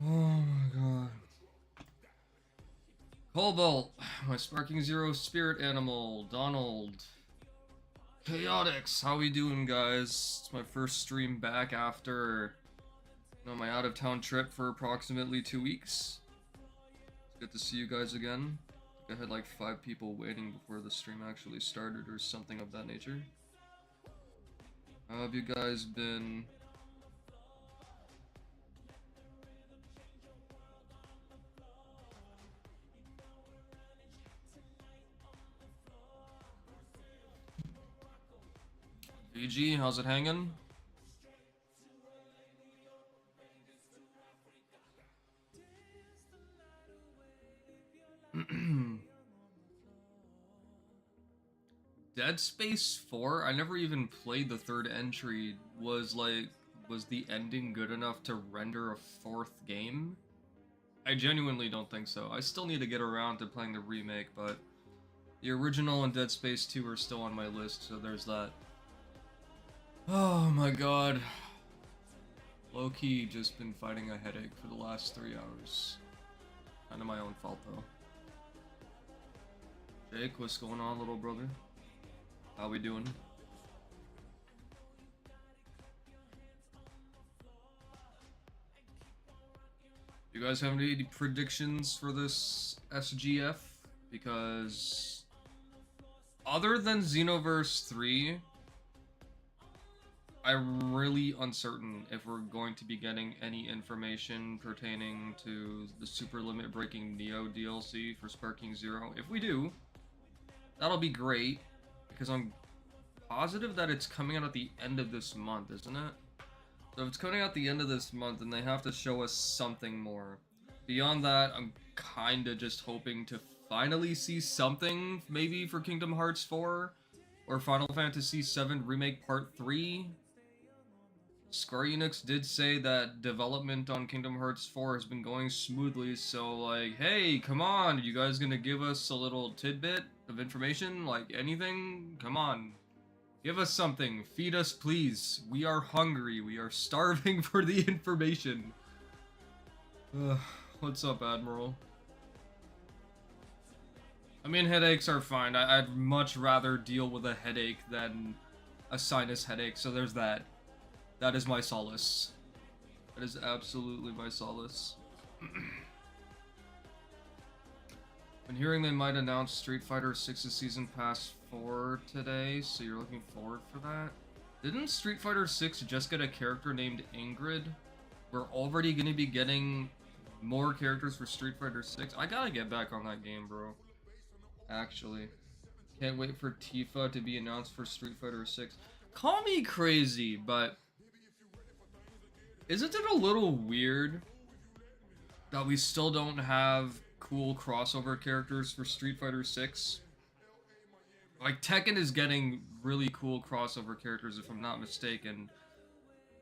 Oh my god. Cobalt, my Sparking Zero spirit animal, Donald. Chaotix, how we doing, guys? It's my first stream back after my out of town trip for approximately 2 weeks. It's good to see you guys again. I had like 5 people waiting before the stream actually started or something of that nature. How have you guys been? VG, how's it hanging? Dead Space 4? I never even played the third entry. Was the ending good enough to render a 4th game? I genuinely don't think so. I still need to get around to playing the remake, but the original and Dead Space 2 are still on my list, so there's that. Oh my god. Low-key just been fighting a headache for the last 3 hours. Kinda my own fault, though. Jake, what's going on, little brother? How we doing? You guys have any predictions for this SGF? Because other than Xenoverse 3, I'm really uncertain if we're going to be getting any information pertaining to the Super Limit Breaking Neo DLC for Sparking Zero. If we do, that'll be great, because I'm positive that it's coming out at the end of this month, isn't it? So if it's coming out the end of this month, then they have to show us something more. Beyond that, I'm kinda just hoping to finally see something, maybe for Kingdom Hearts 4, or Final Fantasy VII Remake Part 3. Square Enix did say that development on Kingdom Hearts 4 has been going smoothly, so like, hey, come on, you guys gonna give us a little tidbit of information? Like, anything? Come on. Give us something. Feed us, please. We are hungry. We are starving for the information. What's up, Admiral? I mean, headaches are fine. I'd much rather deal with a headache than a sinus headache, so there's that. That is my solace. That is absolutely my solace. I'm hearing they might announce Street Fighter 6's Season Pass 4 today, so you're looking forward for that? Didn't Street Fighter 6 just get a character named Ingrid? We're already gonna be getting more characters for Street Fighter 6. I gotta get back on that game, bro. Actually. Can't wait for Tifa to be announced for Street Fighter 6. Call me crazy, but isn't it a little weird that we still don't have cool crossover characters for Street Fighter 6? Like, Tekken is getting really cool crossover characters, if I'm not mistaken.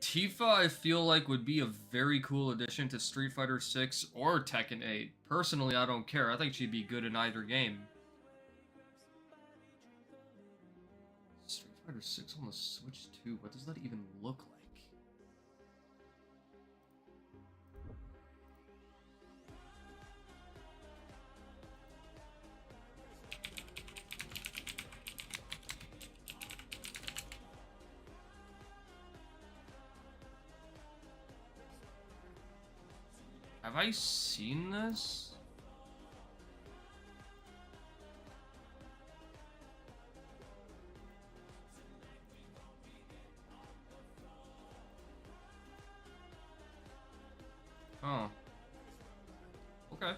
Tifa, I feel like, would be a very cool addition to Street Fighter 6 or Tekken 8. Personally, I don't care. I think she'd be good in either game. Street Fighter 6 on the Switch 2, what does that even look like? Have I seen this? Oh. Okay.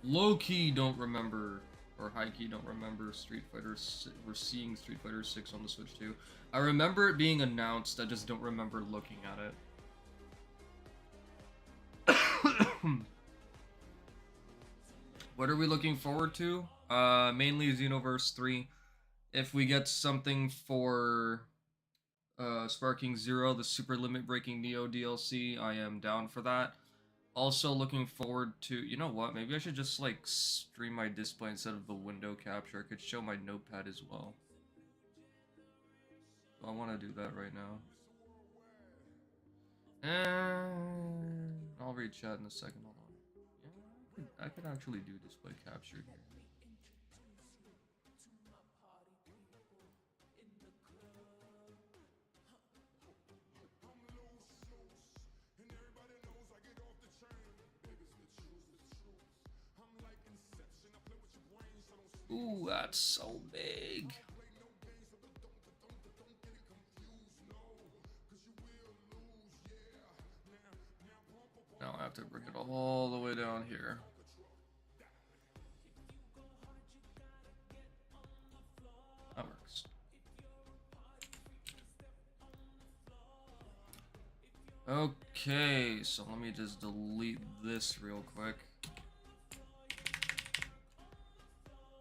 Low-key don't remember, or high-key don't remember Street Fighter 6. We're seeing Street Fighter 6 on the Switch 2. I remember it being announced, I just don't remember looking at it. What are we looking forward to? Mainly Xenoverse 3. If we get something for Sparking Zero, the Super Limit Breaking Neo DLC, I am down for that. Also looking forward to, you know what, maybe I should just like stream my display instead of the window capture. I could show my notepad as well. So I want to do that right now. And I'll read chat in a second, hold on. Yeah, I could actually do display capture here. Ooh, that's so big. Now I have to bring it all the way down here. That works. Okay, so let me just delete this real quick.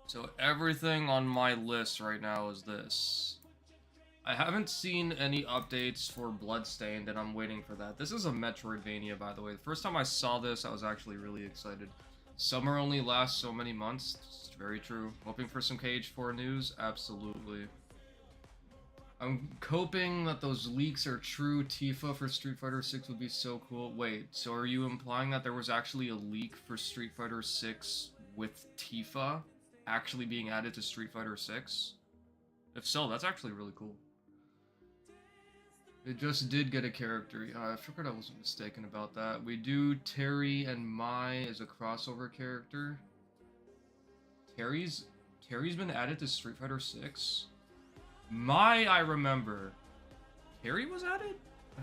So everything on my list right now is this. I haven't seen any updates for Bloodstained, and I'm waiting for that. This is a Metroidvania, by the way. The first time I saw this, I was actually really excited. Summer only lasts so many months. It's very true. Hoping for some KH4 news? Absolutely. I'm hoping that those leaks are true. Tifa for Street Fighter 6 would be so cool. Wait, so are you implying that there was actually a leak for Street Fighter 6 with Tifa actually being added to Street Fighter 6? If so, that's actually really cool. It just did get a character. I figured I wasn't mistaken about that. We do Terry and Mai as a crossover character. Terry's been added to Street Fighter 6? Mai, I remember. Terry was added?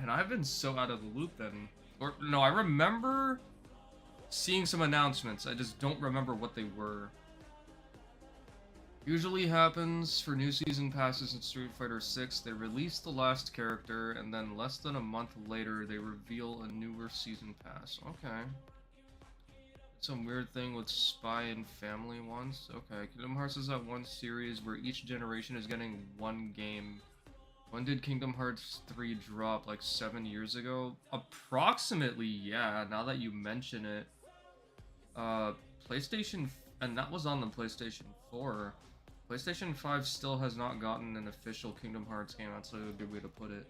And I've been so out of the loop then. Or, no, I remember seeing some announcements. I just don't remember what they were. Usually happens for new season passes in Street Fighter 6. They release the last character, and then less than a month later, they reveal a newer season pass. Okay. Some weird thing with Spy and Family once. Okay, Kingdom Hearts is that one series where each generation is getting one game. When did Kingdom Hearts 3 drop? Like 7 years ago? Approximately, yeah, now that you mention it. PlayStation... And that was on the PlayStation 4. PlayStation 5 still has not gotten an official Kingdom Hearts game. That's a good way to put it.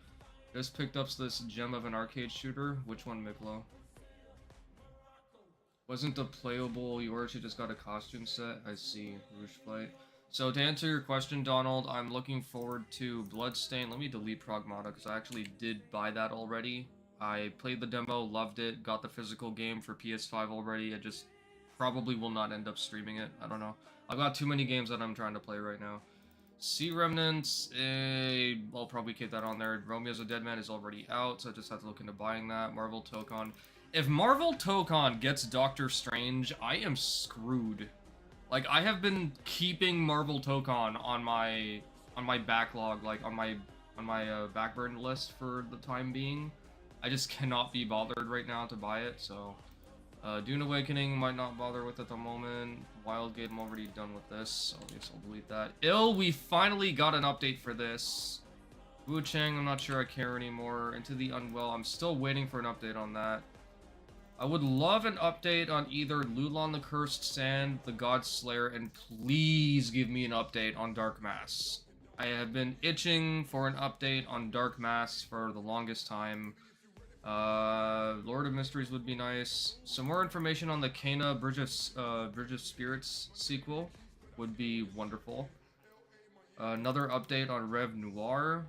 Just picked up this gem of an arcade shooter. Which one, Miklo? Wasn't a playable, you actually just got a costume set? I see. Rouge Flight. So to answer your question, Donald, I'm looking forward to Bloodstained. Let me delete Pragmata, because I actually did buy that already. I played the demo, loved it, got the physical game for PS5 already. I just probably will not end up streaming it. I don't know. I've got too many games that I'm trying to play right now. Sea Remnants, I'll probably keep that on there. Romeo's a Dead Man is already out, so I just have to look into buying that. Marvel Tokon. If Marvel Tokon gets Doctor Strange, I am screwed. Like, I have been keeping Marvel Tokon on my backlog, like on my backburner list for the time being. I just cannot be bothered right now to buy it, so Dune Awakening might not bother with at the moment. Wildgate, I'm already done with this, so I guess I'll delete that. We finally got an update for this. Wu Chang, I'm not sure I care anymore. Into the Unwell, I'm still waiting for an update on that. I would love an update on either Lulan the Cursed Sand, the God Slayer, and please give me an update on Dark Mass. I have been itching for an update on Dark Mass for the longest time. Lord of Mysteries would be nice. Some more information on the Kena Bridge of Spirits sequel would be wonderful. Another update on Rev Noir,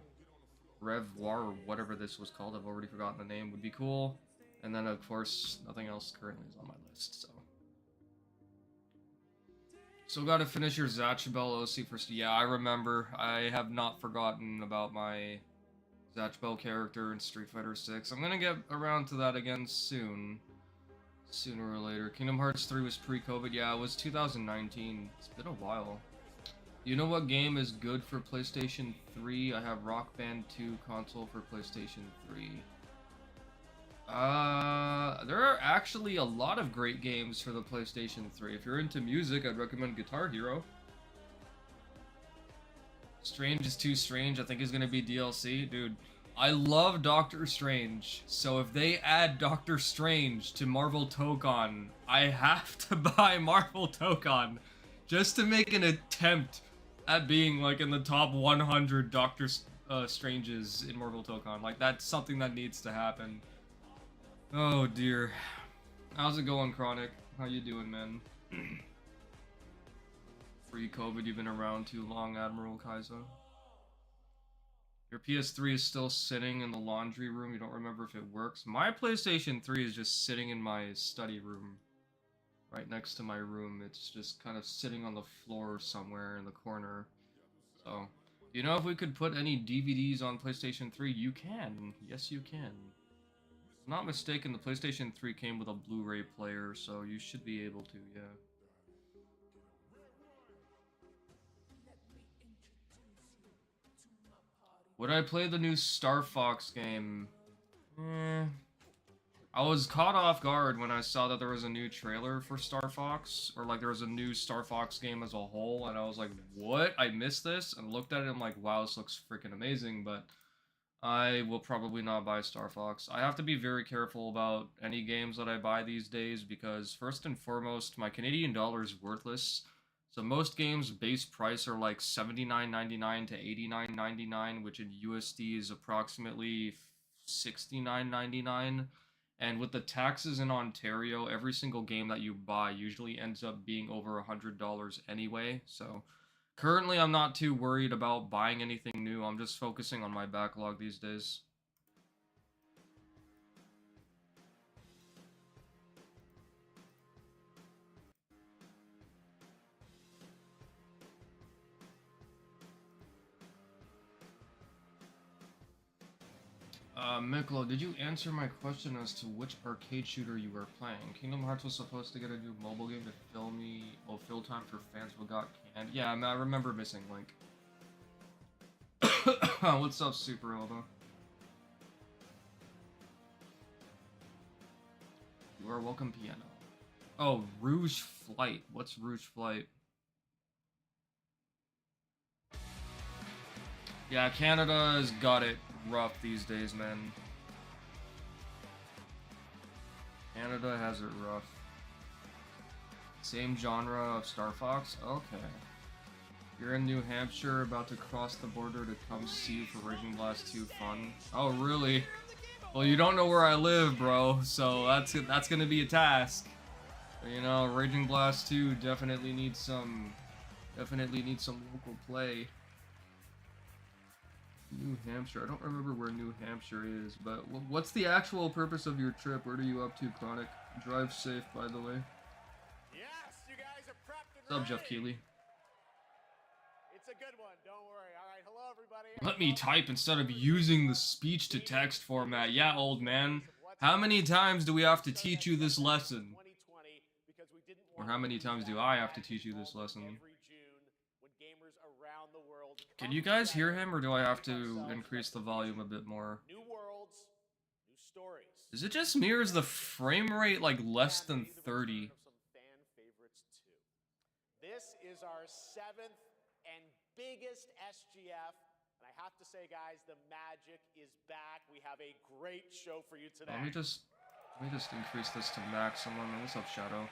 or whatever this was called, I've already forgotten the name, would be cool. And then, of course, nothing else currently is on my list, so. Still gotta finish your Zatchbell OC first. Yeah, I remember. I have not forgotten about my Zatchbell character in Street Fighter 6. I'm gonna get around to that again soon. Sooner or later. Kingdom Hearts 3 was pre-COVID. Yeah, it was 2019. It's been a while. You know what game is good for PlayStation 3? I have Rock Band 2 console for PlayStation 3. There are actually a lot of great games for the PlayStation 3. If you're into music, I'd recommend Guitar Hero. Strange is Too Strange, I think is gonna be DLC. Dude, I love Doctor Strange, so if they add Doctor Strange to Marvel Tokon, I have to buy Marvel Tokon just to make an attempt at being like in the top 100 Doctor Stranges in Marvel Tokon. Like, that's something that needs to happen. Oh dear. How's it going, Chronic? How you doing, man? Pre-COVID, you've been around too long, Admiral Kaizo. Your PS3 is still sitting in the laundry room. You don't remember if it works. My PlayStation 3 is just sitting in my study room. Right next to my room. It's just kind of sitting on the floor somewhere in the corner. So, you know, if we could put any DVDs on PlayStation 3, you can. Yes, you can. If I'm not mistaken, the PlayStation 3 came with a Blu-ray player, so you should be able to, yeah. Would I play the new Star Fox game? I was caught off guard when I saw that there was a new trailer for Star Fox, or like there was a new Star Fox game as a whole, and I was like, what? I missed this? And looked at it and I'm like, wow, this looks freaking amazing, but I will probably not buy Star Fox. I have to be very careful about any games that I buy these days because, first and foremost, my Canadian dollar is worthless. So most games base price are like $79.99 to $89.99, which in USD is approximately $69.99. And with the taxes in Ontario, every single game that you buy usually ends up being over $100 anyway. So currently I'm not too worried about buying anything new. I'm just focusing on my backlog these days. Miklo, did you answer my question as to which arcade shooter you were playing? Kingdom Hearts was supposed to get a new mobile game to fill time for fans who got canned. Yeah, I remember missing Link. What's up, Super Elba? You are welcome, Piano. Oh, Rouge Flight. What's Rouge Flight? Yeah, Canada's got it rough these days, man. Canada has it rough. Same genre of Star Fox? Okay. You're in New Hampshire, about to cross the border to come see you for Raging Blast 2 fun. Oh, really? Well, you don't know where I live, bro, so that's gonna be a task. But, you know, Raging Blast 2 definitely needs some local play. New Hampshire. I don't remember where New Hampshire is, but what's the actual purpose of your trip? Where are you up to, Chronic? Drive safe, by the way. Yes, you guys are prepped and What's up, ready. Jeff Keighley? It's a good one, don't worry. All right, hello everybody. Let me type instead of using the speech-to-text format. Yeah, old man. How many times do we have to teach you this lesson? Or how many times do I have to teach you this lesson? Can you guys hear him, or do I have to increase the volume a bit more? New worlds, new stories. Is it just me, or is the frame rate like less than 30? This is our 7th and biggest SGF, and I have to say, guys, the magic is back. We have a great show for you today. Let me just increase this to maximum. What's up, Shadow?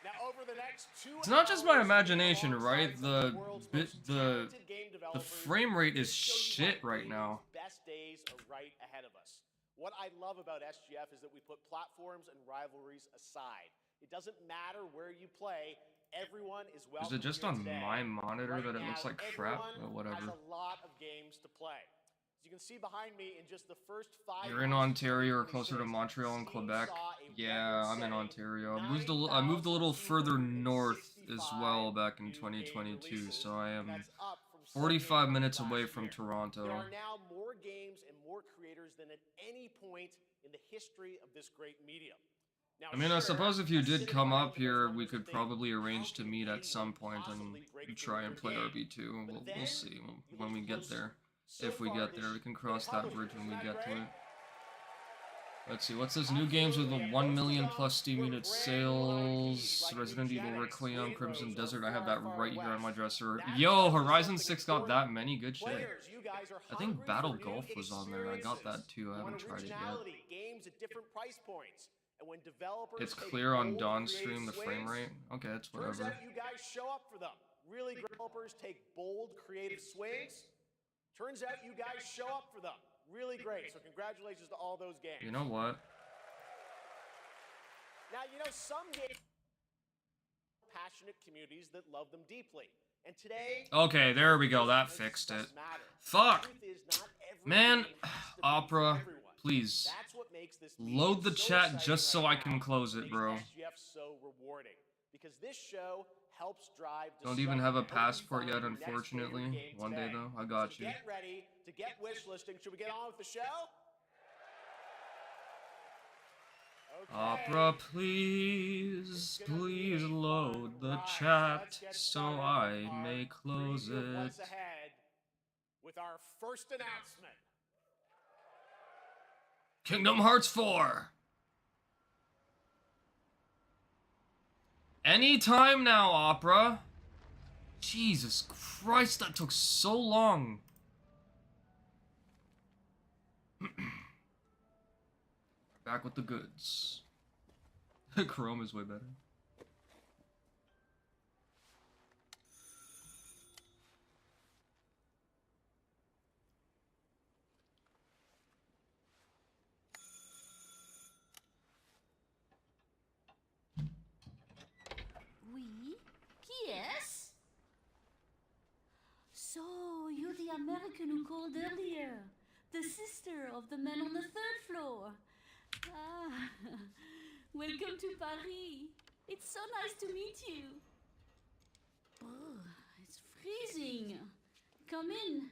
Now, over the next 2 It's not just my imagination, right? The frame rate is shit right now. Best days are right ahead of us. What I love about SGF is that we put platforms and rivalries aside. It doesn't matter where you play. Everyone is welcome. Is it just on my monitor that it looks like crap? Or whatever. Has a lot of games to play. As you can see behind me, in just the first 5 You're in Ontario or closer to Montreal and Quebec? Yeah, I'm in Ontario. I moved a little further north as well back in 2022, so I am 45 minutes away from Toronto. There are now more games and more creators than at any point in the history of this great medium. Now, I mean, I suppose if you did come up here, we could probably arrange to meet at some point and try and play RB2. We'll see when we get there. If we get there, we can cross that bridge when we get to it. Let's see, what's this? New games with the 1 million plus Steam unit sales. Resident Evil Requiem, Crimson Desert. I have that right here on my dresser. Yo, Horizon 6 got that many? Good shit. I think Battle Golf was on there. I got that too. I haven't tried it yet. It's clear on Dawn's stream, the frame rate. Okay, it's whatever. Turns out you guys show up for them. Really great developers take bold, creative swings. Turns out you guys show up for them. Really great. So congratulations to all those games. You know what? Now, you know, some games passionate communities that love them deeply. And today... Okay, there we go. That fixed it. Fuck! Man, Opera, please. Load the chat just so I can close it, bro. Because this show helps drive. Don't even have a passport yet, unfortunately. One day, though. I got you. Get ready to get wish listing. Should we get on with the show? Okay. Opera, please, please load the chat so I may close it. What's ahead with our first announcement? Kingdom Hearts 4. Anytime now, Opera. Jesus Christ, that took so long. Back with the goods. Chrome is way better. Yes? So, you're the American who called earlier. The sister of the man on the third floor. Ah, welcome to Paris. It's so nice to meet you. Oh, it's freezing. Come in.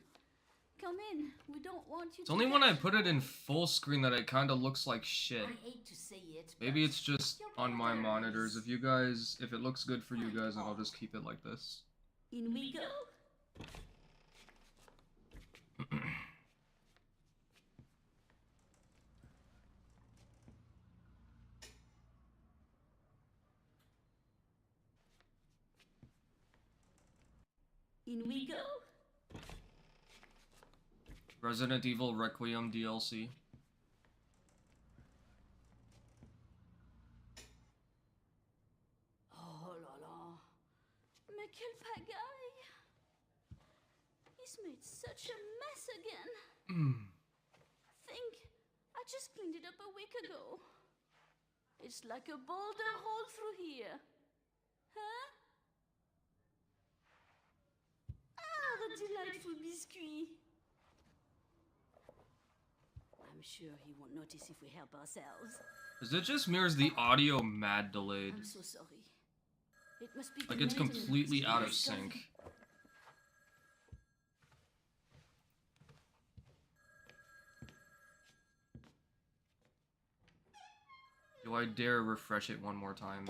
Come in. We don't want you It's only when I put it in full screen that it kind of looks like shit. I hate to say it, Maybe it's just on my monitors. If it looks good for you guys, then I'll just keep it like this. In we go. In we go. Resident Evil Requiem DLC. Oh là là. Mais quel pagaille. He's made such a mess again. Think I just cleaned it up a week ago. It's like a boulder rolled through here. Huh? Ah, the delightful biscuit. I'm sure he won't notice if we help ourselves. Is it just me or is the audio mad delayed? I'm so sorry. It must be Like it's completely out of sync. Do I dare refresh it one more time?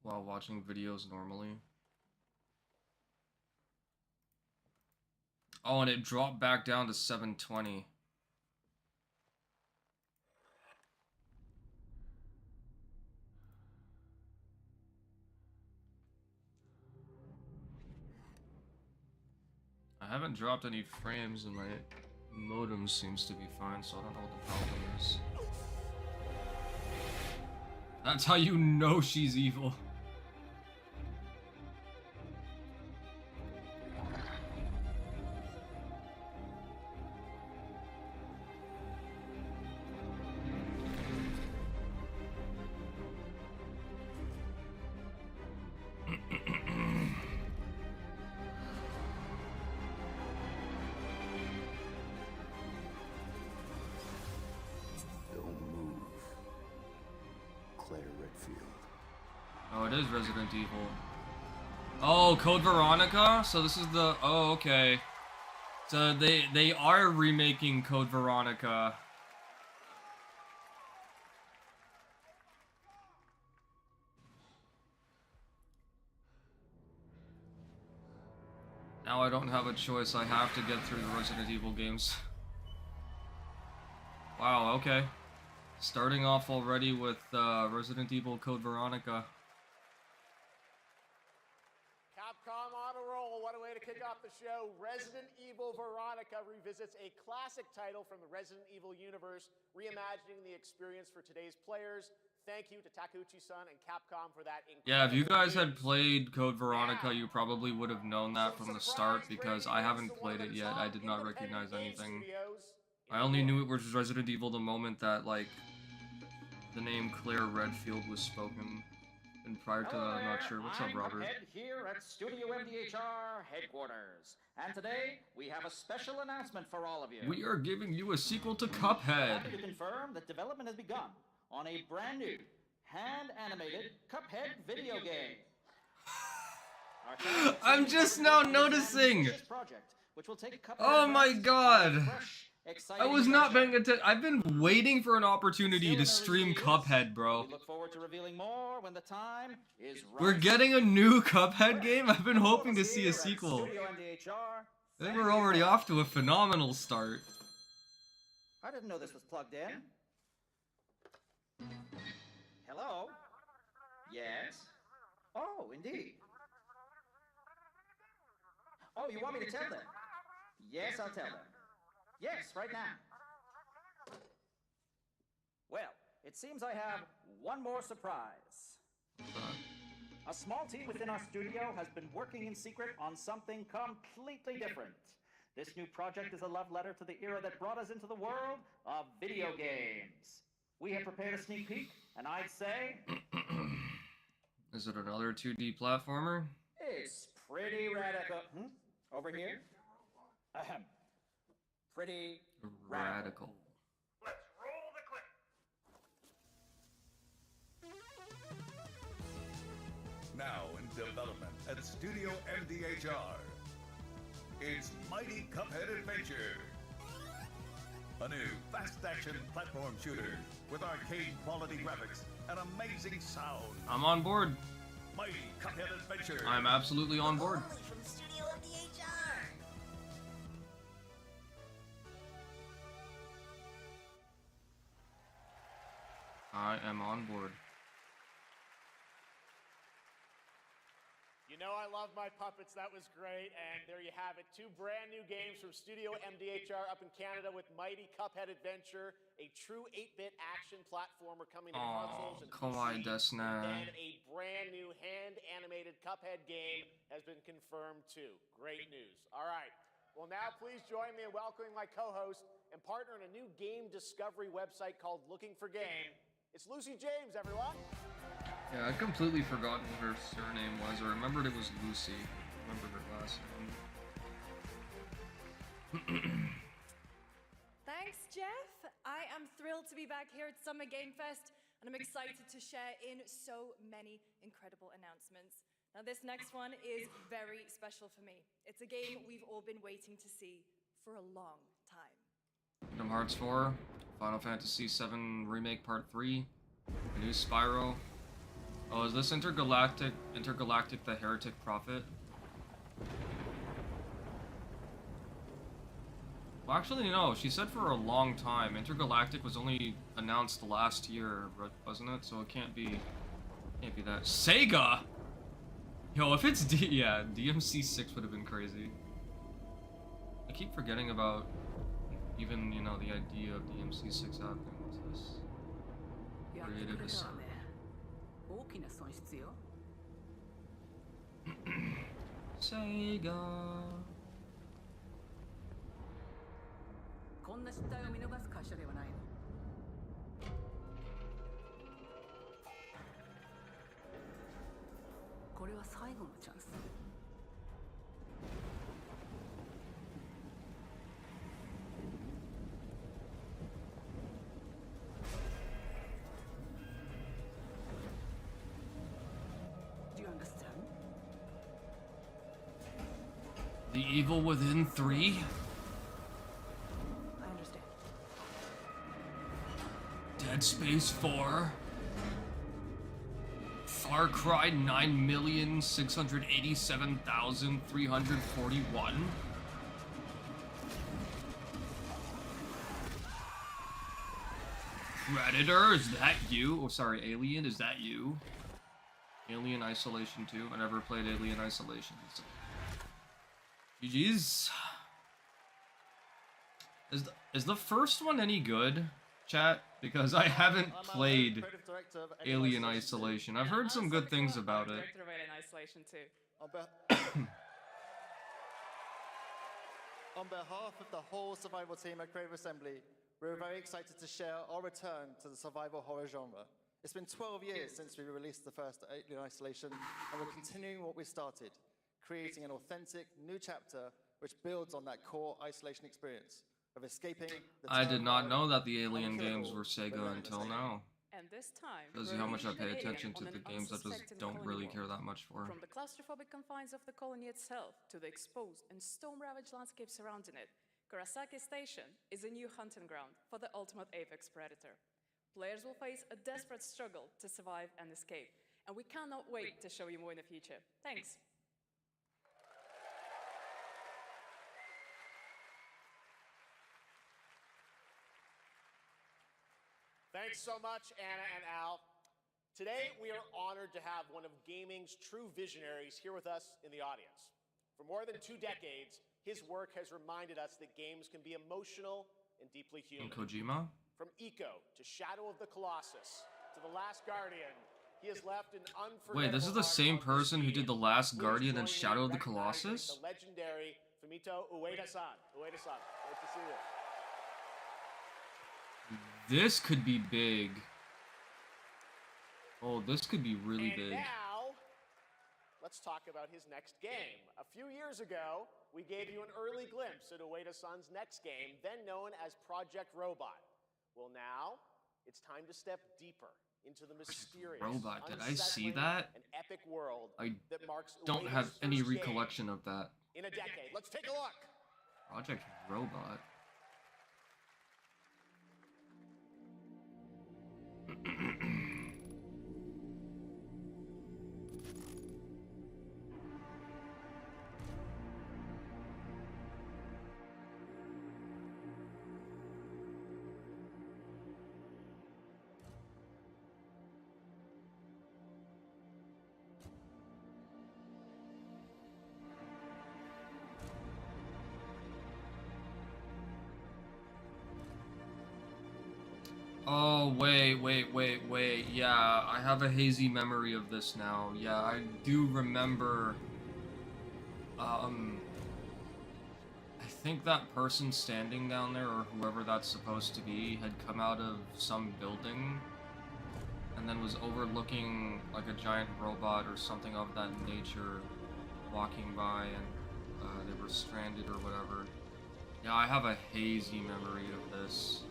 While watching videos normally. Oh, and it dropped back down to 720. I haven't dropped any frames and my modem seems to be fine, so I don't know what the problem is. That's how you know she's evil. Oh, it is Resident Evil. Oh, Code Veronica? So this is the... Oh, okay. So they are remaking Code Veronica. Now I don't have a choice, I have to get through the Resident Evil games. Wow, okay. Starting off already with Resident Evil Code Veronica. Capcom on a roll. What a way to kick off the show. Resident Evil Veronica revisits a classic title from the Resident Evil universe, reimagining the experience for today's players. Thank you to Takeuchi-san and Capcom for that. Yeah, if you guys had played Code Veronica, you probably would have known that from the start, because I haven't played it yet. I did not recognize anything. I only knew it was Resident Evil the moment that, like, the name Claire Redfield was spoken. And prior to that, I'm not sure. What's up, Robert? I'm here at Studio MDHR headquarters. And today, we have a special announcement for all of you. We are giving you a sequel to Cuphead. Happy to confirm that development has begun on a brand new, hand-animated Cuphead video game. I'm just now noticing. Project, which will take Cuphead Oh my god. I was not paying attention. I've been waiting for an opportunity to stream Cuphead, bro. We look forward to revealing more when the time is right. We're getting a new Cuphead game? I've been hoping to see a sequel. I think we're already off to a phenomenal start. I didn't know this was plugged in. Hello? Yes? Oh, indeed. Oh, you want me to tell them? Yes, I'll tell them. Yes, right now. Well, it seems I have one more surprise. A small team within our studio has been working in secret on something completely different. This new project is a love letter to the era that brought us into the world of video games. We have prepared a sneak peek, and I'd say... Is it another 2D platformer? It's pretty radical. Over here? Ahem. Pretty radical. Let's roll the clip. Now in development at Studio MDHR. It's Mighty Cuphead Adventure. A new fast-action platform shooter with arcade-quality graphics and amazing sound. I'm on board. Mighty Cuphead Adventure. I'm absolutely on board. Only from Studio MDHR. I am on board. You know I love my puppets. That was great. And there you have it. 2 brand new games from Studio MDHR up in Canada with Mighty Cuphead Adventure, a true 8-bit action platformer coming to consoles and kawaii PC. desu ne. And a brand new hand-animated Cuphead game has been confirmed too. Great news. All right. Well, now please join me in welcoming my co-host and partner in a new game discovery website called Looking for Game. It's Lucy James, everyone. Yeah, I'd completely forgotten what her surname was. I remembered it was Lucy. I remember her last name. Thanks, Jeff. I am thrilled to be back here at Summer Game Fest, and I'm excited to share in so many incredible announcements. Now, this next one is very special for me. It's a game we've all been waiting to see for a long time. Kingdom Hearts 4, Final Fantasy VII Remake Part 3, a new Spyro. Oh, is this Intergalactic the Heretic Prophet? Well, actually, no. She said for a long time. Intergalactic was only announced last year, wasn't it? So it can't be that. Sega! Yo, if it's yeah, DMC 6 would have been crazy. I keep forgetting about even, you know, the idea of DMC 6 happening with this. Creative is... Sega. こんな失態を見逃す会社ではないの。これは最後のチャンス。Do you understand? The Evil Within 3? I understand. Dead Space 4? 5? Far Cry 9,687,341. Predator, is that you? Oh, sorry, Alien, is that you? Alien Isolation 2. I never played Alien Isolation. So. GG's. Is the first one any good, chat? Because I haven't played Alien Isolation. I've heard some good things about it. Director of Alien Isolation 2. On behalf of the whole survival team at Creative Assembly, we're very excited to share our return to the survival horror genre. It's been 12 years since we released the first Alien Isolation, and we're continuing what we started, creating an authentic new chapter which builds on that core Isolation experience of escaping the I did not know that the Alien games were Sega until now. And this time, Shows you how much I pay attention to the games I just don't really care that much for. From the claustrophobic confines of the colony itself to the exposed and storm-ravaged landscape surrounding it, Kurosaki Station is a new hunting ground for the ultimate apex predator. Players will face a desperate struggle to survive and escape, and we cannot wait to show you more in the future. Thanks. Thanks so much, Anna and Al. Today, we are honored to have one of gaming's true visionaries here with us in the audience. For more than 2 decades, his work has reminded us that games can be emotional and deeply human. And Kojima? From Eco to Shadow of the Colossus to The Last Guardian, he has left an unforgettable Wait, this is the mark same on person who this did The medium. Last Please Guardian join and me in Shadow of the recognizing Colossus? The legendary Fumito Ueda-san. Ueda-san, great to see you. This could be big. Oh, this could be really big. Now, let's talk about his next game. A few years ago, we gave you an early glimpse at Ueda-san's next game, then known as Project Robot. Well, now, it's time to step deeper into the mysterious, Robot, did I see unsettling, that? and epic world I that marks don't Ueda's have any first game recollection of that. in a decade. Let's take a look. Project Robot. Oh, wait. Yeah, I have a hazy memory of this now. Yeah, I do remember... I think that person standing down there, or whoever that's supposed to be, had come out of some building and then was overlooking like a giant robot or something of that nature walking by, and they were stranded or whatever. Yeah, I have a hazy memory of this.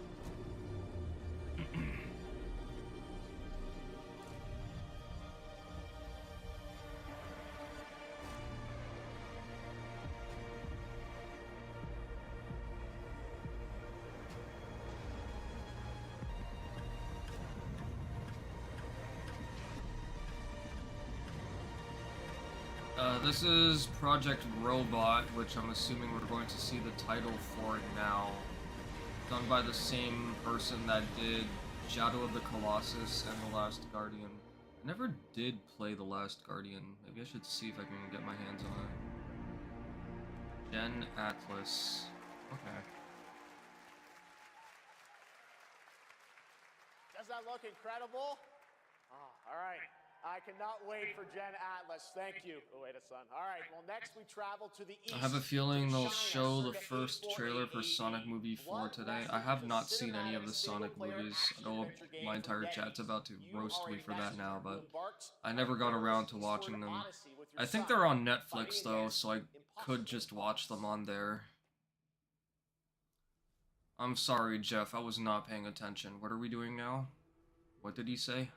This is Project Robot, which I'm assuming we're going to see the title for it now. Done by the same person that did Shadow of the Colossus and The Last Guardian. I never did play The Last Guardian. Maybe I should see if I can get my hands on it. Gen Atlas. Okay. Does that look incredible? Oh, all right. I cannot wait for Gen Atlas. Thank you, Ueda-san. All right, well, next we travel to the east. I have a feeling they'll China, show the circa first 848 trailer for AD. Sonic Movie 4 One today. lesson I have is a not seen any of the cinematic Sonic single-player movies. I action know adventure game my for entire decades. chat's about to You roast are me a for that messenger now, who but embarks I on never a got around to eastward watching them. odyssey with your I think son, they're on Netflix fighting though, against so I could impossible just watch them odds. on there. I'm sorry, Jeff, I was not paying attention. What are we doing now? What did he say?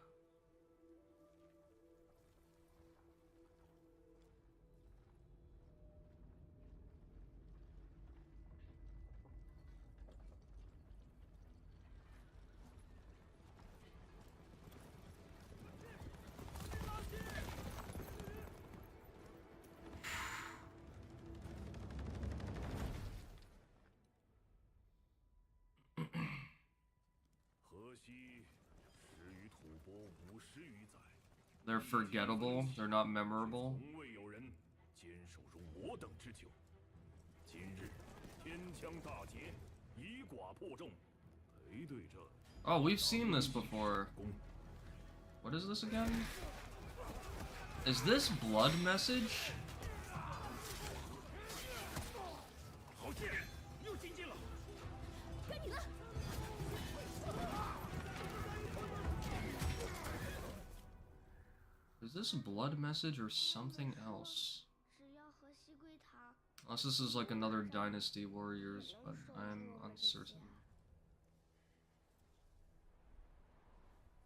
They're forgettable. They're not memorable. Oh, we've seen this before. What is this again? Is this Blood Message? Is this Blood Message or something else? Unless this is like another Dynasty Warriors, but I'm uncertain.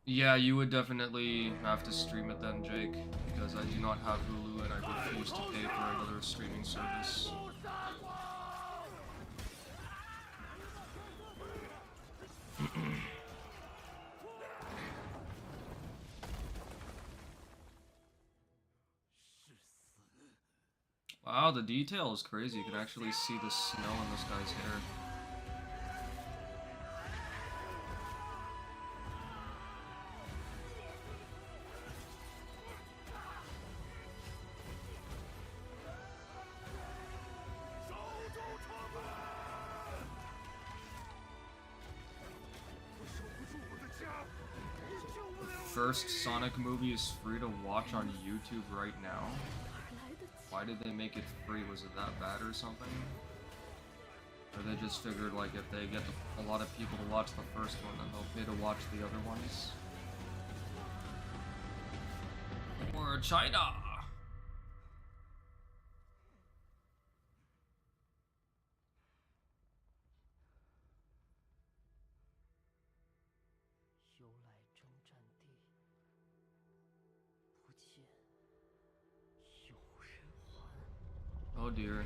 Yeah, you would definitely have to stream it then, Jake, because I do not have Hulu and I refuse to pay for another streaming service. Wow, the detail is crazy. You can actually see the snow in this guy's hair. First Sonic movie is free to watch on YouTube right now. Why did they make it free? Was it that bad or something? Or they just figured like if they get a lot of people to watch the first one, then they'll pay to watch the other ones? Or China! Oh dear.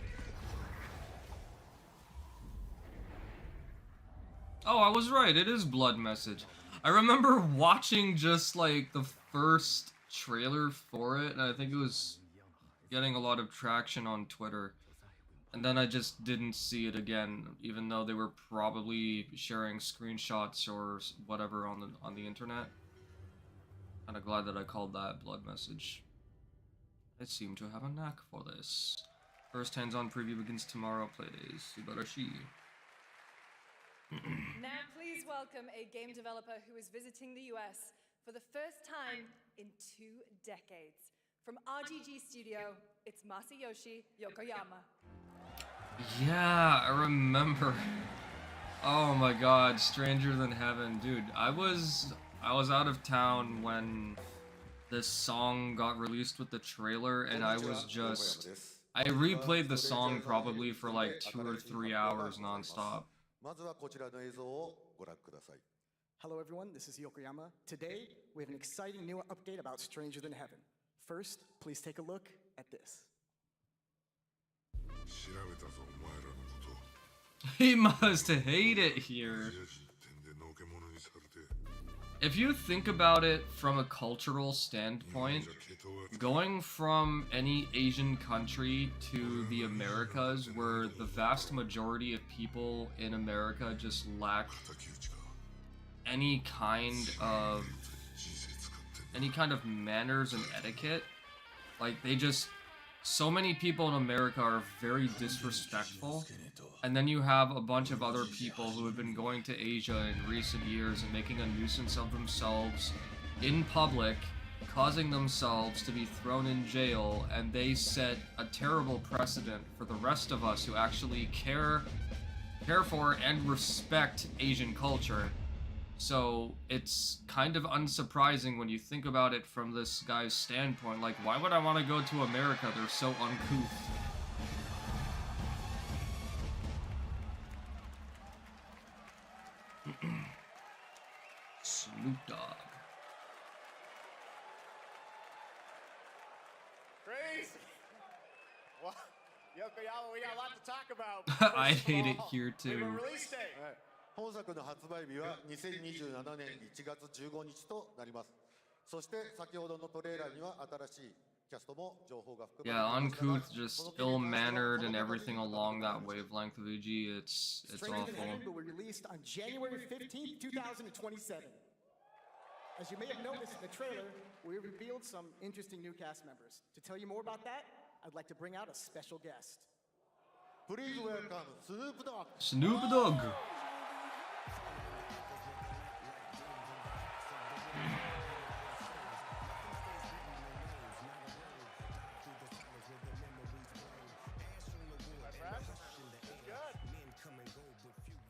Oh, I was right. It is Blood Message. I remember watching just like the first trailer for it, and I think it was getting a lot of traction on Twitter. And then I just didn't see it again, even though they were probably sharing screenshots or whatever on the internet. Kinda glad that I called that Blood Message. I seem to have a knack for this. First hands-on preview begins tomorrow. Playdays. Subarashi. Now please welcome a game developer who is visiting the US for the first time in 2 decades. From RGG Studio, it's Masayoshi Yokoyama. Yeah, I remember. Oh my god, Stranger Than Heaven. Dude, I was out of town when this song got released with the trailer, and I replayed the song probably for like 2 or 3 hours non-stop. Hello everyone, this is Yokoyama. Today, we have an exciting new update about Stranger Than Heaven. First, please take a look at this. He must hate it here. If you think about it from a cultural standpoint, going from any Asian country to the Americas, where the vast majority of people in America just lack any kind of manners and etiquette, like so many people in America are very disrespectful, and then you have a bunch of other people who have been going to Asia in recent years and making a nuisance of themselves in public, causing themselves to be thrown in jail, and they set a terrible precedent for the rest of us who actually care for and respect Asian culture. So it's kind of unsurprising when you think about it from this guy's standpoint. Like, why would I want to go to America? They're so uncouth. Snoop Dogg. Crazy. Well, Yokoyama, we got a lot to talk about. I hate it here We have a too. release date. 本作の発売日は2027年1月15日となります。そして先ほどのトレーラーには新しいキャストも情報が含ま Yeah, れていますが uncouth, just ill-mannered and everything along that wavelength of EG, it's Stranger Than awful. Heaven will be released on January 15th, 2027. As you may have noticed in the trailer, we revealed some interesting new cast members. To tell you more about that, I'd like to bring out a special guest. Please welcome Snoop Dogg. Snoop Dogg.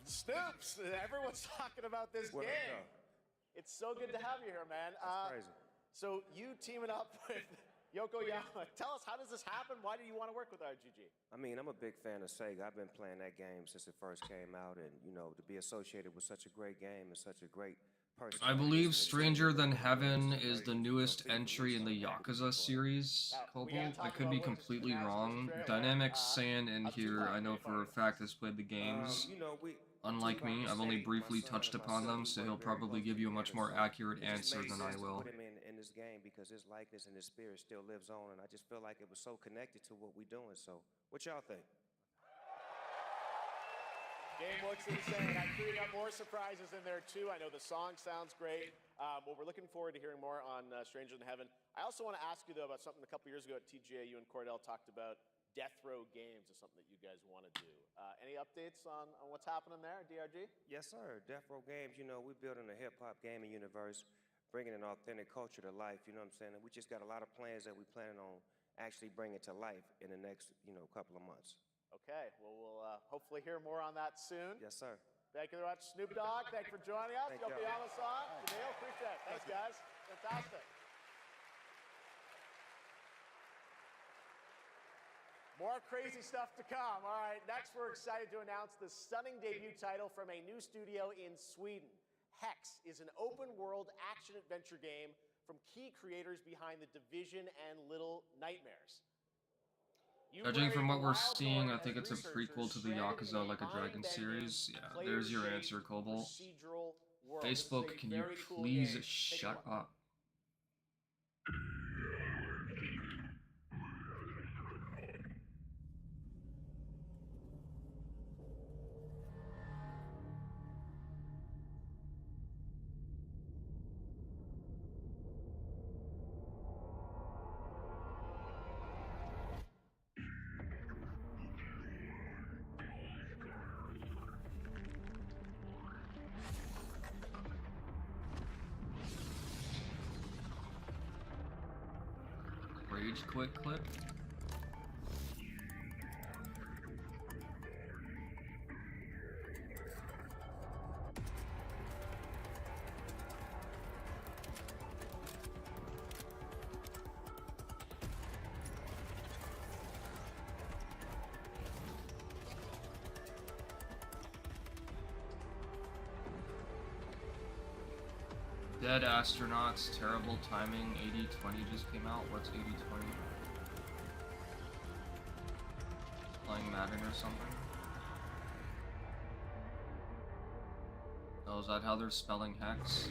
Snoops! Everyone's talking about this game. It's so good to have you here, man. That's crazy. So you teaming up with Yokoyama. Tell us, how does this happen? Why do you want to work with RGG? I mean, I'm a big fan of Sega. I've been playing that game since it first came out, and you know, to be associated with such a great game and such a great person. I believe Stranger Than Heaven is the newest entry in the Yakuza series, Cobalt. I could be completely wrong. Dynamic's saying in here, I know for a fact has played the games. You know, Unlike me, I've only briefly touched upon them, so he'll probably give you a much more accurate answer than I will. Put him in this game because his likeness and his spirit still lives on, and I just feel like it was so connected to what we're doing. So, what y'all think? Game looks insane. I'm creating up more surprises in there too. I know the song sounds great. Well, we're looking forward to hearing more on Stranger Than Heaven. I also want to ask you though about something a couple years ago at TGA. You and Cordell talked about Death Row Games is something that you guys want to do. Any updates on what's happening there, DRG? Yes, sir. Death Row Games, you know, we're building a hip-hop gaming universe, bringing an authentic culture to life, you know what I'm saying? And we just got a lot of plans that we're planning on actually bringing to life in the next, you know, couple of months. Okay, well, we'll hopefully hear more on that soon. Yes, sir. Thank you very much, Snoop Dogg. Thank you for joining us. Thank you. Yokoyama-san, Jamil, appreciate it. Thanks, guys. Fantastic. More crazy stuff to come. All right, next we're excited to announce the stunning debut title from a new studio in Sweden. Hex is an open-world action-adventure game from key creators behind The Division and Little Nightmares. Judging from what we're seeing, I think it's a prequel to the Yakuza Like a Dragon series. Yeah, there's your answer, Cobalt. Facebook, can you please shut up? Rage quit clip. Dead Astronauts, terrible timing, 80-20 just came out. What's 80-20? Playing Madden or something? Oh, is that how they're spelling Hex?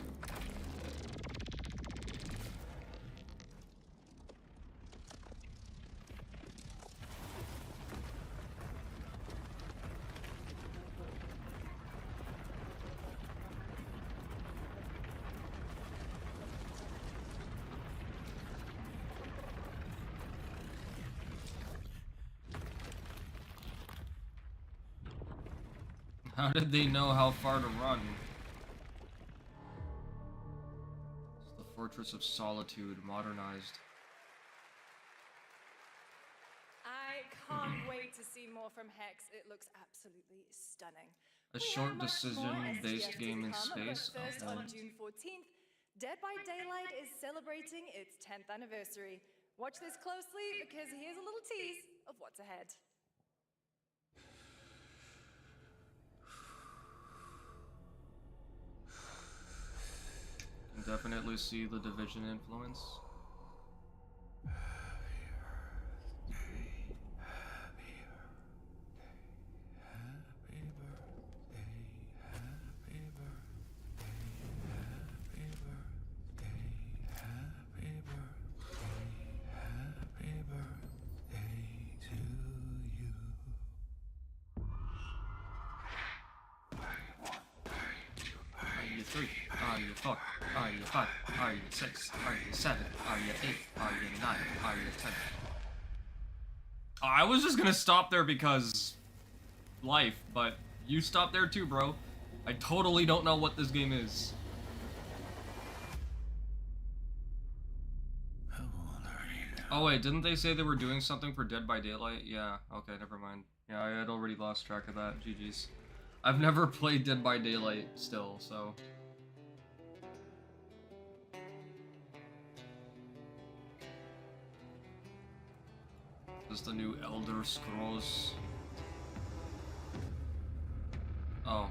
How did they know how far to run? It's the Fortress of Solitude, modernized. I can't wait to see more from Hex. It looks absolutely stunning. A short decision-based game in space. But first, on June 14th, Dead by Daylight is celebrating its 10th anniversary. Watch this closely because here's a little tease of what's ahead. Definitely see the Division influence. 3? Are you 4? Are you 5? Are you 6? Are you 7? Are you 8? Are you 9? Are you 10? I was just gonna stop there because life, but you stop there too, bro. I totally don't know what this game is. Oh wait, didn't they say they were doing something for Dead by Daylight? Yeah, okay, never mind. Yeah, I had already lost track of that. GG's. I've never played Dead by Daylight still, so... This is the new Elder Scrolls. Oh.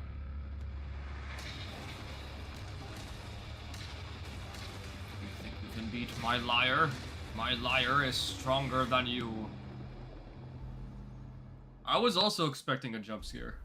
You think you can beat my liar? My liar is stronger than you. I was also expecting a jump scare.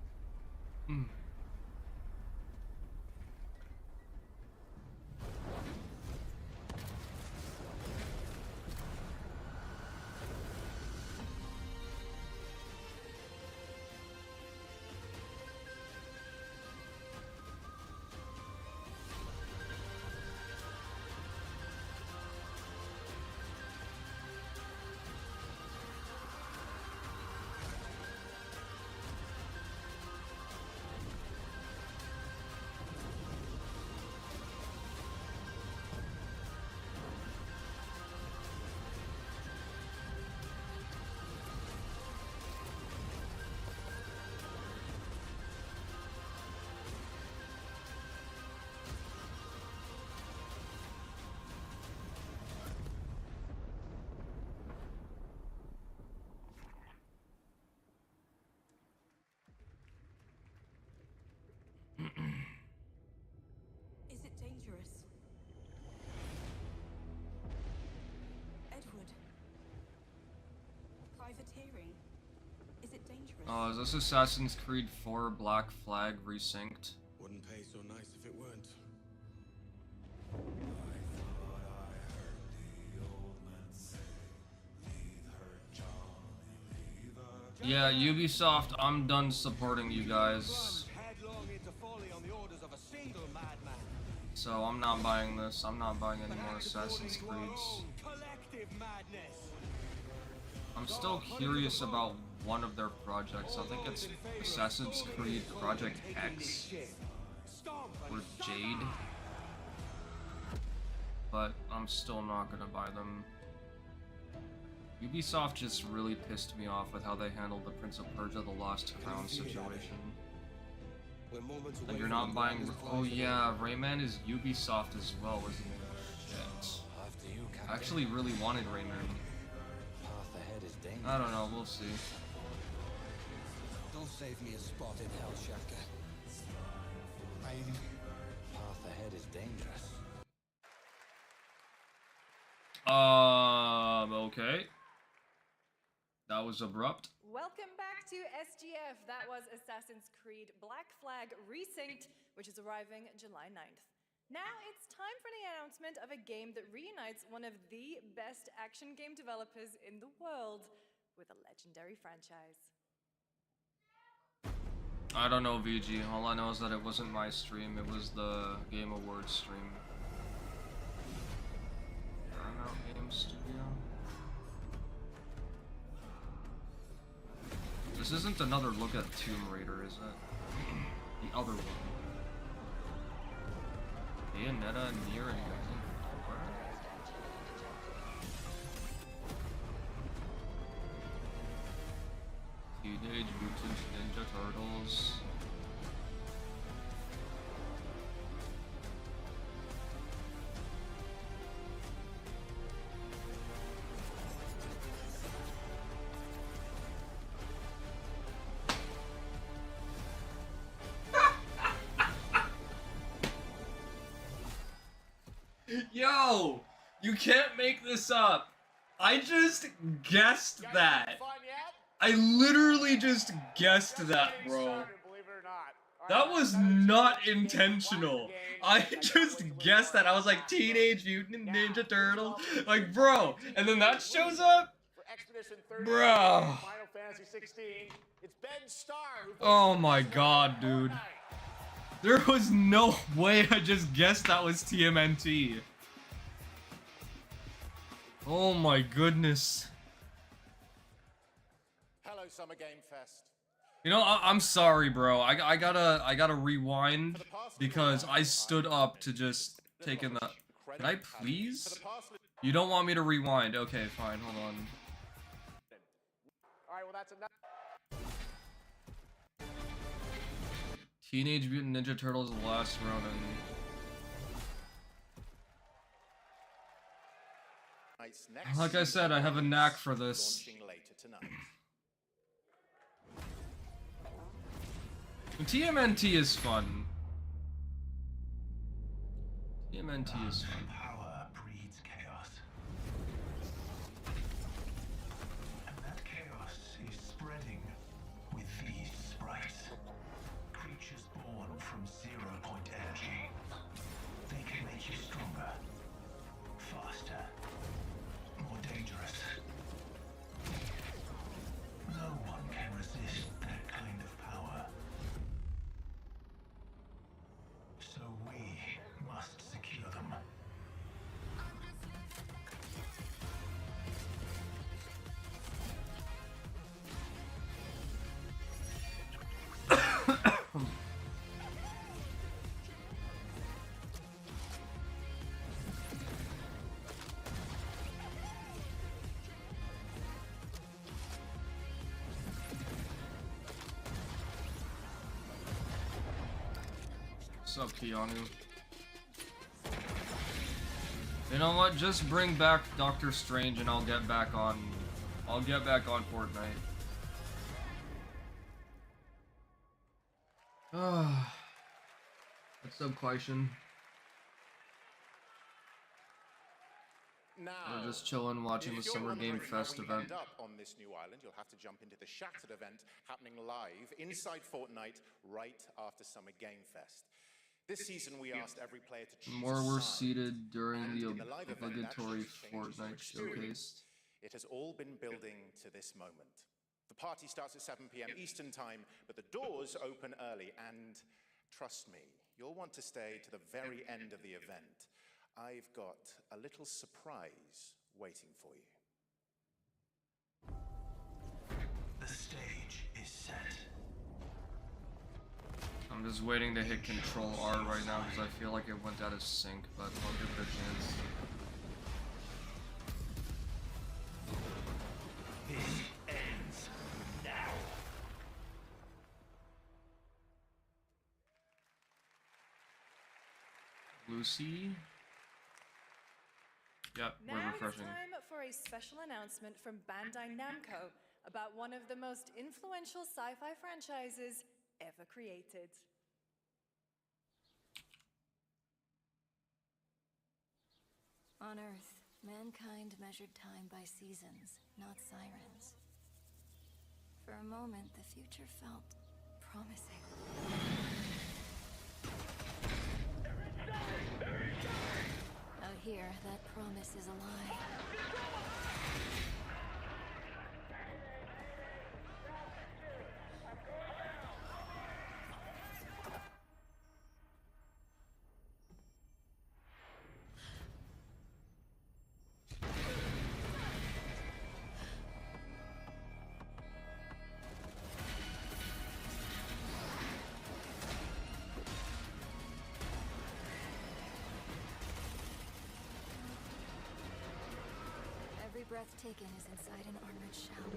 Is it dangerous? Edward. Privateering. Is it dangerous? Oh, is this Assassin's Creed 4 Black Flag resynced? Wouldn't pay so nice if it weren't. Yeah, Ubisoft, I'm done supporting you guys. So I'm not buying this. I'm not buying any more Assassin's Creeds. I'm still curious about one of their projects. I think it's Assassin's Creed Project X or Jade. But I'm still not gonna buy them. Ubisoft just really pissed me off with how they handled the Prince of Persia: The Lost Crown situation. And you're not buying... Oh yeah, Rayman is Ubisoft as well, isn't it? Shit. I actually really wanted Rayman. I don't know, we'll see. Don't save me a spot in hell, Shaka. Path ahead is dangerous. Okay. That was abrupt. Welcome back to SGF. That was Assassin's Creed Black Flag Resynced, which is arriving July 9th. Now it's time for the announcement of a game that reunites one of the best action game developers in the world with a legendary franchise. I don't know, VG. All I know is that it wasn't my stream, it was the Game Awards stream. Paramount Game Studio. This isn't another look at Tomb Raider, is it? The other one. Bayonetta, Nier, and Teenage Mutant Ninja Turtles. Yo! You can't make this up! I just guessed that! I literally just guessed that, bro. That was not intentional. I just guessed that. I was like, Teenage Mutant Ninja Turtles. Like, bro. And then that shows up? Bro. Oh my god, dude. There was no way I just guessed that was TMNT. Oh my goodness. Hello, Summer Game Fest. You know, I'm sorry, bro. I gotta rewind because I stood up to just take in the. Can I please? You don't want me to rewind? Okay, fine. Hold on. All right, well, that's enough. Teenage Mutant Ninja Turtles: The Last Ronin. Like I said, I have a knack for this. TMNT is fun. TMNT is fun. Power breeds chaos. And that chaos is spreading with these sprites. Creatures born from 0-point energy. They can make you stronger, faster, more dangerous. No one can resist that kind of power. So we must secure them. What's up, Keanu? You know what? Just bring back Doctor Strange and I'll get back on. I'll get back on Fortnite. What's up, Quaishin? Now, We're just chilling, watching the if you're Summer Game wondering how Fest we event. end up on this new island, you'll have to jump into the Shattered event happening live inside Fortnite right after Summer Game Fest. This season, we asked every player to choose More a were side, seated during and the in the live event, that obligatory changes your Fortnite experience. showcase. It has all been building to this moment. The party starts at 7 p.m. Eastern Time, but the doors open early, and trust me, you'll want to stay to the very end of the event. I've got a little surprise waiting for you. The stage is set. I'm just waiting to hit Control R right now because I feel like it went out of sync, but I'll give it a chance. This ends now. Lucy? Yep, we're Now refreshing. it's time for a special announcement from Bandai Namco about one of the most influential sci-fi franchises ever created. On Earth, mankind measured time by seasons, not sirens. For a moment, the future felt promising. Out here, that promise is a lie. Every breath taken is inside an armored shell.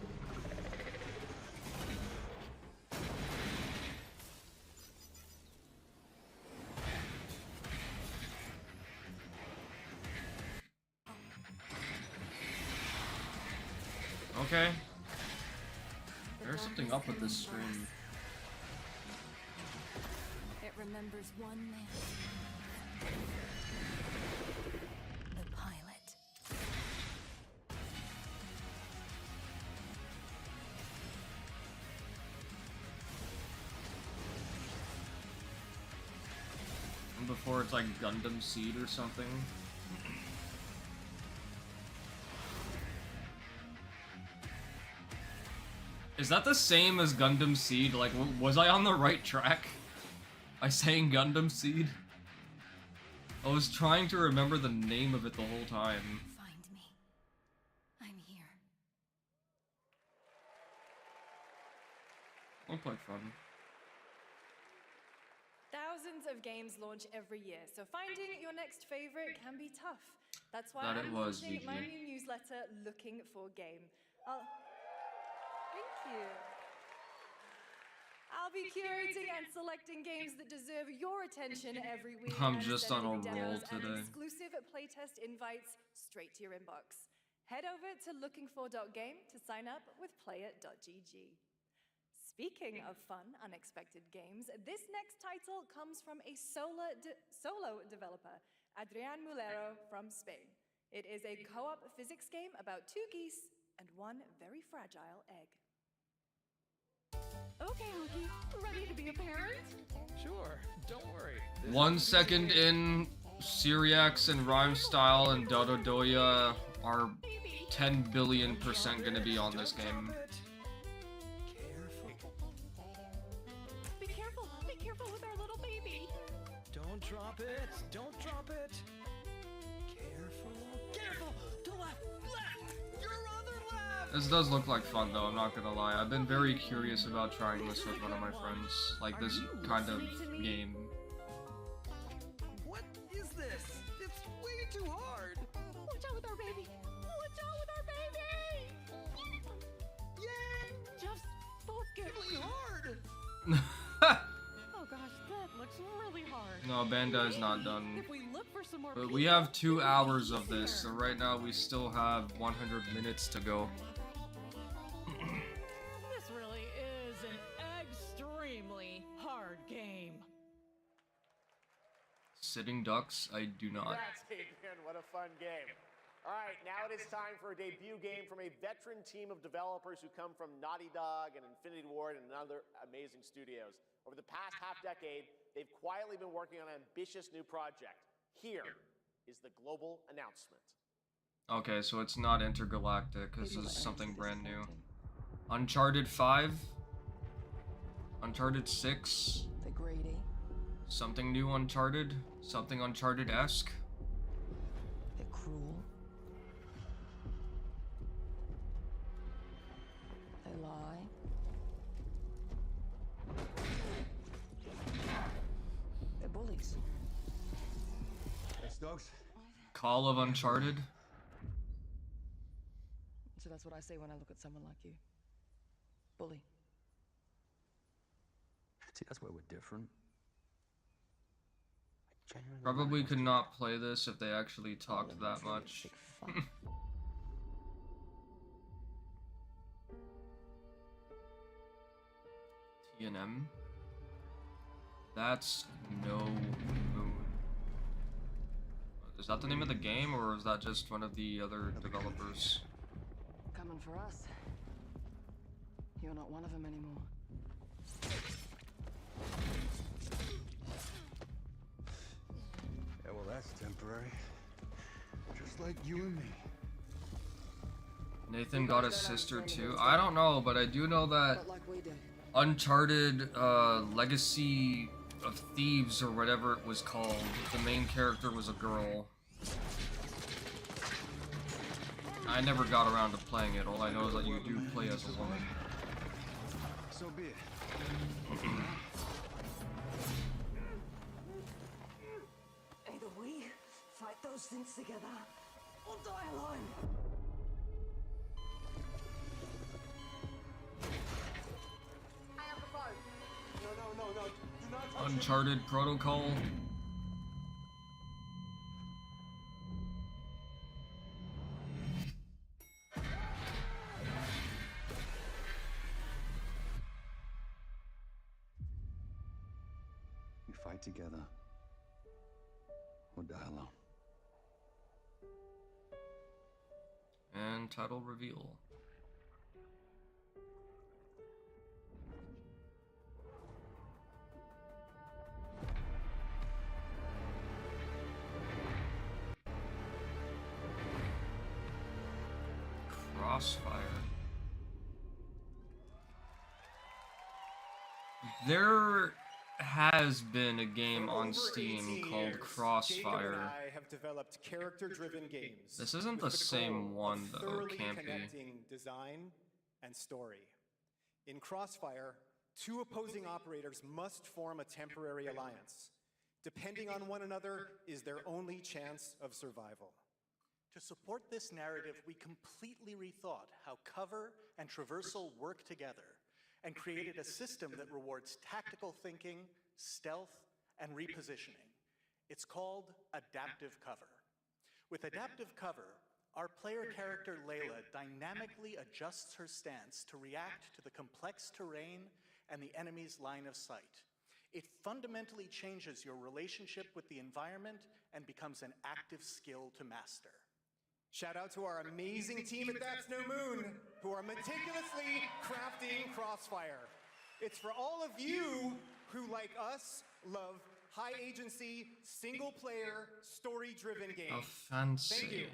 Okay. There's something up with this stream. It remembers one man. The pilot. And before it's like Gundam Seed or something. Is that the same as Gundam Seed? Like, was I on the right track? I sang Gundam Seed. I was trying to remember the name of it the whole time. Find me. I'm here. Looked like fun. Thousands of games launch every year, so finding your next favorite can be tough. That's why That it I'm was, launching VG. my new newsletter, Looking for Game. Thank you. I'll be curating and selecting games that deserve your attention every week. I'm and just on sending a you roll demos and today. exclusive playtest invites straight to your inbox. Head over to lookingfor.game to sign up with playit.gg. Speaking of fun, unexpected games, this next title comes from a solo developer, Adrián Mulero from Spain. It is a co-op physics game about two geese and one very fragile egg. Okay, Honky, ready to be a parent? Sure, don't worry. 1 second in, Syriax and Rhyme Style and Dododoya are 10 billion% gonna be on this game. Be careful with our little baby. Don't drop it, don't drop it. Careful, to left, your other left. This does look like fun though, I'm not gonna lie. I've been very curious about trying this with one of my friends. Like this kind of game. What is this? It's way too hard. Watch out with our baby. Watch out with our baby. Yay! Just focus. Really hard. Oh gosh, that looks really hard. No, Bandai's not done. If we look for some more But we have 2 hours of this, so right now we still have 100 minutes to go. This really is an extremely hard game. Sitting Ducks, I do not. Congrats, Adrian. What a fun game. All right, now it is time for a debut game from a veteran team of developers who come from Naughty Dog and Infinity Ward and other amazing studios. Over the past half-decade, they've quietly been working on an ambitious new project. Here is the global announcement. Okay, so it's not intergalactic, this is something brand new. Uncharted 5? Uncharted 6? The greedy. Something new Uncharted? Something Uncharted-esque? They're cruel. They lie. They're bullies. Thanks, dogs. Call of Uncharted? So that's what I say when I look at someone like you. Bully. See, that's where we're different. I genuinely Probably like could us. not play this if they actually talked that much. T&M? That's No Moon. Is that the name of the game, or is that just one of the other developers? Coming for us. You're not one of them anymore. Yeah, well, that's temporary. Just like you and me. Nathan got a sister too? I don't know, but I do know that But like we did. Uncharted Legacy of Thieves, or whatever it was called, the main character was a girl. I never got around to playing it. All I know is that you do play as a woman. So be it. Either we fight those things together, or die alone. I have the phone. No. Do not touch Uncharted Protocol. We fight together, or die alone. And title reveal. Crossfire. There has been a game on over Steam 18 called years, Crossfire. Jacob and I have developed character-driven games. This isn't with the goal same one, of though. thoroughly Can't be. connecting design and story. In Crossfire, two opposing operators must form a temporary alliance. Depending on one another is their only chance of survival. To support this narrative, we completely rethought how cover and traversal work together and created a system that rewards tactical thinking, stealth, and repositioning. It's called Adaptive Cover. With Adaptive Cover, our player character Layla dynamically adjusts her stance to react to the complex terrain and the enemy's line of sight. It fundamentally changes your relationship with the environment and becomes an active skill to master. Shout out to our amazing team at That's No Moon, who are meticulously crafting Crossfire. It's for all of you who, like us, love high-agency, single-player, story-driven games. Oh, fancy. Thank you.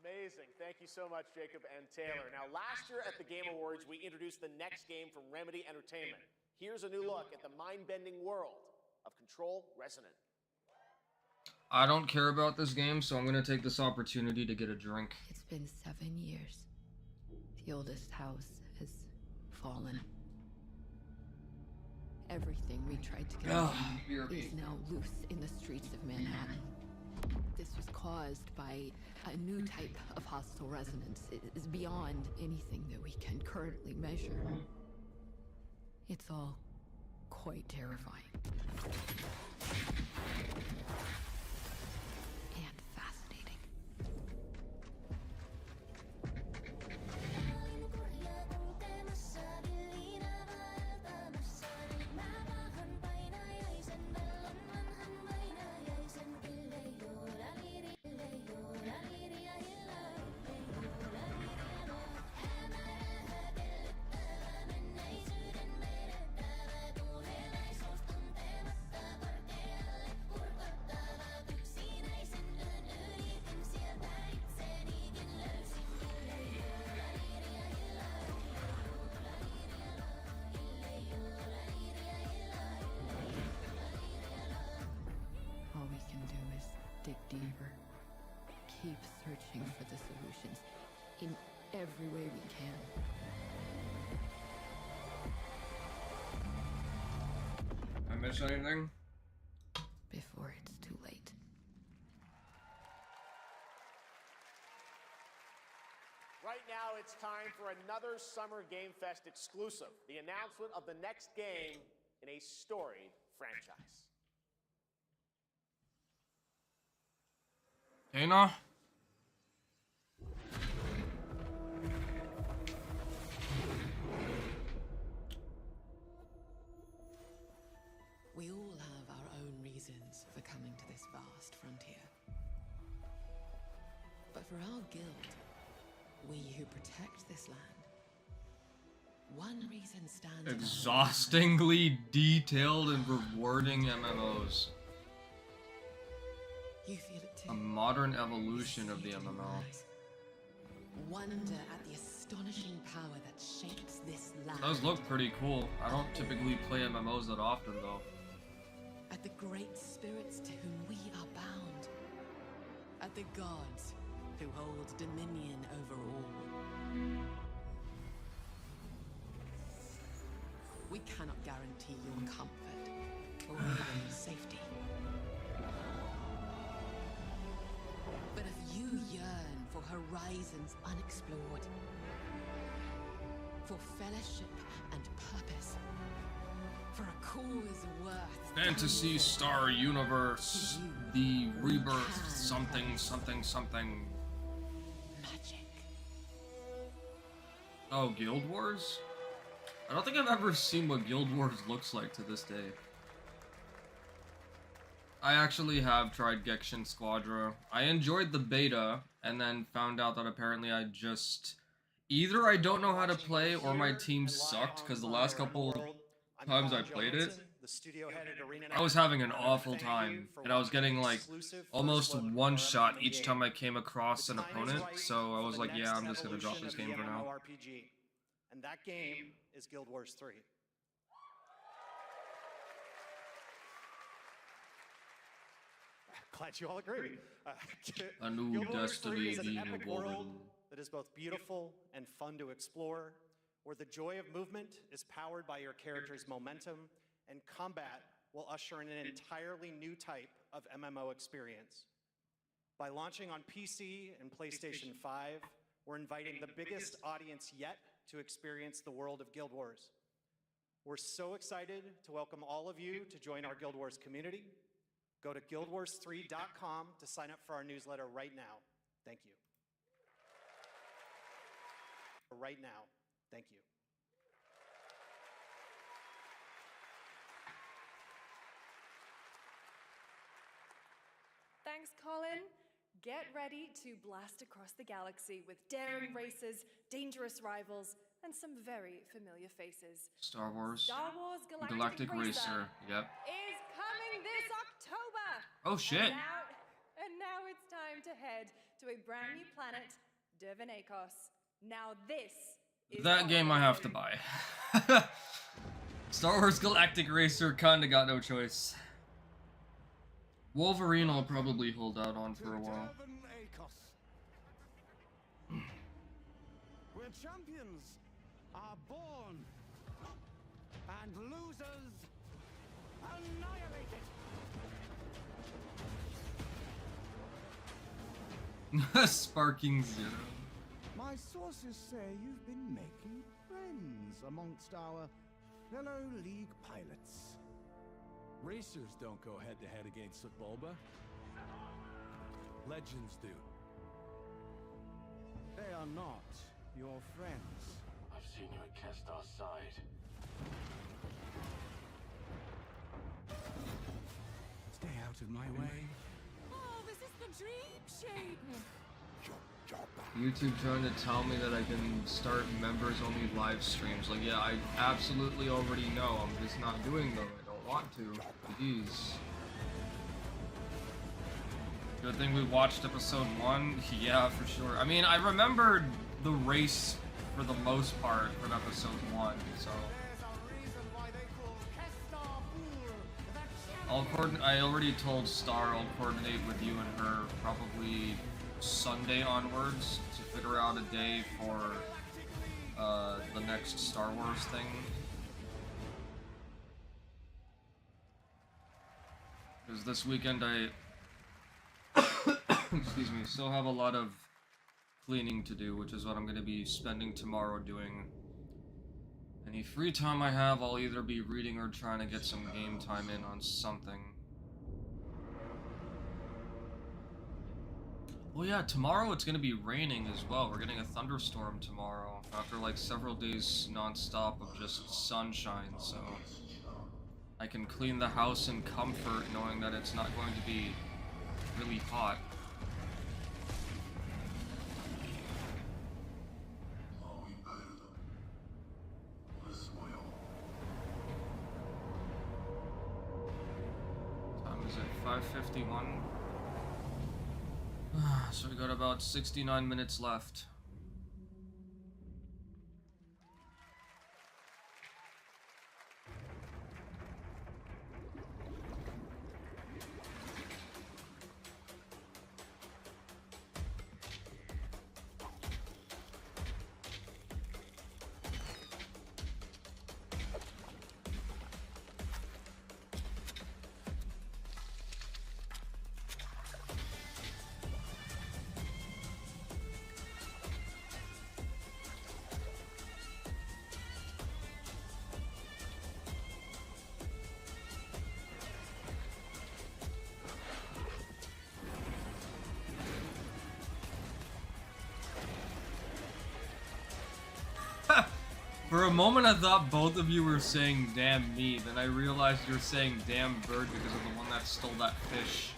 Amazing. Thank you so much, Jacob and Taylor. Now, last year at the Game Awards, we introduced the next game from Remedy Entertainment. Here's a new look at the mind-bending world of Control Resonant. I don't care about this game, so I'm gonna take this opportunity to get a drink. It's been 7 years. The oldest house has fallen. Everything we tried to contain is now loose in the streets of Manhattan. This was caused by a new type of hostile resonance. It is beyond anything that we can currently measure. It's all quite terrifying. And fascinating. All we can do is dig deeper. Keep searching for the solutions in every way we can. I miss anything? Before it's too late. Right now, it's time for another Summer Game Fest exclusive, the announcement of the next game in a storied franchise. Dana? We all have our own reasons for coming to this vast frontier. But for our guild, we who protect this land, one reason stands above. Exhaustingly detailed and rewarding MMOs. You feel it too. A modern evolution of the MMO. Wonder at the astonishing power that shapes this land. Those look pretty cool. I don't typically play MMOs that often, though. At the great spirits to whom we are bound. At the gods who hold dominion over all. We cannot guarantee your comfort or even your safety. But if you yearn for horizons unexplored, for fellowship and purpose, for a cause worth Fantasy Star Universe, the rebirth, something, something, something. Magic. Oh, Guild Wars? I don't think I've ever seen what Guild Wars looks like to this day. I actually have tried Genshin Squadra. I enjoyed the beta, and then found out that apparently I just... Either I don't know how to play, or my team sucked, because the last couple times I played it, the studio head at Arena. I was having an awful time, and I was getting like almost one shot each time I came across an opponent, so I was like, yeah, I'm just gonna drop this game for now. RPG, and that game is Guild Wars 3. Glad you all agree. A new Guild Wars 3 destiny is an being epic world evolved. that is both beautiful and fun to explore, where the joy of movement is powered by your character's momentum, and combat will usher in an entirely new type of MMO experience. By launching on PC and PlayStation 5, we're inviting the biggest audience yet to experience the world of Guild Wars. We're so excited to welcome all of you to join our Guild Wars community. Go to guildwars3.com to sign up for our newsletter right now. Thank you. Right now. Thank you. Thanks, Colin. Get ready to blast across the galaxy with daring races, dangerous rivals, and some very familiar faces. Star Wars. Star Wars Galactic Racer. Yep. Is coming this October. Oh shit. And now it's time to head to a brand new planet, Dervinakos. Now this is That game I have to buy. Star Wars Galactic Racer kinda got no choice. Wolverine I'll probably hold out on for a while. Where champions are born and losers annihilated. Sparking Zero. My sources say you've been making friends amongst our fellow League pilots. Racers don't go head-to-head against Bulba. Legends do. They are not your friends. I've seen you at Kestar's side. Stay out of my way. Oh, this is the dream shape. YouTube trying to tell me that I can start members-only live streams. Like, yeah, I absolutely already know. I'm just not doing them. I don't want to. Jeez. Good thing we watched episode 1. Yeah, for sure. I mean, I remembered the race for the most part from episode 1, so... I already told Star I'll coordinate with you and her probably Sunday onwards to figure out a day for the next Star Wars thing. Because this weekend I excuse me, still have a lot of cleaning to do, which is what I'm going to be spending tomorrow doing. Any free time I have, I'll either be reading or trying to get some game time in on something. Well, yeah, tomorrow it's going to be raining as well. We're getting a thunderstorm tomorrow after like several days non-stop of just sunshine, so I can clean the house in comfort knowing that it's not going to be really hot. Time is it? 5:51. So we got about 69 minutes left. For a moment I thought both of you were saying damn me, then I realized you're saying damn bird because of the one that stole that fish.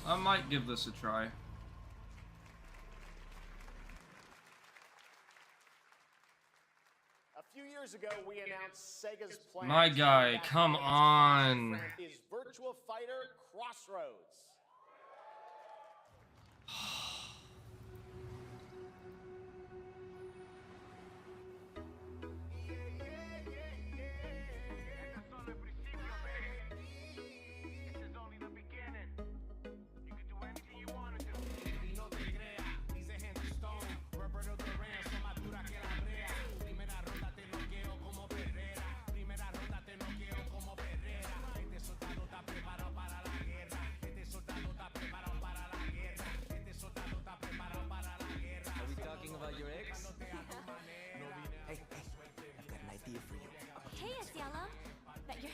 I might give this a try. few years ago, we announced Sega's plan. My guy, come on. Is Virtua Fighter Crossroads.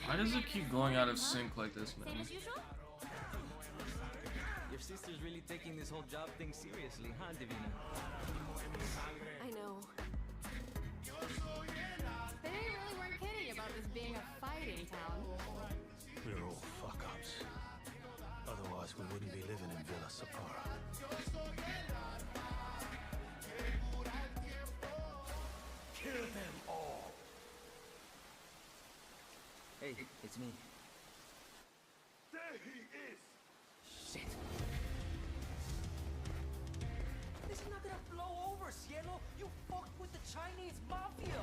Why does it keep going out of sync like this, man? Your sister's really taking this whole job thing seriously, huh, Divina? I know. They really weren't kidding about this being a fighting town. We're all fuck-ups. Otherwise, we wouldn't be living in Villa Sapara. Kill them all! Hey, it's me. There he is! Shit. This is not gonna blow over, Cielo! You fucked with the Chinese mafia!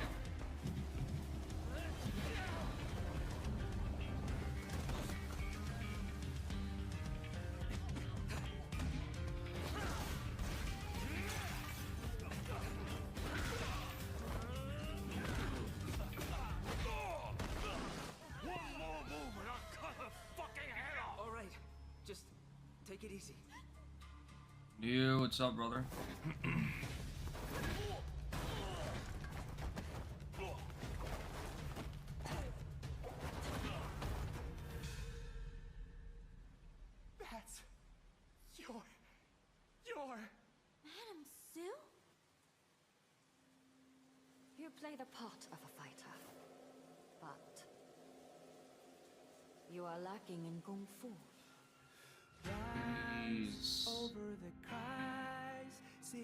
Take it easy. Yo, what's up, brother? That's your Madam Sue? You play the part of a fighter, but you are lacking in kung fu.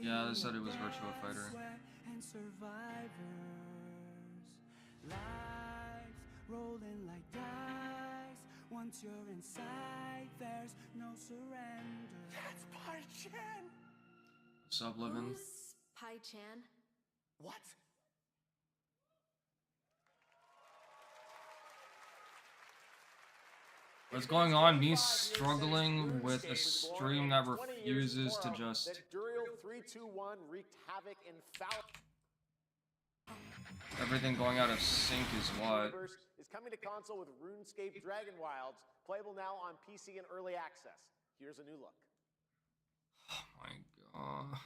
Yeah, they said it was Virtua Fighter. And survivors, lives rolling like dice. Once you're inside, there's no surrender. That's Pai Chan! What's up, Livin? Who's Pai Chan? What? What's going on? Me struggling with a stream that refuses to just... That Duriel 321 wreaked havoc in foul. Everything going out of sync is what? Xenoverse is coming to console with RuneScape Dragon Wilds, playable now on PC in early access. Here's a new look. Oh my god.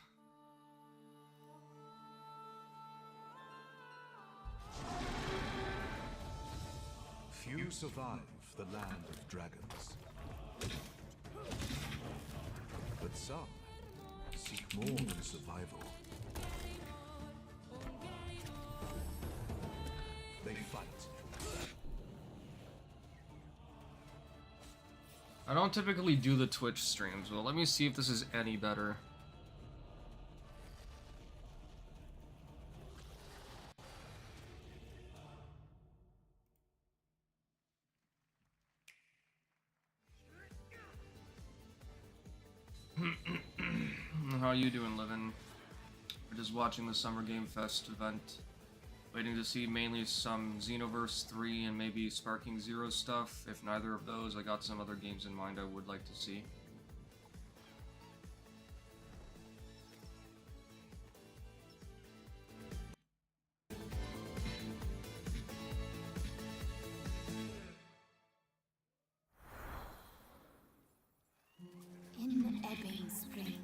Few survive the land of dragons. But some seek more than survival. They fight. I don't typically do the Twitch streams, but let me see if this is any better. How you doing, Livin? We're just watching the Summer Game Fest event. Waiting to see mainly some Xenoverse 3 and maybe Sparking Zero stuff. If neither of those, I got some other games in mind I would like to see. In the ebbing spring,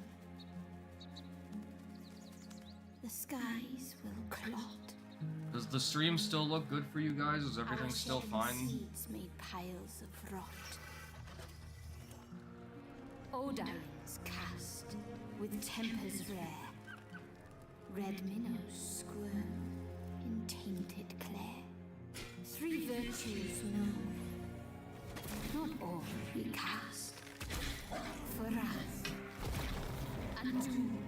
the skies will clot. Does the stream still look good for you guys? Is everything still fine? Seeds made piles of rot. Odirons cast with tempers rare. Red minnows squirm in tainted clay. Three virtues known, not all we cast. For wrath, and doom,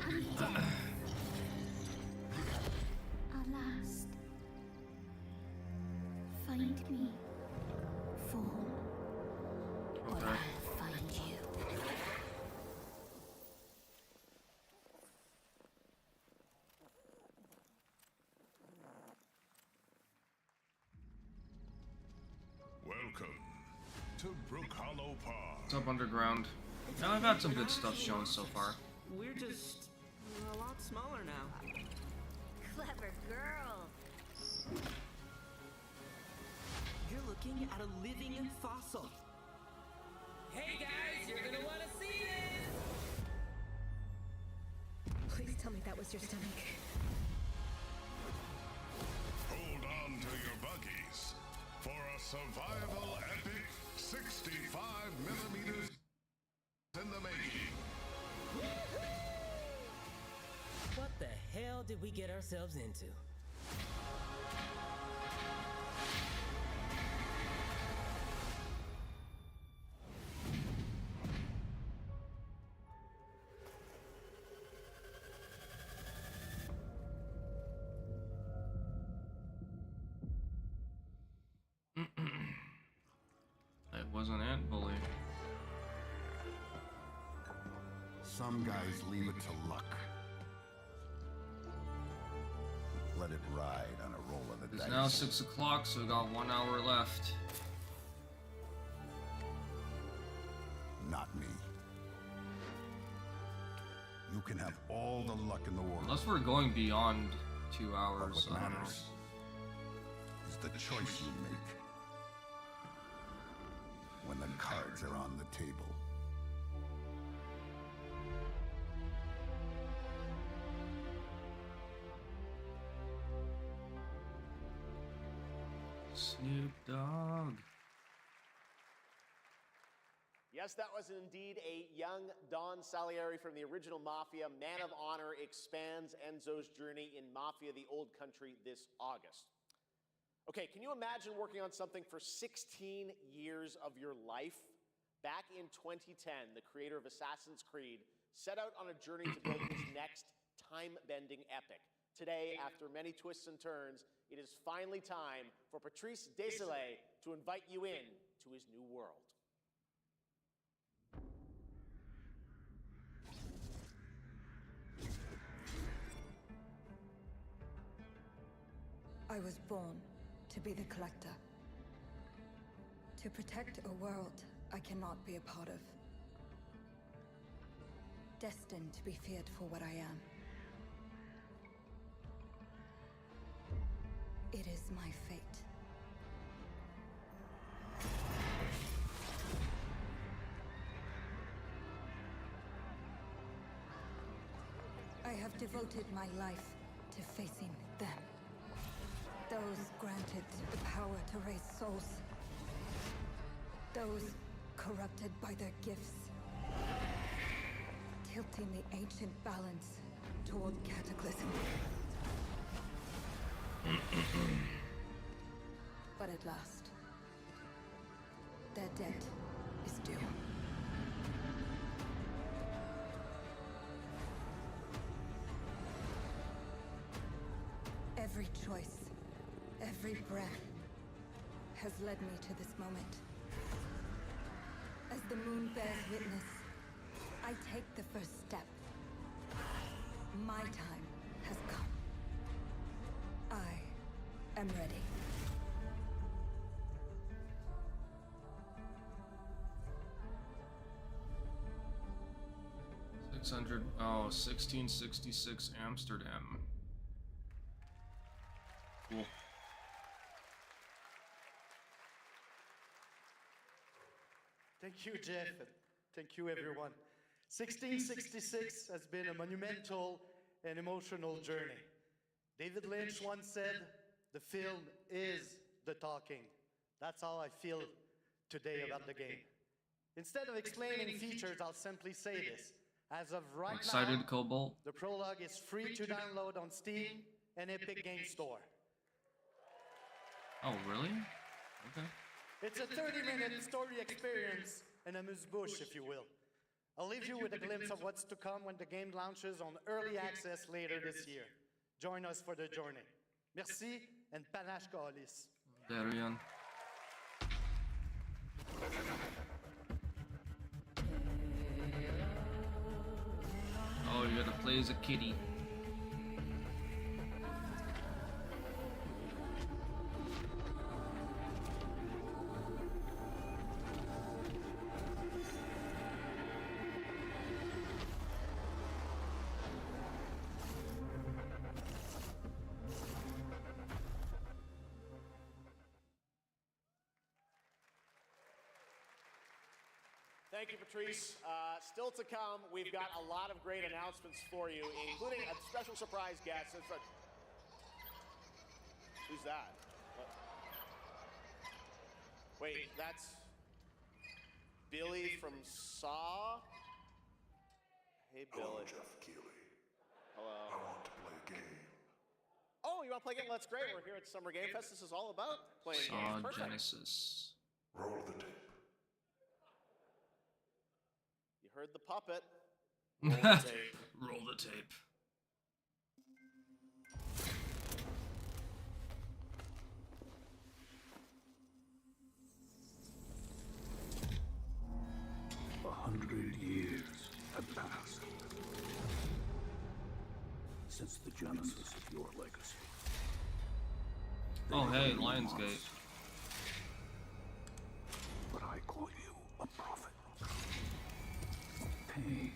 and death. Our last find me, fool. Or Okay. I'll find you. Welcome to Brook Hollow Park. What's up, Underground? Now I've had some good stuff shown so far. We're just a lot smaller now. Clever girl. You're looking at a living fossil. Hey guys, you're gonna want to see this! Please tell me that was your stomach. Hold on to your buggies for a survival epic 65 millimeters in the making. What the hell did we get ourselves into? It was an ant bully. Some guys leave it to luck. Let it ride on a roll of the It's dice. now 6 o'clock, so we got 1 hour left. Not me. You can have all the luck in the world. Unless we're going beyond 2 hours. What I don't know. matters is the choice you make when the cards are on the table. Snoop Dogg. Yes, that was indeed a young Don Salieri from the original Mafia. Man of Honor expands Enzo's journey in Mafia: The Old Country this August. Okay, can you imagine working on something for 16 years of your life? Back in 2010, the creator of Assassin's Creed set out on a journey to build his next time-bending epic. Today, after many twists and turns, it is finally time for Patrice Désilets to invite you in to his new world. I was born to be the collector. To protect a world I cannot be a part of. Destined to be feared for what I am. It is my fate. I have devoted my life to facing them. Those granted the power to raise souls. Those corrupted by their gifts. Tilting the ancient balance toward cataclysm. But at last, their debt is due. Every choice, every breath has led me to this moment. As the moon bears witness, I take the first step. My time has come. I am ready. Oh, 1666 Amsterdam. Cool. Thank you, Jeff. Thank you, everyone. 1666 has been a monumental and emotional journey. David Lynch once said, "The film is the talking." That's how I feel today about the game. Instead of explaining features, I'll simply say this. As of right Excited, now, Cobalt? the prologue is free to download on Steam and Epic Game Store. Oh, really? Okay. It's a 30-minute story experience and amuse-bouche, if you will. I'll leave you with a glimpse of what's to come when the game launches on early access later this year. Join us for the journey. Merci and panache kalis. Darian. Oh, you gotta play as a kitty. Thank you, Patrice. Still to come, we've got a lot of great announcements for you, including a special surprise guest. Who's that? What? Wait, that's Billy from Saw? Hey, Billy. Hello, Jeff Keighley. Hello. I want to play a game. Oh, you want to play a game? That's great. We're here at Summer Game Fest. This is all about playing games. Saw Perfect. Genesis. Roll the tape. You heard the puppet. Roll the tape. Roll the tape. A 100 years have passed since the genesis of your legacy. Oh, hey, Lionsgate. But I call you a prophet. Pain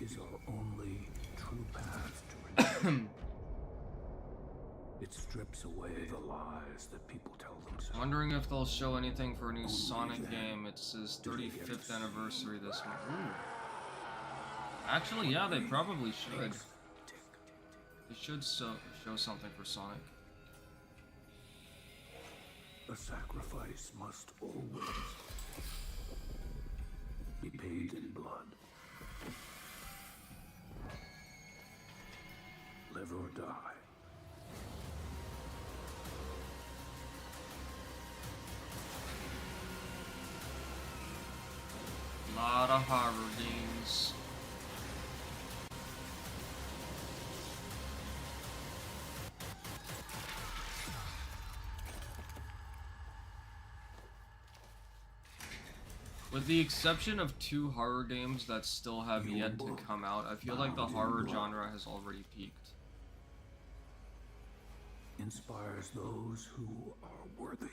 is our only true path to redemption. It strips away the lies that people tell themselves. Wondering if they'll show anything for a new Sonic game. It's his 35th anniversary this month. Ooh. Actually, yeah, they probably should. They should show something for Sonic. A sacrifice must always be paid in blood. Live or die. Lot of horror games. With the exception of 2 horror games that still have yet to come out, I feel like the horror genre has already peaked. Inspires those who are worthy.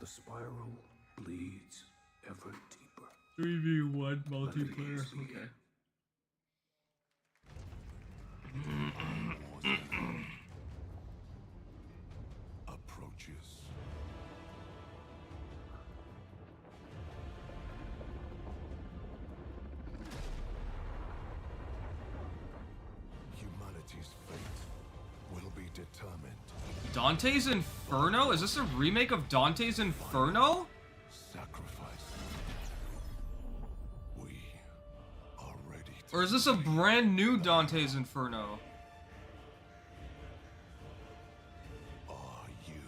The spiral bleeds ever deeper. 3v1 multiplayer. Okay. Approaches. Humanity's fate will be determined. Dante's Inferno? Is this a remake of Dante's Inferno? Sacrifice. We are ready to. Or is this a brand new Dante's Inferno? Are you?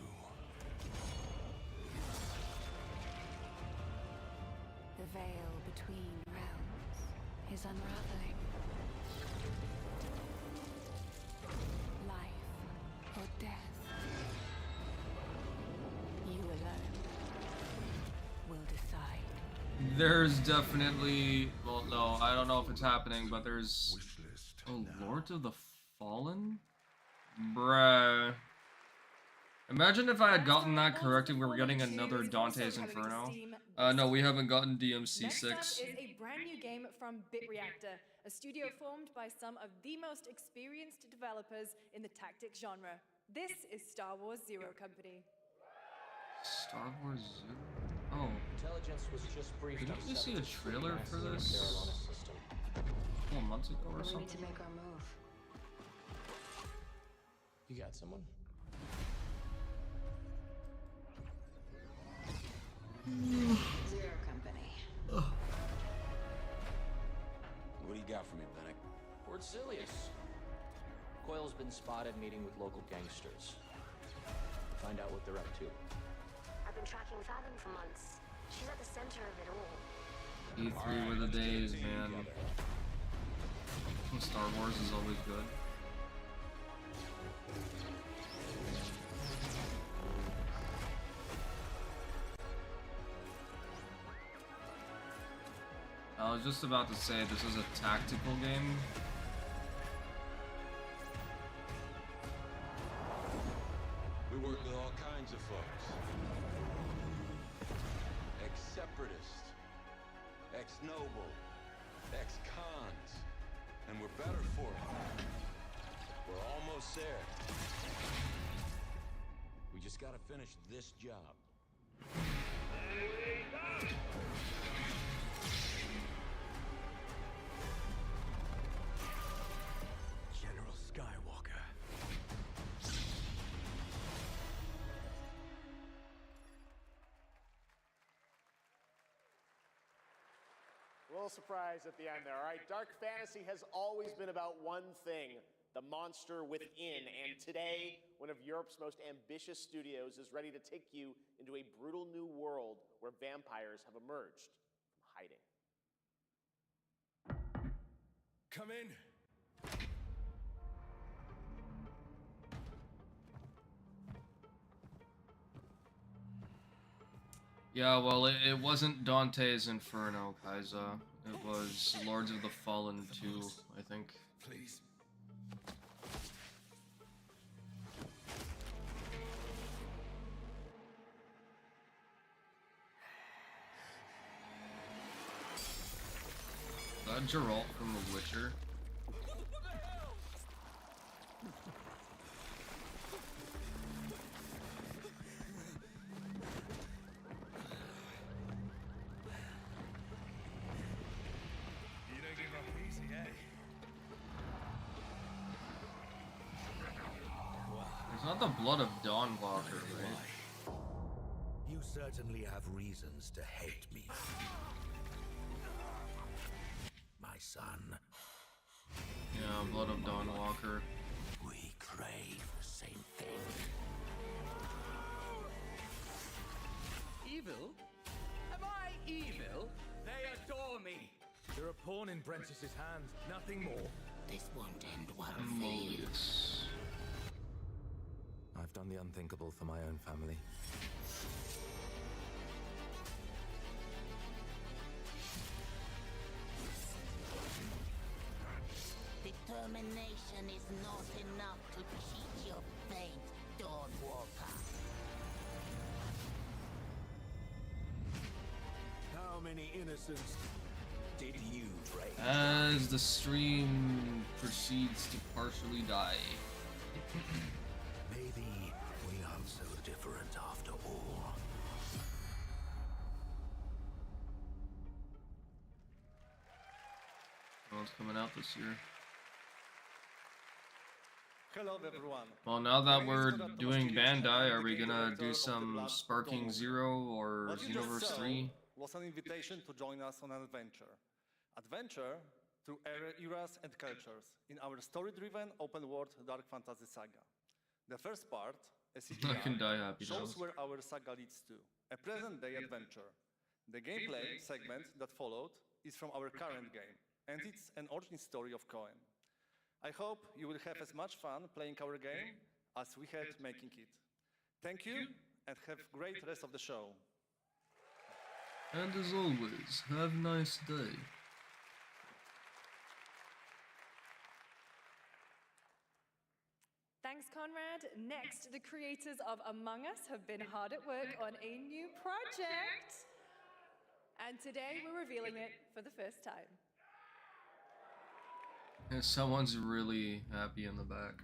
The veil between realms is unraveling. Life or death. You alone will decide. There's definitely... Well, no, I don't know if it's happening, but there's... Oh, Lords of the Fallen? Bruh. Imagine if I had gotten that correct and we were getting another Dante's Inferno. No, we haven't gotten DMC6. Next up is a brand new game from BitReactor, a studio formed by some of the most experienced developers in the tactics genre. This is Star Wars Zero Company. Star Wars Zero? Oh. Intelligence was just briefed. Didn't you see a trailer for this a couple months ago or We something? need to make our move. You got someone? Zero Company. What do you got for me, Bennick? Port Silius. Coil's been spotted meeting with local gangsters. Find out what they're up to. I've been tracking Fathom for months. She's at the center of it all. E3 were the days, man. Star Wars is always good. I was just about to say this is a tactical game. We work with all kinds of folks. Ex-separatists, ex-noble, ex-cons, and we're better for it. We're almost there. We just gotta finish this job. General Skywalker. A little surprise at the end there. All right, dark fantasy has always been about one thing, the monster within. And today, one of Europe's most ambitious studios is ready to take you into a brutal new world where vampires have emerged from hiding. Come in. Yeah, well, it wasn't Dante's Inferno, Kaiza. It was Lords of the Fallen 2, I think. Please. Is that Geralt from The Witcher? It's not the blood of Dawnwalker, right? You certainly have reasons to hate me. My son. Yeah, blood of Dawnwalker. We crave the same thing. Evil? Am I evil? They adore me. You're a pawn in Brentish's hand, nothing more. This won't end well Ammonius. I've done the unthinkable for my own family. Determination is not enough to cheat your fate, Dawnwalker. How many innocents did you drain? As the stream proceeds to partially die. Maybe we aren't so different after all. What's coming out this year? Hello everyone. Well, now that we're doing Bandai, are we gonna do some Sparking Zero or What you just Xenoverse saw 3? was an invitation to join us on an adventure. Adventure through eras and cultures in our story-driven open-world dark fantasy saga. The first part, a I can die happy now. shows where our saga leads to, a present-day adventure. The gameplay segment that followed is from our current game, and it's an origin story of Cohen. I hope you will have as much fun playing our game as we had making it. Thank you, and have a great rest of the show. And as always, have a nice day. Thanks, Conrad. Next, the creators of Among Us have been hard at work on a new project. And today we're revealing it for the first time. And someone's really happy in the back.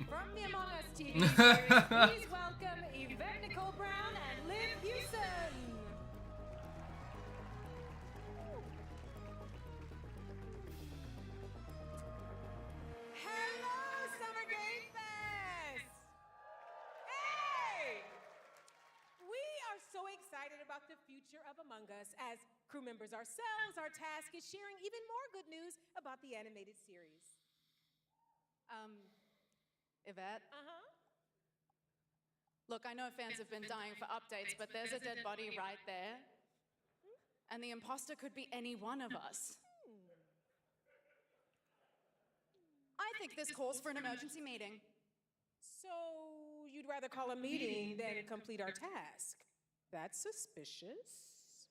From the Among Us TV series, please welcome Yvette Nicole Brown and Liv Houston. Hello, Summer Game Fest! Hey! We are so excited about the future of Among Us. As crew members ourselves, our task is sharing even more good news about the animated series. Yvette? Uh-huh. Look, I know fans have been dying for updates, but there's a dead body right there. And the imposter could be any one of us. I think this calls for an emergency meeting. So you'd rather call a meeting than complete our task? That's suspicious.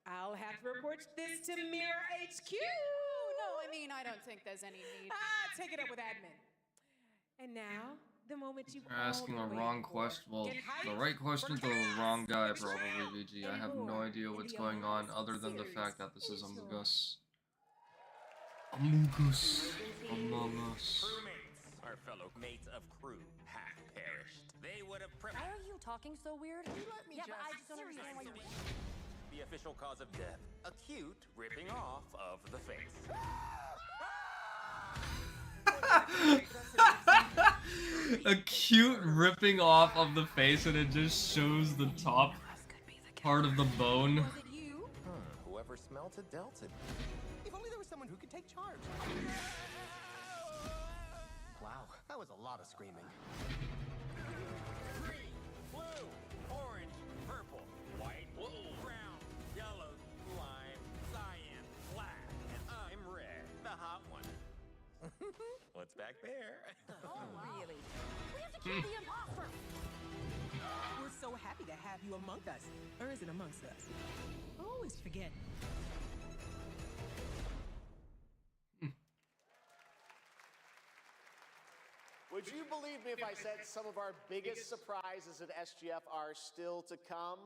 I'll have to report this to Mirror HQ. No, I mean, I don't think there's any need. Take it up with admin. And now, the moment you've You're asking the wrong question. Well, the right question to the wrong guy, probably, VG. I have no idea what's going on other than the fact that this is Among Us. Among Us. Among Us. Crewmates, our fellow mates of crew, have perished. They would have Why are you talking so weird? Let me but I just don't understand why you're... The official cause of death, acute ripping off of the face. Acute ripping off of the face, and it just shows the top part of the bone. Whoever smelt it dealt it. If only there was someone who could take charge. Wow, that was a lot of screaming. Green, blue, orange, purple, white, brown, yellow, lime, cyan, black, and I'm red, the hot one. What's back there? Oh, really? We have to kill the imposter! We're so happy to have you among us. Or is it amongst us? Always forget. Would you believe me if I said some of our biggest surprises at SGF are still to come?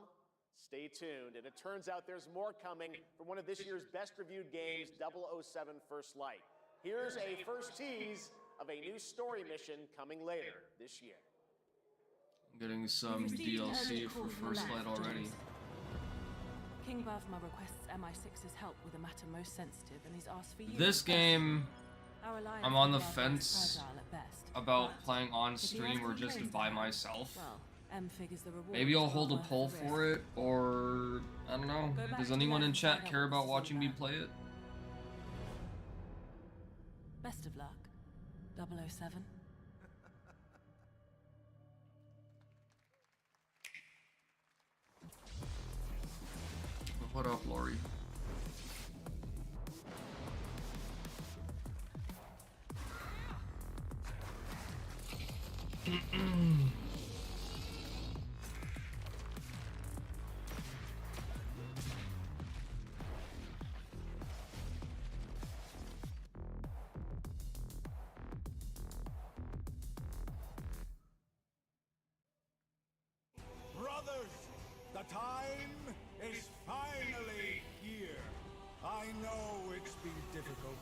Stay tuned, and it turns out there's more coming from one of this year's best reviewed games, 007 First Light. Here's a first tease of a new story mission coming later this year. I'm getting some DLC for First Light already. King Bavma requests MI6's help with a matter most sensitive, and he's asked for you. This game, I'm on the fence about playing on stream or just by myself. Maybe I'll hold a poll for it, or I don't know. Does anyone in chat care about watching me play it? Best of luck, 007. What up, Lori? Brothers, the time is finally here. I know it's been difficult.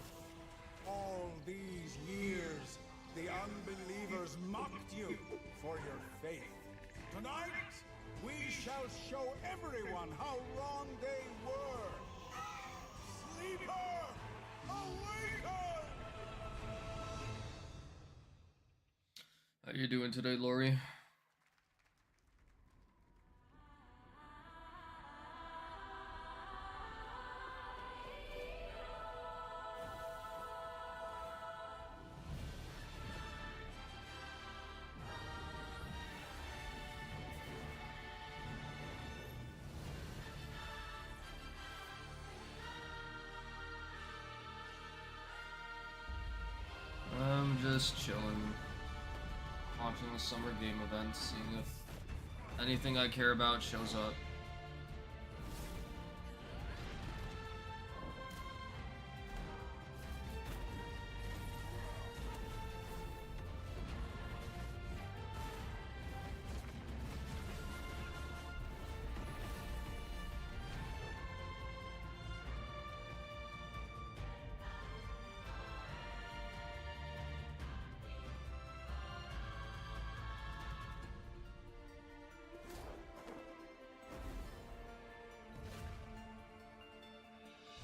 All these years, the unbelievers mocked you for your faith. Tonight, we shall show everyone how wrong they were. Sleeper, awaken! How you doing today, Lori? I'm just chilling, watching the summer game events, seeing if anything I care about shows up.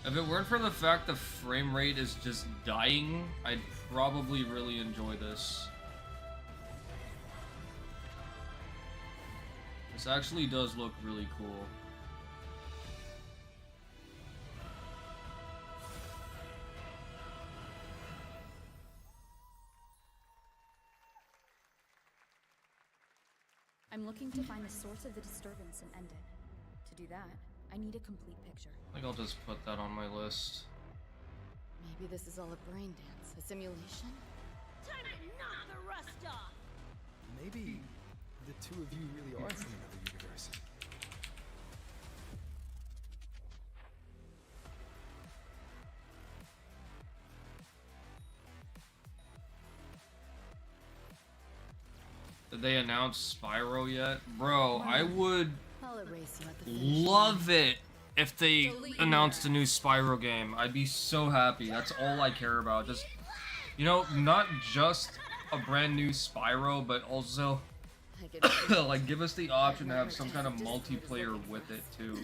If it weren't for the fact the frame rate is just dying, I'd probably really enjoy this. This actually does look really cool. I'm looking to find the source of the disturbance and end it. To do that, I need a complete picture. I think I'll just put that on my list. Maybe this is all a brain dance, a simulation? Time to knock the rust off! Maybe the two of you really are from another universe. Did they announce Spyro yet? Bro, I would I'll erase you at the finish love line. it if they Delete announced a new Spyro game. I'd be so happy. That's all I care about. Just, you know, not just a brand new Spyro, but also like give us the option to have some kind of multiplayer with it too.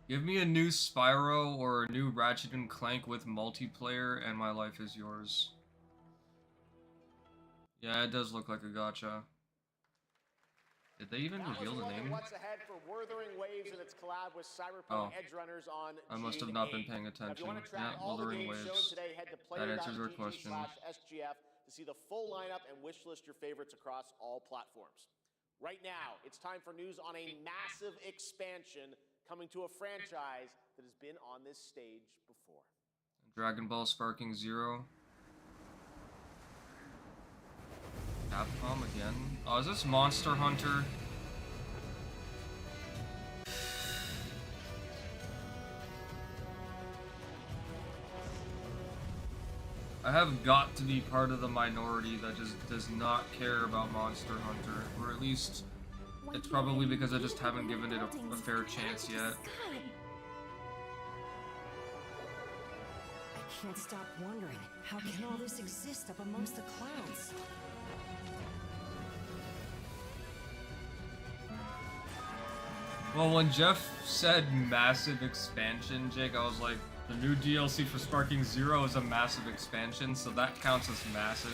Give me a new Spyro or a new Ratchet and Clank with multiplayer and my life is yours. Yeah, it does look like a gacha. Did they even reveal the name? What's ahead for Wuthering Waves and its collab with Cyberpunk Edgerunners on I must have June not been 8th. paying Now, if you attention. wanna track Yeah, all the Wuthering games shown Waves. today, head to That answers our question. player.gg/SGF to see the full lineup and wish list your favorites across all platforms. Right now, it's time for news on a massive expansion coming to a franchise that has been on this stage before. Dragon Ball Sparking Zero. Capcom again. Oh, is this Monster Hunter? I have got to be part of the minority that just does not care about Monster Hunter. Or at least, it's probably because I just haven't given it a fair chance yet. I can't stop wondering, how can all this exist up amongst the clouds? Well, when Jeff said massive expansion, Jake, I was like, the new DLC for Sparking Zero is a massive expansion, so that counts as massive.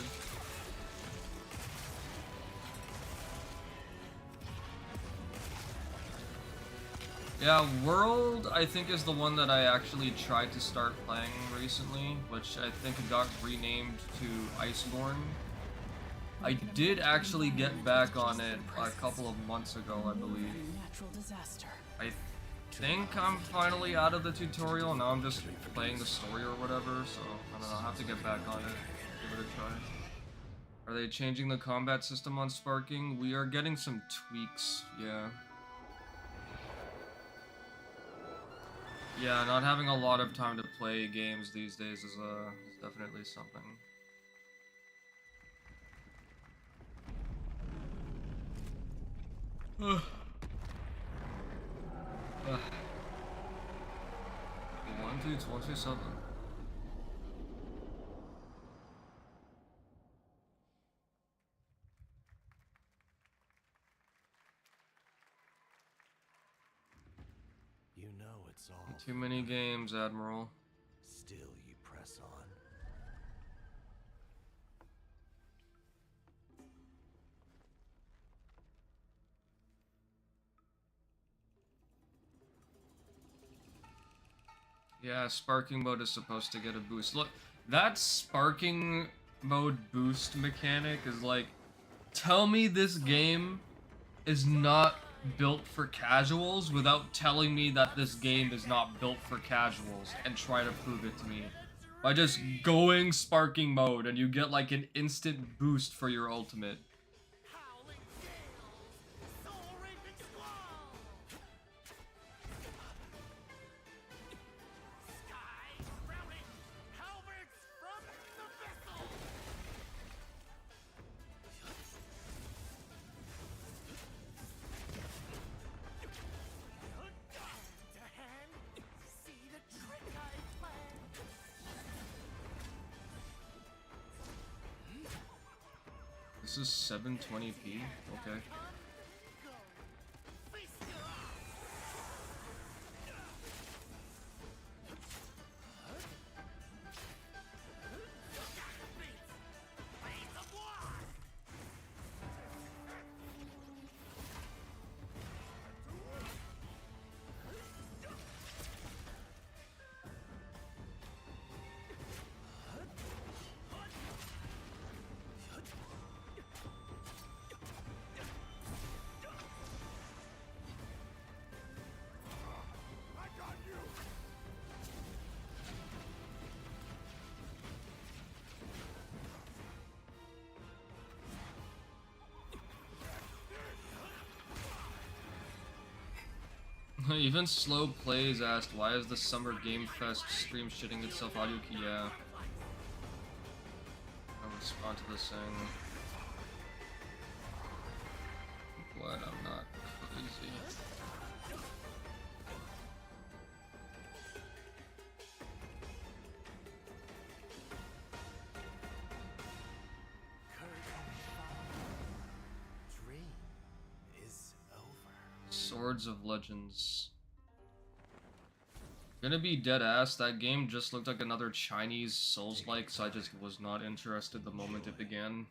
Yeah, World, I think, is the one that I actually tried to start playing recently, which I think got renamed to Iceborne. I did actually get back on it a couple of months ago, I believe. I think I'm finally out of the tutorial, now I'm just playing the story or whatever, so I don't know, I'll have to get back on it, give it a try. Are they changing the combat system on Sparking? We are getting some tweaks, yeah. Yeah, not having a lot of time to play games these days is definitely something. Ugh. 1-27. You know it's all Too many games, Admiral. still you press on. Yeah, sparking mode is supposed to get a boost. Look, that sparking mode boost mechanic is like, tell me this game is not built for casuals without telling me that this game is not built for casuals and try to prove it to me. By just going sparking mode and you get like an instant boost for your ultimate. This is 720p? Okay. Even Slow Plays asked, why is the Summer Game Fest stream shitting itself audio key? Yeah. I'll respond to this saying, glad I'm not crazy. Swords of Legends. Gonna be dead ass. That game just looked like another Chinese Souls-like, so I just was not interested the moment it began.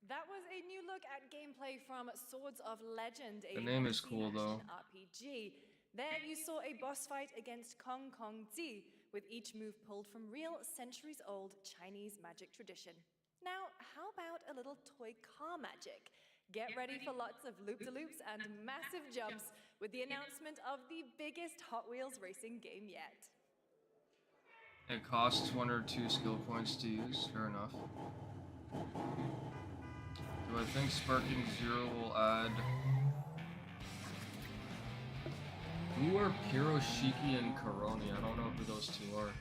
That was a new look at gameplay from Swords of Legend, a The name is cool though. RPG. There you saw a boss fight against Kong Kong Zi, with each move pulled from real centuries-old Chinese magic tradition. Now, how about a little toy car magic? Get ready for lots of loop-de-loops and massive jumps with the announcement of the biggest Hot Wheels racing game yet. It costs 1 or 2 skill points to use, fair enough. Do I think Sparking Zero will add... Who are Piroshiki and Koroni? I don't know who those two are.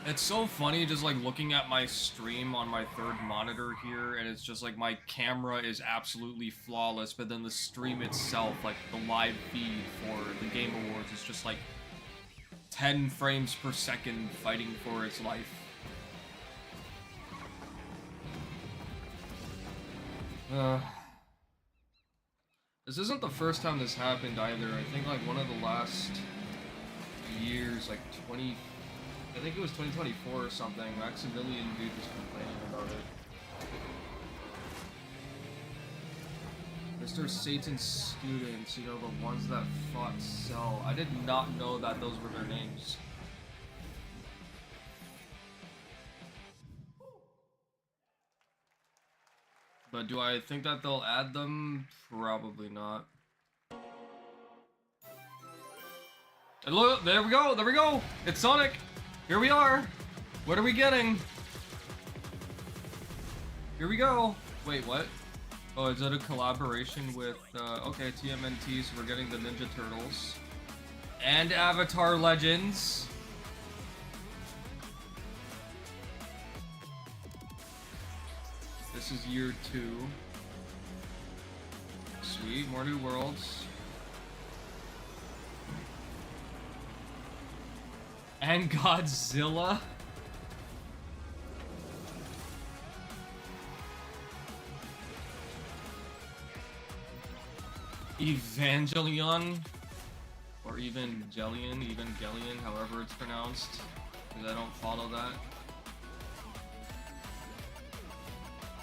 It's so funny just like looking at my stream on my third monitor here, and it's just like my camera is absolutely flawless, but then the stream itself, like the live feed for the Game Awards, is just like 10 frames per second fighting for its life. This isn't the first time this happened either. I think like one of the last years, like I think it was 2024 or something, Maximilian dude was complaining about it. Mr. Satan's students, you know, the ones that fought Cell. I did not know that those were their names. But do I think that they'll add them? Probably not. And look, there we go! It's Sonic! Here we are! What are we getting? Here we go! Wait, what? Oh, is that a collaboration with, okay, TMNT, so we're getting the Ninja Turtles. And Avatar Legends! This is year 2. Sweet, more new worlds. And Godzilla. Evangelion. Or Evangelion, however it's pronounced. Because I don't follow that.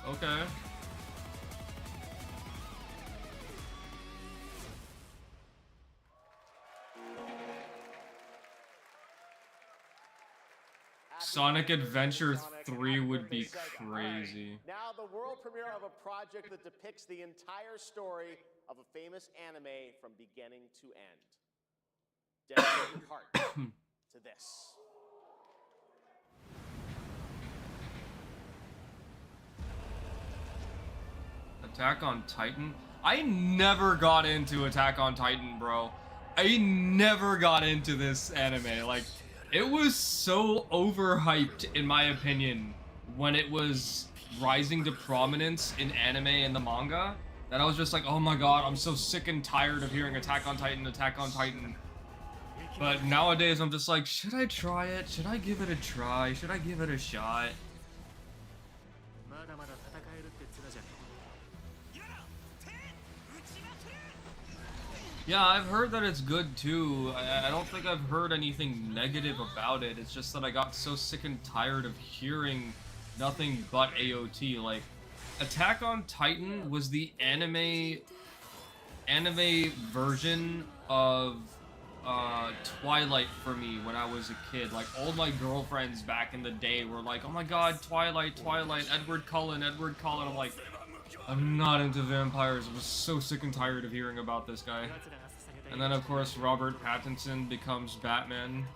Okay. Sonic Adventure 3 would be crazy. Now the world premiere of a project that depicts the entire story of a famous anime from beginning to end. Dedicate your heart to this. Attack on Titan? I never got into Attack on Titan, bro. I never got into this anime. Like, it was so overhyped, in my opinion, when it was rising to prominence in anime and the manga, that I was just like, oh my god, I'm so sick and tired of hearing Attack on Titan, Attack on Titan. But nowadays, I'm just like, should I try it? Should I give it a try? Should I give it a shot? Yeah, I've heard that it's good too. I don't think I've heard anything negative about it. It's just that I got so sick and tired of hearing nothing but AOT. Like, Attack on Titan was the anime version of Twilight for me when I was a kid. Like, all my girlfriends back in the day were like, oh my god, Twilight, Twilight, Edward Cullen. I'm like, I'm not into vampires. I was so sick and tired of hearing about this guy. And then, of course, Robert Pattinson becomes Batman,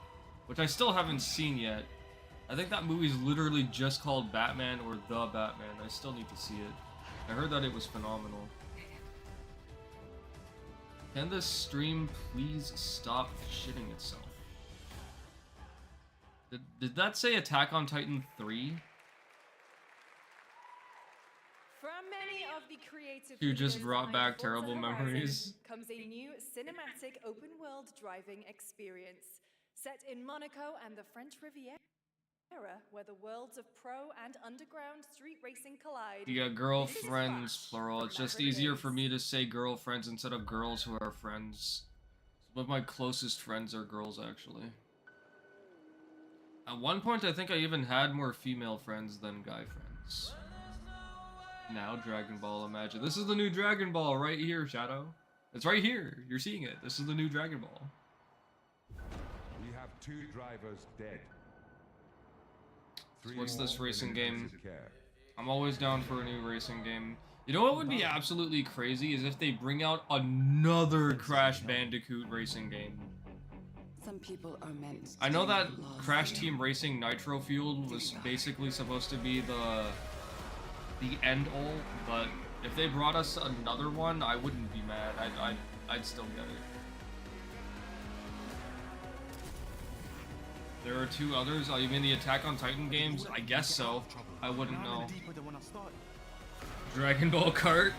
which I still haven't seen yet. I think that movie's literally just called Batman or The Batman. I still need to see it. I heard that it was phenomenal. Can this stream please stop shitting itself? Did that say Attack on Titan 3? From many of the creative You just leaders brought behind back Forza terrible Horizon memories. comes a new cinematic open-world driving experience set in Monaco and the French Riviera, where the worlds of pro and underground street racing collide. Yeah, girlfriends, plural. It's just easier for me to say girlfriends instead of girls who are friends. Some of my closest friends are girls, actually. At one point, I think I even had more female friends than guy friends. Now, Dragon Ball, imagine. This is the new Dragon Ball right here, Shadow. It's right here. You're seeing it. This is the new Dragon Ball. We have 2 drivers dead. What's this racing game? I'm always down for a new racing game. You know what would be absolutely crazy is if they bring out another Crash Bandicoot racing game. Some people are meant. I know that Crash Team Racing Nitro Fueled was basically supposed to be the end all, but if they brought us another one, I wouldn't be mad. I'd still get it. There are 2 others. Oh, you mean the Attack on Titan games? I guess so. I wouldn't know. Dragon Ball Kart?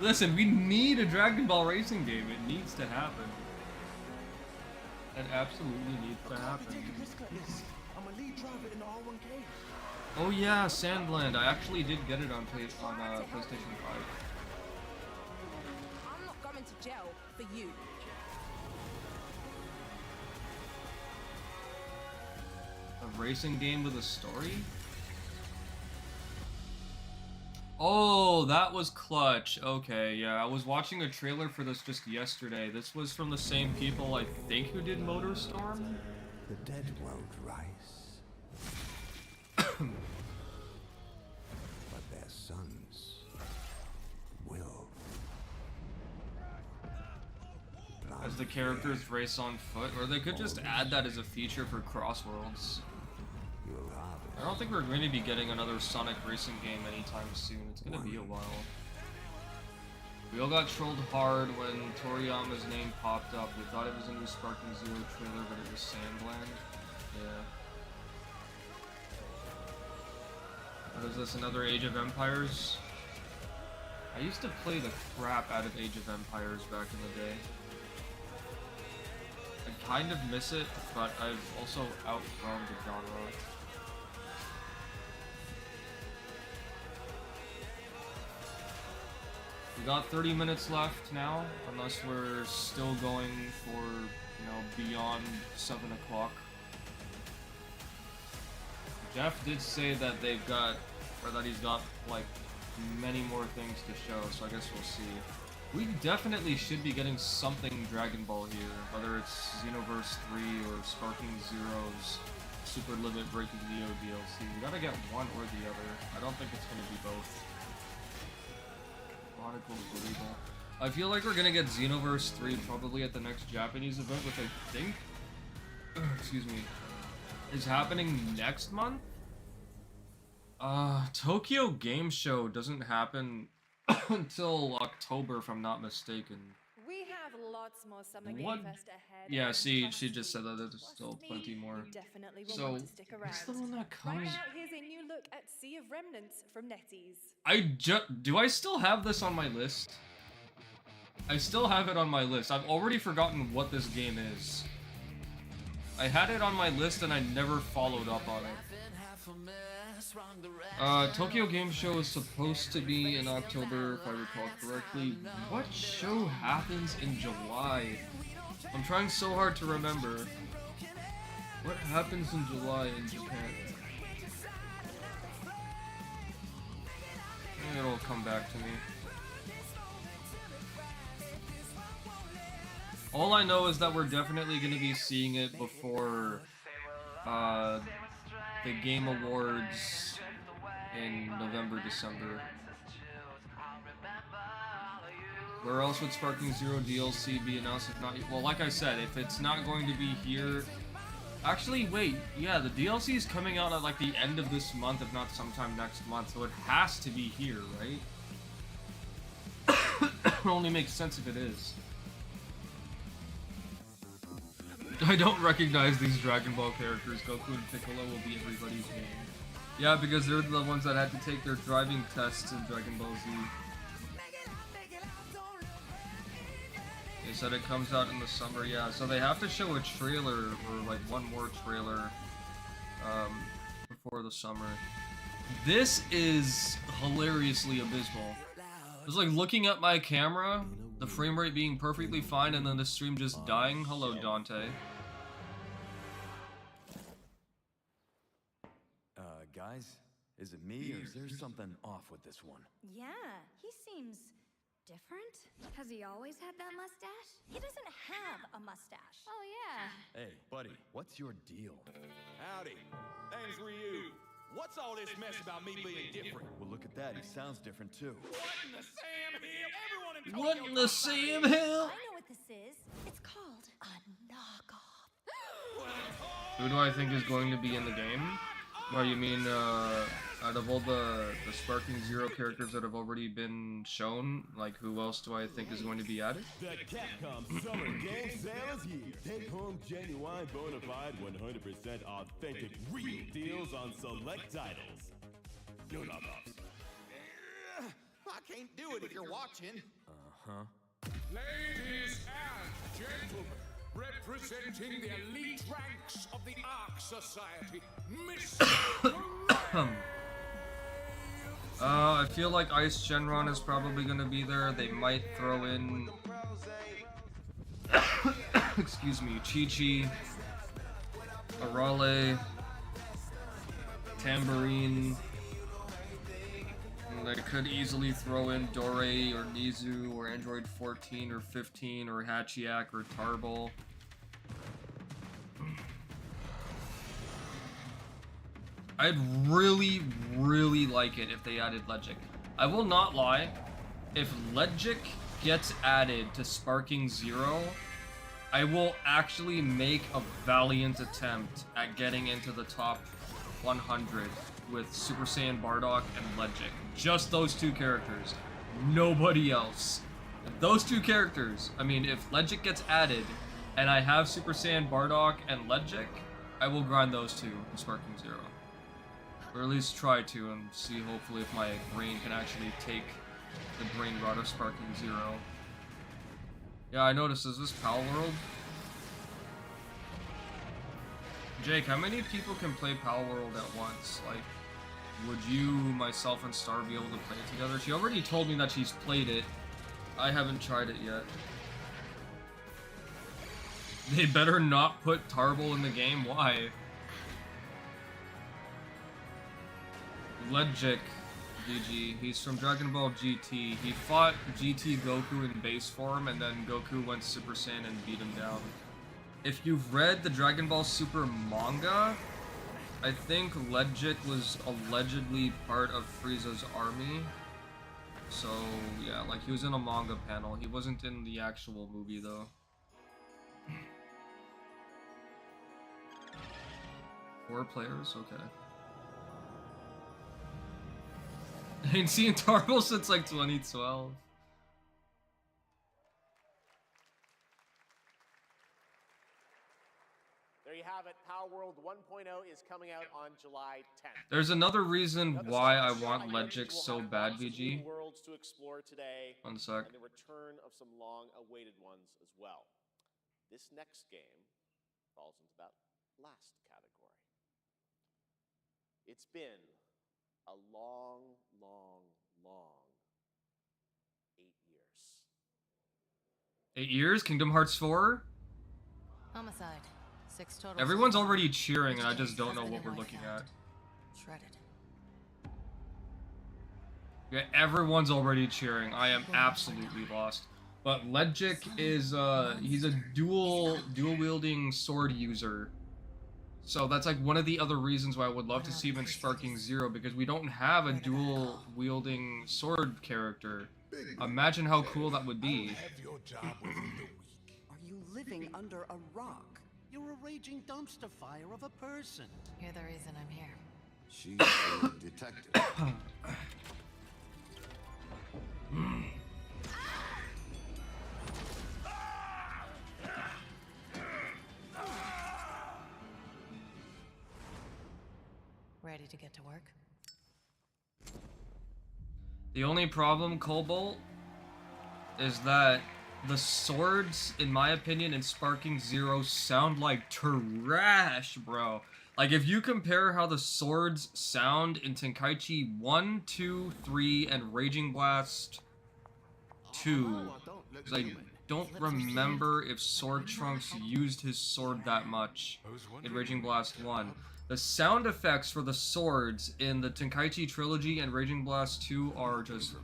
Listen, we need a Dragon Ball racing game. It needs to happen. It absolutely needs to happen. Oh yeah, Sandland. I actually did get it on PlayStation 5. I'm not going to jail for you. A racing game with a story? Oh, that was clutch. Okay, yeah, I was watching a trailer for this just yesterday. This was from the same people, I think, who did MotorStorm? The dead won't rise. But their sons will. As the characters race on foot, or they could just add that as a feature for Crossworlds. I don't think we're going to be getting another Sonic racing game anytime soon. It's going to be a while. We all got trolled hard when Toriyama's name popped up. We thought it was a new Sparking Zero trailer, but it was Sandland. Yeah. What is this, another Age of Empires? I used to play the crap out of Age of Empires back in the day. I kind of miss it, but I've also outgrown the genre. We got 30 minutes left now, unless we're still going for, you know, beyond 7 o'clock. Jeff did say that they've got, or that he's got, like, many more things to show, so I guess we'll see. We definitely should be getting something Dragon Ball here, whether it's Xenoverse 3 or Sparking Zero's Super Limit Breaking Neo DLC. We gotta get one or the other. I don't think it's gonna be both. I feel like we're gonna get Xenoverse 3 probably at the next Japanese event, which I think, excuse me, is happening next month? Tokyo Game Show doesn't happen until October, if I'm not mistaken. We have lots more Summer Game What? Fest ahead. Yeah, and she trust just said that there's trust still me, plenty more. You definitely will So, want to stick around. what's the one that Right comes? now, here's a new look at Sea of Remnants from NetEase. Do I still have this on my list? I still have it on my list. I've already forgotten what this game is. I had it on my list and I never followed up on it. Tokyo Game Show is supposed to be in October, if I recall correctly. What show happens in July? I'm trying so hard to remember. What happens in July in Japan? It'll come back to me. All I know is that we're definitely going to be seeing it before the Game Awards in November, December. Where else would Sparking Zero DLC be announced if not? Well, like I said, if it's not going to be here... Actually, wait. Yeah, the DLC is coming out at like the end of this month, if not sometime next month, so it has to be here, right? It only makes sense if it is. I don't recognize these Dragon Ball characters. Goku and Piccolo will be everybody's game. Yeah, because they're the ones that had to take their driving tests in Dragon Ball Z. They said it comes out in the summer, yeah, so they have to show a trailer, or like one more trailer, before the summer. This is hilariously abysmal. It's like looking at my camera, the frame rate being perfectly fine, and then the stream just dying. Hello, Dante. Guys, is it me, or is there something off with this one? Yeah, he seems different. Has he always had that mustache? He doesn't have a mustache. Oh, yeah. Hey, buddy, what's your deal? Howdy. Name's Ryu. What's all this mess about me being different? Well, look at that. He sounds different, too. What in the Sam Hill? Everyone in Tokyo What in the Sam Hill? I know what this is. It's called a knockoff. Who do I think is going to be in the game? Well, you mean, out of all the Sparking Zero characters that have already been shown, like, who else do I think is going to be added? The Capcom Summer Game Sale is here. Take home genuine, bona fide, 100% authentic, real deals on select titles. No knockoffs. I can't do it if you're watching. Uh-huh. Ladies and gentlemen, representing the elite ranks of the Ark Society, I feel like Ice Shenron is probably gonna be there. They might throw in... excuse me, Chi-Chi, Arale, Tambourine. And they could easily throw in Dore or Nizu or Android 14 or 15 or Hachiak or Tarbal. I'd really, really like it if they added Legic. I will not lie, if Legic gets added to Sparking Zero, I will actually make a valiant attempt at getting into the top 100 with Super Saiyan Bardock and Legic. Just those two characters. Nobody else. If those two characters, I mean, if Legic gets added and I have Super Saiyan Bardock and Legic, I will grind those two in Sparking Zero. Or at least try to, and see hopefully if my brain can actually take the brain rot of Sparking Zero. Yeah, I noticed, is this Pal World? Jake, how many people can play Pal World at once? Like, would you, myself, and Star be able to play it together? She already told me that she's played it. I haven't tried it yet. They better not put Tarbal in the game. Why? Legic, GG. He's from Dragon Ball GT. He fought GT Goku in base form, and then Goku went Super Saiyan and beat him down. If you've read the Dragon Ball Super manga, I think Legic was allegedly part of Frieza's army. So, yeah, like, he was in a manga panel. He wasn't in the actual movie, though. 4 players? Okay. I ain't seen Tarbal since, like, 2012. There you have it. Power World 1.0 is coming out on July 10th. There's another reason why I want Legic so bad, VG. Worlds to explore today. One sec. And the return of some long-awaited ones as well. This next game falls into that last category. It's been a long, long, long 8 years. 8 years? Kingdom Hearts 4? Homicide. 6 total. Everyone's already cheering, and I just don't know what we're looking at. Shredded. Yeah, everyone's already cheering. I am absolutely lost. But Ledgic is he's a dual wielding sword user. So that's like one of the other reasons why I would love to see him in Sparking Zero, because we don't have a dual wielding sword character. Imagine how cool that would be. Are you living under a rock? You're a raging dumpster fire of a person. You're the reason I'm here. She's a detective. Ready to get to work? The only problem, Cobalt, is that the swords, in my opinion, in Sparking Zero sound like trash, bro. Like, if you compare how the swords sound in Tenkaichi 1, 2, 3, and Raging Blast 2, I don't remember if Sword Trunks used his sword that much in Raging Blast 1. The sound effects for the swords in the Tenkaichi trilogy and Raging Blast 2 are just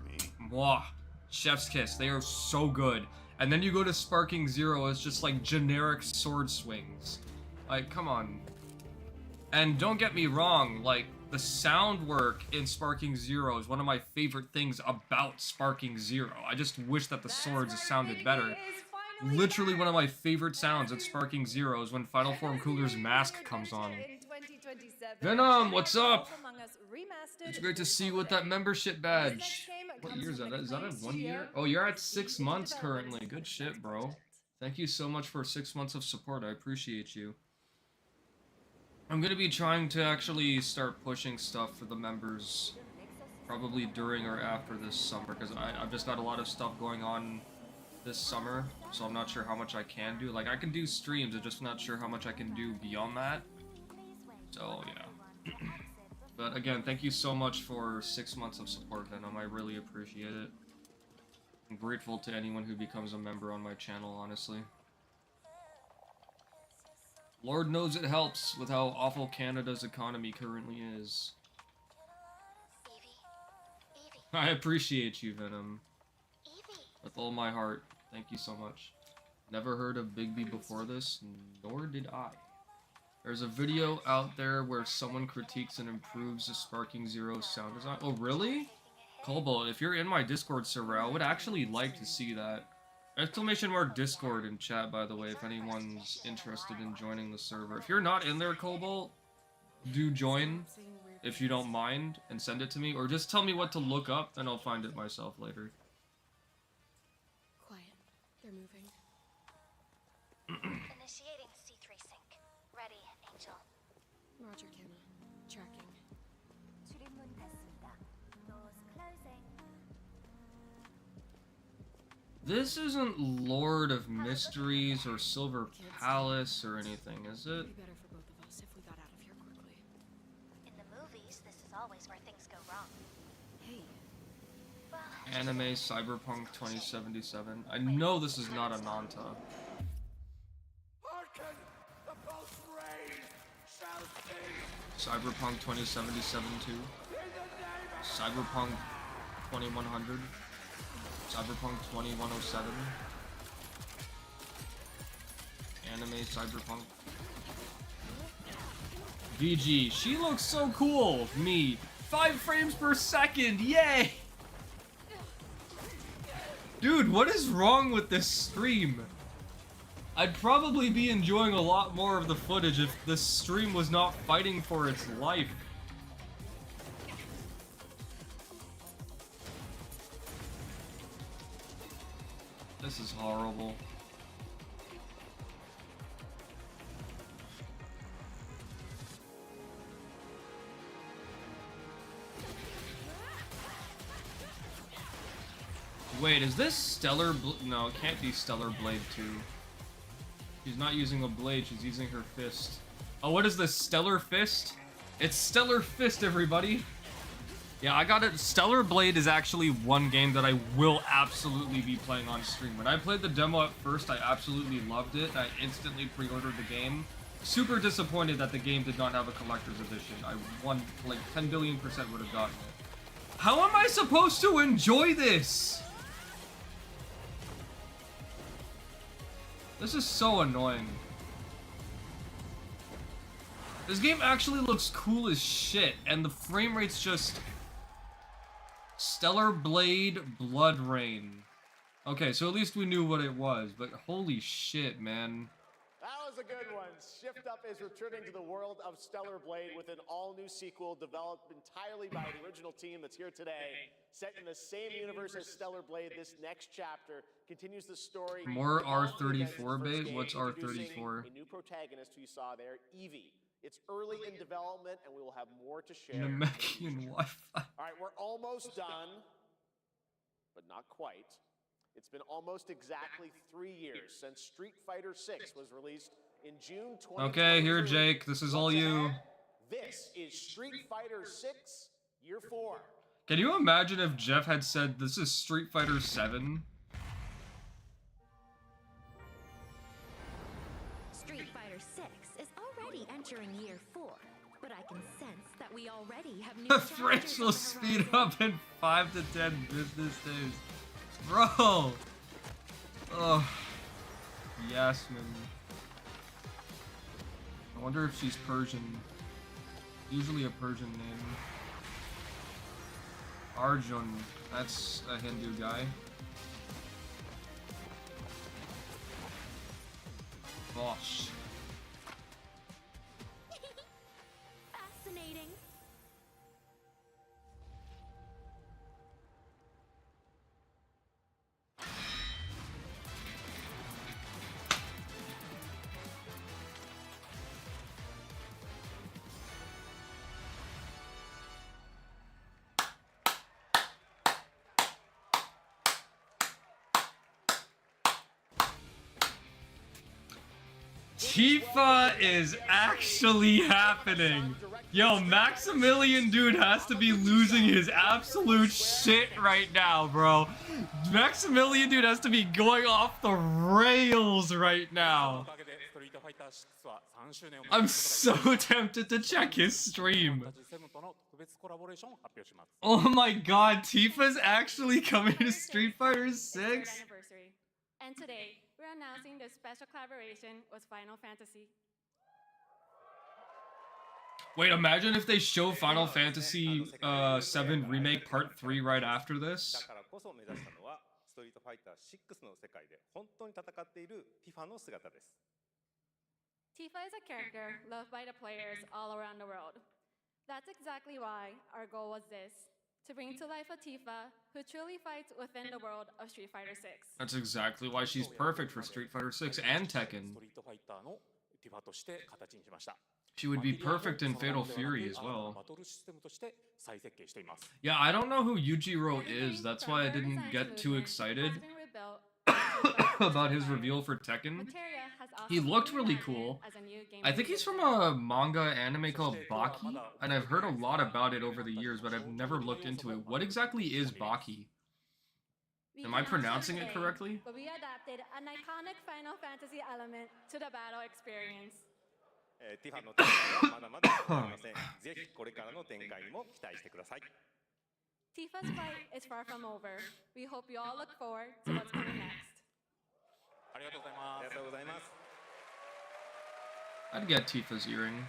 mwah, chef's kiss. They are so good. And then you go to Sparking Zero, it's just like generic sword swings. Like, come on. And don't get me wrong, like, the sound work in Sparking Zero is one of my favorite things about Sparking Zero. I just wish that the swords sounded better. Literally one of my favorite sounds in Sparking Zero is when Final Form Cooler's mask comes on. Venom, what's up? It's great to see you with that membership badge. What year is that? Is that a 1 year? Oh, you're at 6 months currently. Good shit, bro. Thank you so much for 6 months of support. I appreciate you. I'm gonna be trying to actually start pushing stuff for the members probably during or after this summer, because I've just got a lot of stuff going on this summer, so I'm not sure how much I can do. Like, I can do streams, I'm just not sure how much I can do beyond that. So, yeah. But again, thank you so much for 6 months of support, Venom. I really appreciate it. I'm grateful to anyone who becomes a member on my channel, honestly. Lord knows it helps with how awful Canada's economy currently is. I appreciate you, Venom. With all my heart. Thank you so much. Never heard of Bigby before this, nor did I. There's a video out there where someone critiques and improves the Sparking Zero sound design. Oh, really? Cobalt, if you're in my Discord server, I would actually like to see that. Exclamation mark Discord in chat, by the way, if anyone's interested in joining the server. If you're not in there, Cobalt, do join, if you don't mind, and send it to me. Or just tell me what to look up, and I'll find it myself later. Quiet. They're moving. Initiating C3 sync. Ready, Angel. Roger, Kenna. Tracking. Doors closing. This isn't Lord of Mysteries or Silver Palace or anything, is it? Be better for both of us if we got out of here quickly. In the movies, this is always where things go wrong. Hey. Anime Cyberpunk 2077. I know this is not a Nanta. Cyberpunk 2077 2. Cyberpunk 2100. Cyberpunk 2107. Anime Cyberpunk. VG, she looks so cool! Me, 5 frames per second, yay! Dude, what is wrong with this stream? I'd probably be enjoying a lot more of the footage if this stream was not fighting for its life. This is horrible. Wait, is this Stellar No, it can't be Stellar Blade 2. She's not using a blade, she's using her fist. Oh, what is this? Stellar Fist? It's Stellar Fist, everybody! Yeah, I got it. Stellar Blade is actually one game that I will absolutely be playing on stream. When I played the demo at first, I absolutely loved it. I instantly pre-ordered the game. Super disappointed that the game did not have a collector's edition. I won, like, 10 billion% would have gotten it. How am I supposed to enjoy this? This is so annoying. This game actually looks cool as shit, and the frame rate's just... Stellar Blade Blood Rain. Okay, so at least we knew what it was, but holy shit, man. That was a good one. Shift Up is returning to the world of Stellar Blade with an all-new sequel developed entirely by the original team that's here today. Set in the same universe as Stellar Blade, this next chapter continues the story. More with all the events R34 of the first bait? game, What's introducing R34? a new protagonist who you saw there, Evie. It's early in development, and we will have more to share. Namekian Wi-Fi. All right, we're almost done, but not quite. It's been almost exactly 3 years since Street Fighter 6 was released in June 2023. Okay, here, Jake. This is all you. This is Street Fighter 6 Year 4. Can you imagine if Jeff had said this is Street Fighter 7? Street Fighter 6 is already entering Year 4, but I can sense that we already have new The French will speed up in 5 to 10 business days. Bro! Oh. Yasmin. I wonder if she's Persian. Usually a Persian name. Arjun. That's a Hindu guy. Bosh. Fascinating. Tifa is actually happening. Yo, Maximilian dude has to be losing his absolute shit right now, bro. Maximilian dude has to be going off the rails right now. I'm so tempted to check his stream. Oh my god, Tifa's actually coming to Street Fighter 6? And today, we're announcing this special collaboration with Final Fantasy. Wait, imagine if they show Final Fantasy 7 Remake Part 3 right after this. Tifa is a character loved by the players all around the world. That's exactly why our goal was this: to bring to life a Tifa who truly fights within the world of Street Fighter 6. That's exactly why she's perfect for Street Fighter 6 and Tekken. She would be perfect in Fatal Fury as well. Yeah, I don't know who Yujiro is, that's why I didn't get too excited about his reveal for Tekken. He looked really cool. I think he's from a manga anime called Baki, and I've heard a lot about it over the years, but I've never looked into it. What exactly is Baki? Am I pronouncing it correctly? But we adapted an iconic Final Fantasy element to the battle experience. Tifa's fight is far from over. We hope you all look forward to what's coming next. I'd get Tifa's earring.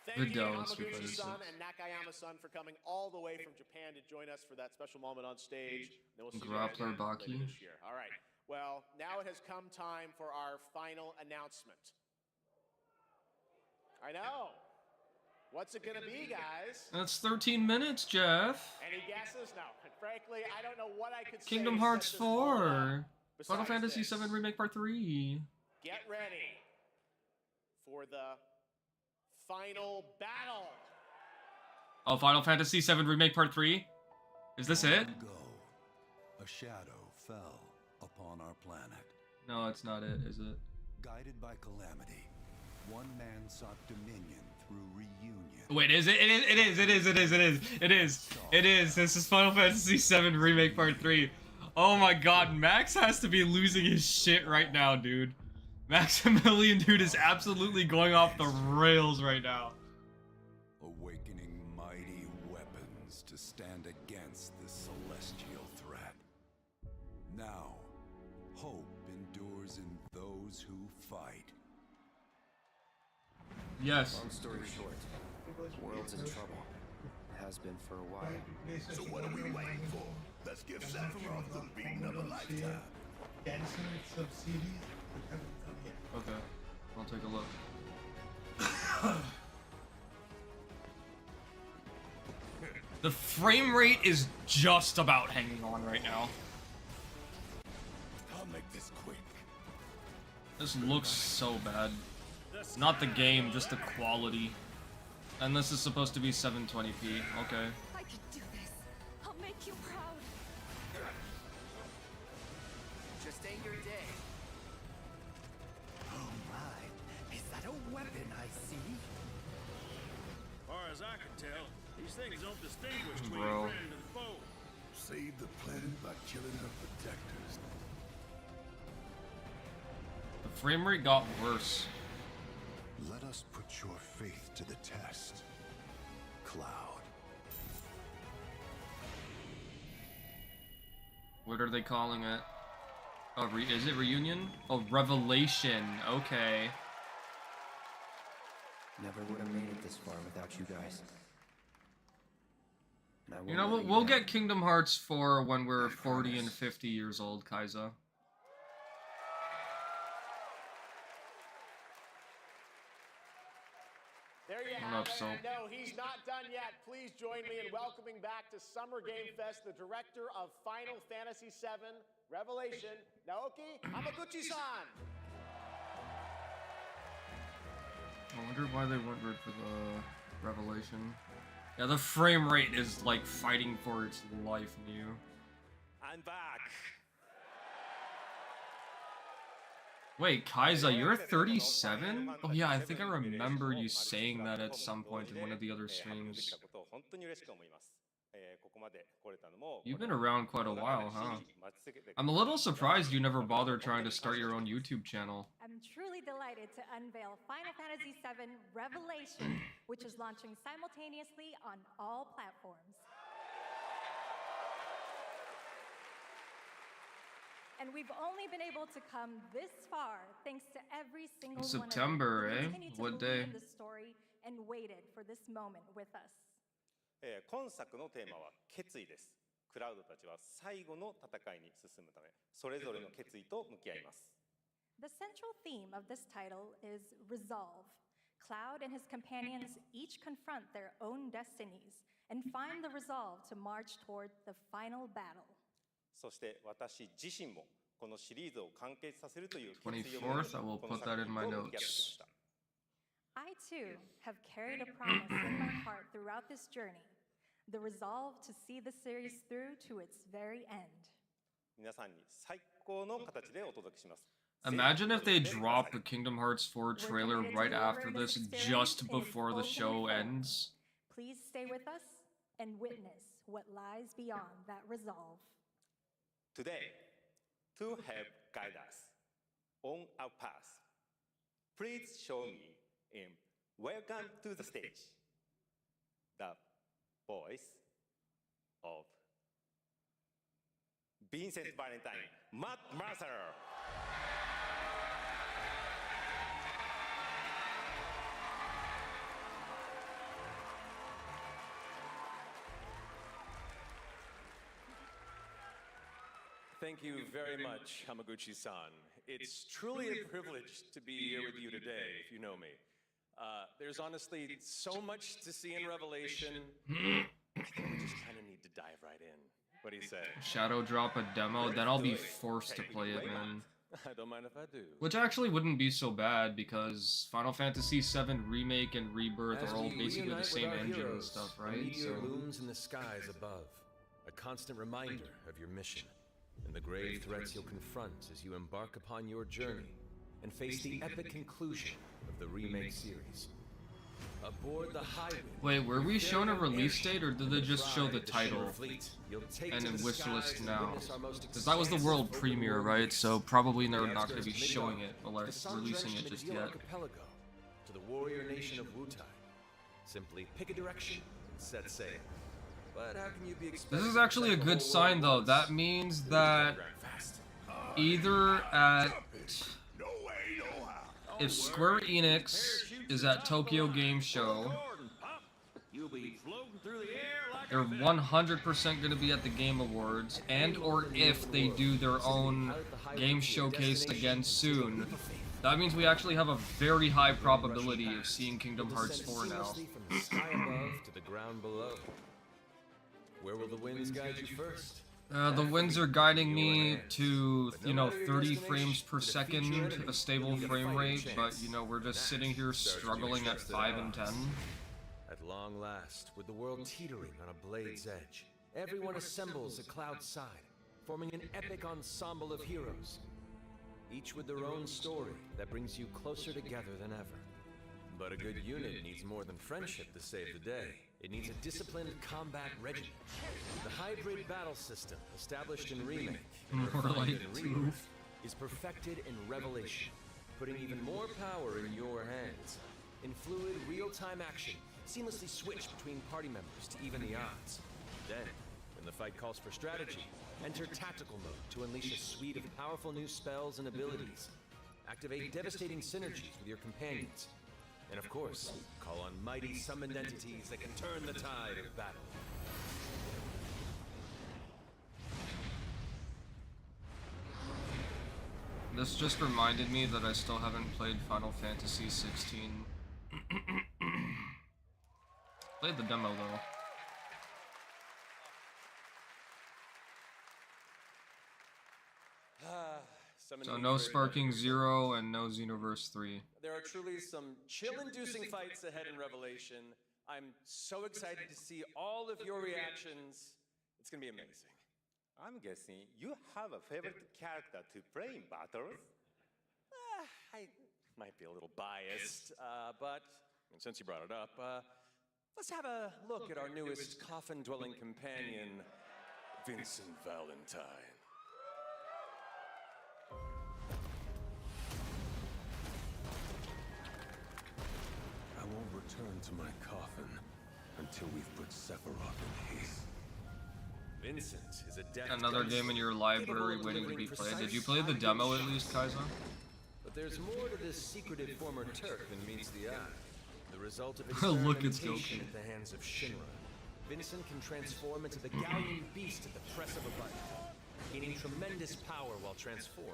Thank you, Videl is Street Fighter 6. Yamaguchi-san and Nakayama-san, for coming all the way from Japan to join us for that special moment on stage. Then we'll see you guys Grappler again Baki. later this year. All right. Well, now it has come time for our final announcement. I know. What's it gonna be, guys? That's 13 minutes, Jeff. Any guesses? No. Frankly, I don't know what I could say. Kingdom to Hearts set this moment up 4. besides Final Fantasy this. 7 Remake Part 3. Get ready for the final battle. Oh, Final Fantasy 7 Remake Part 3? Is this it? Long ago, a shadow fell upon our planet. No, it's not it, is it? Guided by calamity, one man sought dominion through reunion. Wait, is it? It is. This is Final Fantasy 7 Remake Part 3. Oh my god, Max has to be losing his shit right now, dude. Maximilian dude is absolutely going off the rails right now. Awakening mighty weapons to stand against this celestial threat. Now, hope endures in those who fight. Yes. Long story short, the world's in trouble. Has been for a while. So what are we waiting for? Let's give Sephiroth the beating of a lifetime. Okay, I'll take a look. The frame rate is just about hanging on right now. I'll make this quick. This looks so bad. Not the game, just the quality. And this is supposed to be 720p. Okay. I could do this. I'll make you proud. Just ain't your day. Oh my, is that a weapon I see? Far as I can tell, these things don't distinguish between Bro. friend and foe. Save the planet by killing her protectors. The frame rate got worse. Let us put your faith to the test, Cloud. What are they calling it? Oh, is it Reunion? Oh, Revelation. Okay. Never would have made it this far without you guys. And I You know, won't let we'll down. get Kingdom Hearts 4 when we're 40 and 50 years old, Kaiza. There you Shut have up, it. Soap. No, he's not done yet. Please join me in welcoming back to Summer Game Fest the director of Final Fantasy VII Revelation, Naoki Hamaguchi-san. I wonder why they went rid for the Revelation. Yeah, the frame rate is like fighting for its life, Mew. I'm back. Wait, Kaiza, you're 37? Oh yeah, I think I remember you saying that at some point in one of the other streams. You've been around quite a while, huh? I'm a little surprised you never bothered trying to start your own YouTube channel. I'm truly delighted to unveil Final Fantasy VII Revelation, which is launching simultaneously on all platforms. And we've only been able to come this far thanks to every single September, one of you who eh? continued to What believe day? in the story and waited for this moment with us. 今作のテーマは決意です。クラウドたちは最後の戦いに進むため、それぞれの決意と向き合います。The central theme of this title is resolve. Cloud and his companions each confront their own destinies and find the resolve to march toward the final battle. そして私自身もこのシリーズを完結させるという決意を持 24th, I will この put that 作 in 品 my と向き合ってきま notes. した。 I too have carried a promise in my heart throughout this journey, the resolve to see the series through to its very end. 皆さんに最高の形でお届けします。 Imagine if they dropped the Kingdom Hearts 4 trailer right after this, just before the show ends. Please stay with us and witness what lies beyond that resolve. Today, to help guide us on our path, please show me in Welcome to the Stage the voice of Vincent Valentine, Matt Mercer. Thank you very much, Hamaguchi-san. It's truly a privilege to be here with you today, if you know me. There's honestly so much to see in Revelation. I think we just kind of need to dive right in. What do you say? Shadow drop a demo, then I'll be forced to play it, man. I don't mind if I do. Which actually wouldn't be so bad, because Final Fantasy VII Remake and Rebirth As are all we basically the reunite same with our engine and heroes, stuff, a right? meteor So looms in the skies above, a constant reminder of your mission, and the grave threats you'll confront as you embark upon your journey and face the epic conclusion of the remake series. Aboard the Highway. wait, were we shown a release date, or did they just show the title and in wish list now? Because that was the world premiere, right? So probably they're not going to be showing it or releasing it just yet. Archipelago to the warrior nation of Wutai. Simply pick a direction and set sail. But how can you be This is actually a good sign, though. That means that either at... If Square Enix is at Tokyo Game Show, they're 100% going to be at the Game Awards, and or if they do their own game showcase again soon, that means we actually have a very high probability of seeing Kingdom Hearts 4 now. From the sky above to the ground below. Where will the winds guide you first? The winds are guiding me to, 30 frames per second, a stable frame rate, but, we're just sitting here struggling at 5 and 10. At long last, with the world teetering on a blade's edge, everyone assembles at Cloud's side, forming an epic ensemble of heroes, each with their own story that brings you closer together than ever. But a good unit needs more than friendship to save the day. It needs a disciplined combat regimen. The hybrid battle system, established in Remake and refined in Rebirth, is perfected in Revelation, putting even more power in your hands. In fluid, real-time action, seamlessly switch between party members to even the odds. Then, when the fight calls for strategy, enter tactical mode to unleash a suite of powerful new spells and abilities. Activate devastating synergies with your companions. And of course, call on mighty summoned entities that can turn the tide of battle. This just reminded me that I still haven't played Final Fantasy 16. Played the demo though. So no Sparking Zero and no Xenoverse 3. There are truly some chill-inducing fights ahead in Revelation. I'm so excited to see all of your reactions. It's gonna be amazing. I'm guessing you have a favorite character to play in battles? I might be a little biased, but since you brought it up, let's have a look at our newest coffin-dwelling companion, Vincent Valentine. I won't return to my coffin until we've put Sephiroth in haste. Vincent is a deft Another game in your library waiting to be played. Did you play the demo at least, Kaizo? But there's more to this secretive former Turk than meets the eye. The result of Look, it's experimentation Goku. at the hands of Shinra. Vincent can transform into the galleon beast at the press of a button, gaining tremendous power while transformed.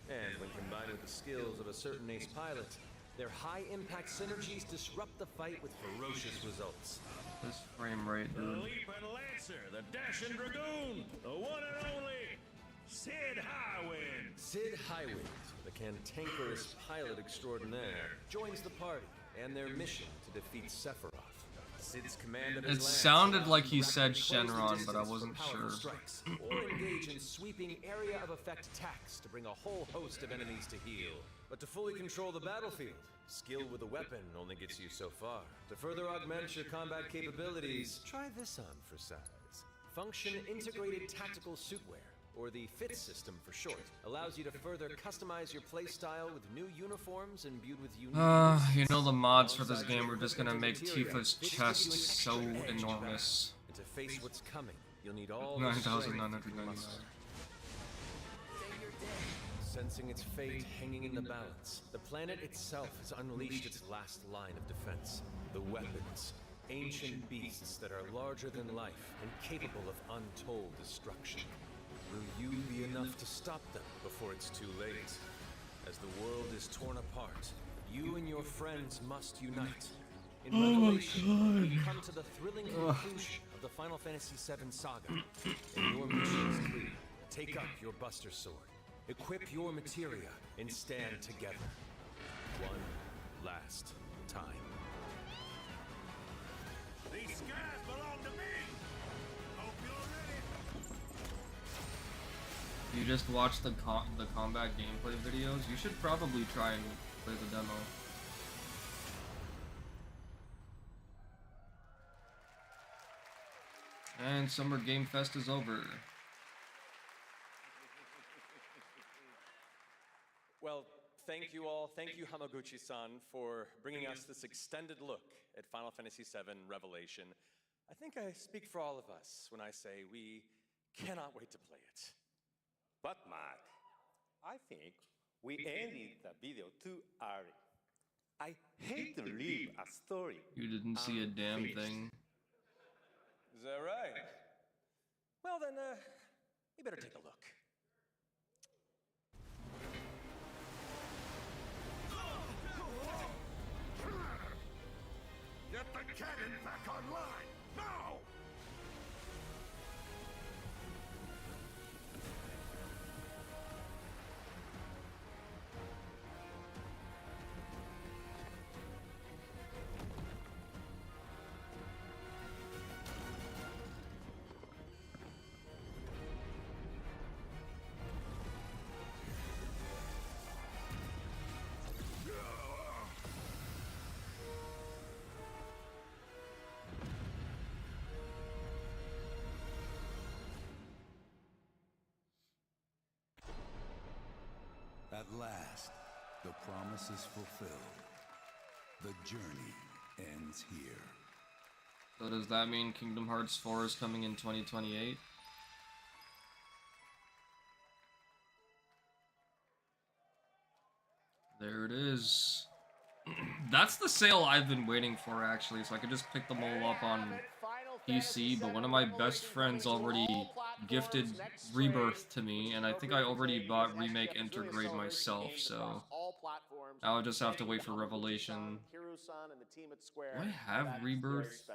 And when combined with the skills of a certain ace pilot, their high-impact synergies disrupt the fight with ferocious results. This frame rate, The dude. Leaping Lancer, the Dashing Dragoon, the one and only Sid Highwind. Sid Highwind, the cantankerous pilot extraordinaire, joins the party and their mission to defeat Sephiroth. Sid's command of his It lance sounded allows like him he to said close the Shenron, but I distance wasn't for powerful sure. strikes, or engage in sweeping area of effect attacks to bring a whole host of enemies to heel. But to fully control the battlefield, skill with a weapon only gets you so far. To further augment your combat capabilities, try this on for size. Function Integrated Tactical Suitwear, or the FIT system for short, allows you to further customize your playstyle with new uniforms imbued with unique The mods for this game are just gonna make Tifa's chest so enormous. And to face what's coming, you'll need all the 9,999. strength. Sensing its fate hanging in the balance, the planet itself has unleashed its last line of defense. The weapons, ancient beasts that are larger than life and capable of untold destruction. Will you be enough to stop them before it's too late? As the world is torn apart, you and your friends must unite. In Revelation, we come to the thrilling conclusion of the Final Fantasy VII saga, and your mission is clear. Take up your Buster Sword, equip your materia, and stand together. One last time. These skies belong to me. Hope you're ready. You just watched the combat gameplay videos? You should probably try and play the demo. And Summer Game Fest is over. Well, thank you all. Thank you, Hamaguchi-san, for bringing us this extended look at Final Fantasy VII Revelation. I think I speak for all of us when I say we cannot wait to play it. But, Mark, I think we ended the video too early. I hate to leave a story. You didn't see a damn thing. Is that right? Well then, you better take a look. Get the cannon back online, now! At last, the promise is fulfilled. The journey ends here. So does that mean Kingdom Hearts 4 is coming in 2028? There it is. That's the sale I've been waiting for, actually, so I could just pick them all up on PC, but one of my best friends already gifted Rebirth to me, and I think I already bought Remake Intergrade myself, so I'll just have to wait for Revelation. Do I have Rebirth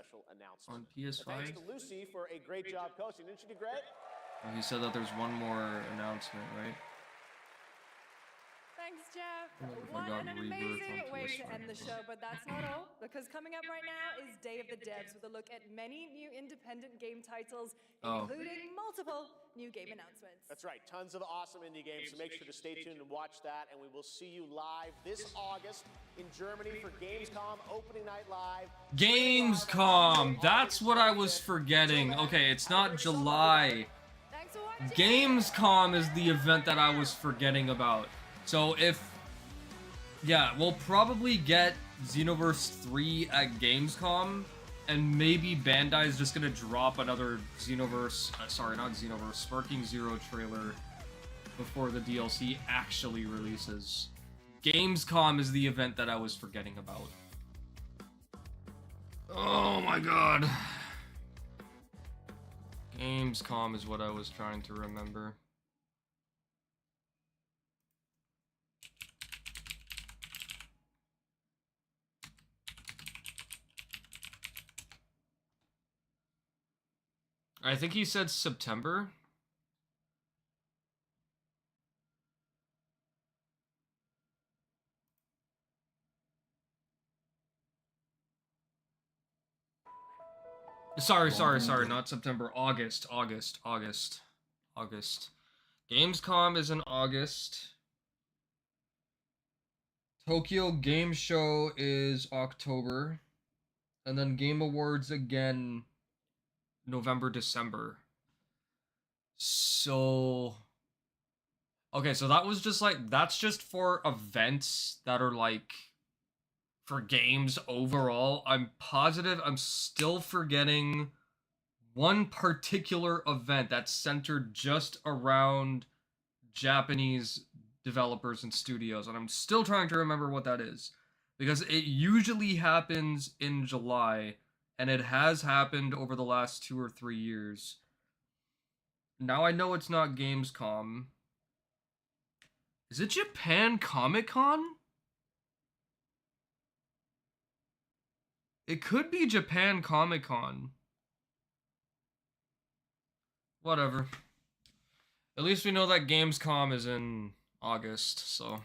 on PS5? Thanks to Lucy for a great job coaching. Didn't she do great? Oh, he said that there's one more announcement, right? Thanks, Jeff. I don't know if I What got an Rebirth amazing on way to PS5 end the show, but that's not all, because coming up right now is Day of the Devs with a look at many new independent game titles, including multiple new game announcements. That's right, tons of awesome indie games, so make sure to stay tuned and watch that, and we will see you live this August in Germany for Gamescom Opening Night Live. Gamescom! That's what I was forgetting. Okay, it's not July. Gamescom is the event that I was forgetting about. So yeah, we'll probably get Xenoverse 3 at Gamescom, and maybe Bandai's just gonna drop another Xenoverse, sorry, not Xenoverse, Sparking Zero trailer before the DLC actually releases. Gamescom is the event that I was forgetting about. Oh my god. Gamescom is what I was trying to remember. I think he said September. Sorry, not September. August. Gamescom is in August. Tokyo Game Show is October. And then Game Awards again November, December. So okay, so that was just like, that's just for events that are like for games overall. I'm positive I'm still forgetting one particular event that's centered just around Japanese developers and studios, and I'm still trying to remember what that is, because it usually happens in July, and it has happened over the last 2 or 3 years. Now I know it's not Gamescom. Is it Japan Comic-Con? It could be Japan Comic-Con. Whatever. At least we know that Gamescom is in August, so.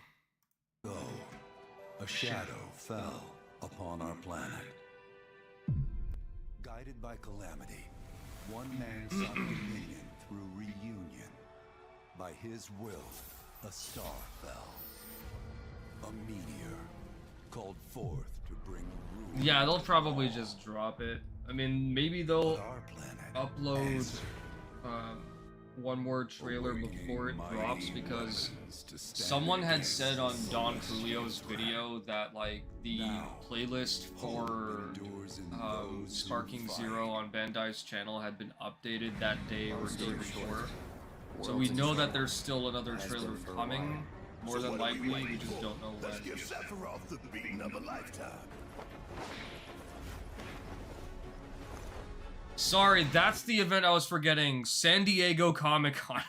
So, a shadow fell upon our planet. Guided by calamity, one man sought dominion through reunion. By his will, a star fell. A meteor called forth to bring ruin. Yeah, they'll probably just drop it. I mean, maybe they'll upload one more trailer before it drops, because someone had said on Don Julio's video that like the playlist for Sparking Zero on Bandai's channel had been updated that day or day before. So we know that there's still another trailer coming. More than likely, we just don't know when. Let's give Sephiroth the beating of a lifetime. Sorry, that's the event I was forgetting. San Diego Comic-Con.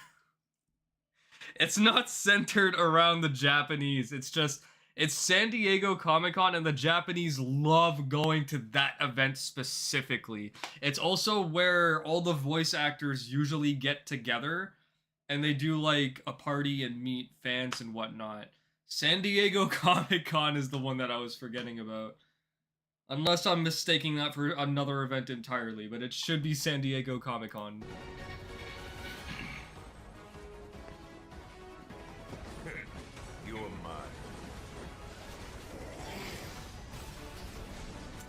It's not centered around the Japanese. It's San Diego Comic-Con, and the Japanese love going to that event specifically. It's also where all the voice actors usually get together, and they do like a party and meet fans and whatnot. San Diego Comic-Con is the one that I was forgetting about. Unless I'm mistaking that for another event entirely, but it should be San Diego Comic-Con. You're mine.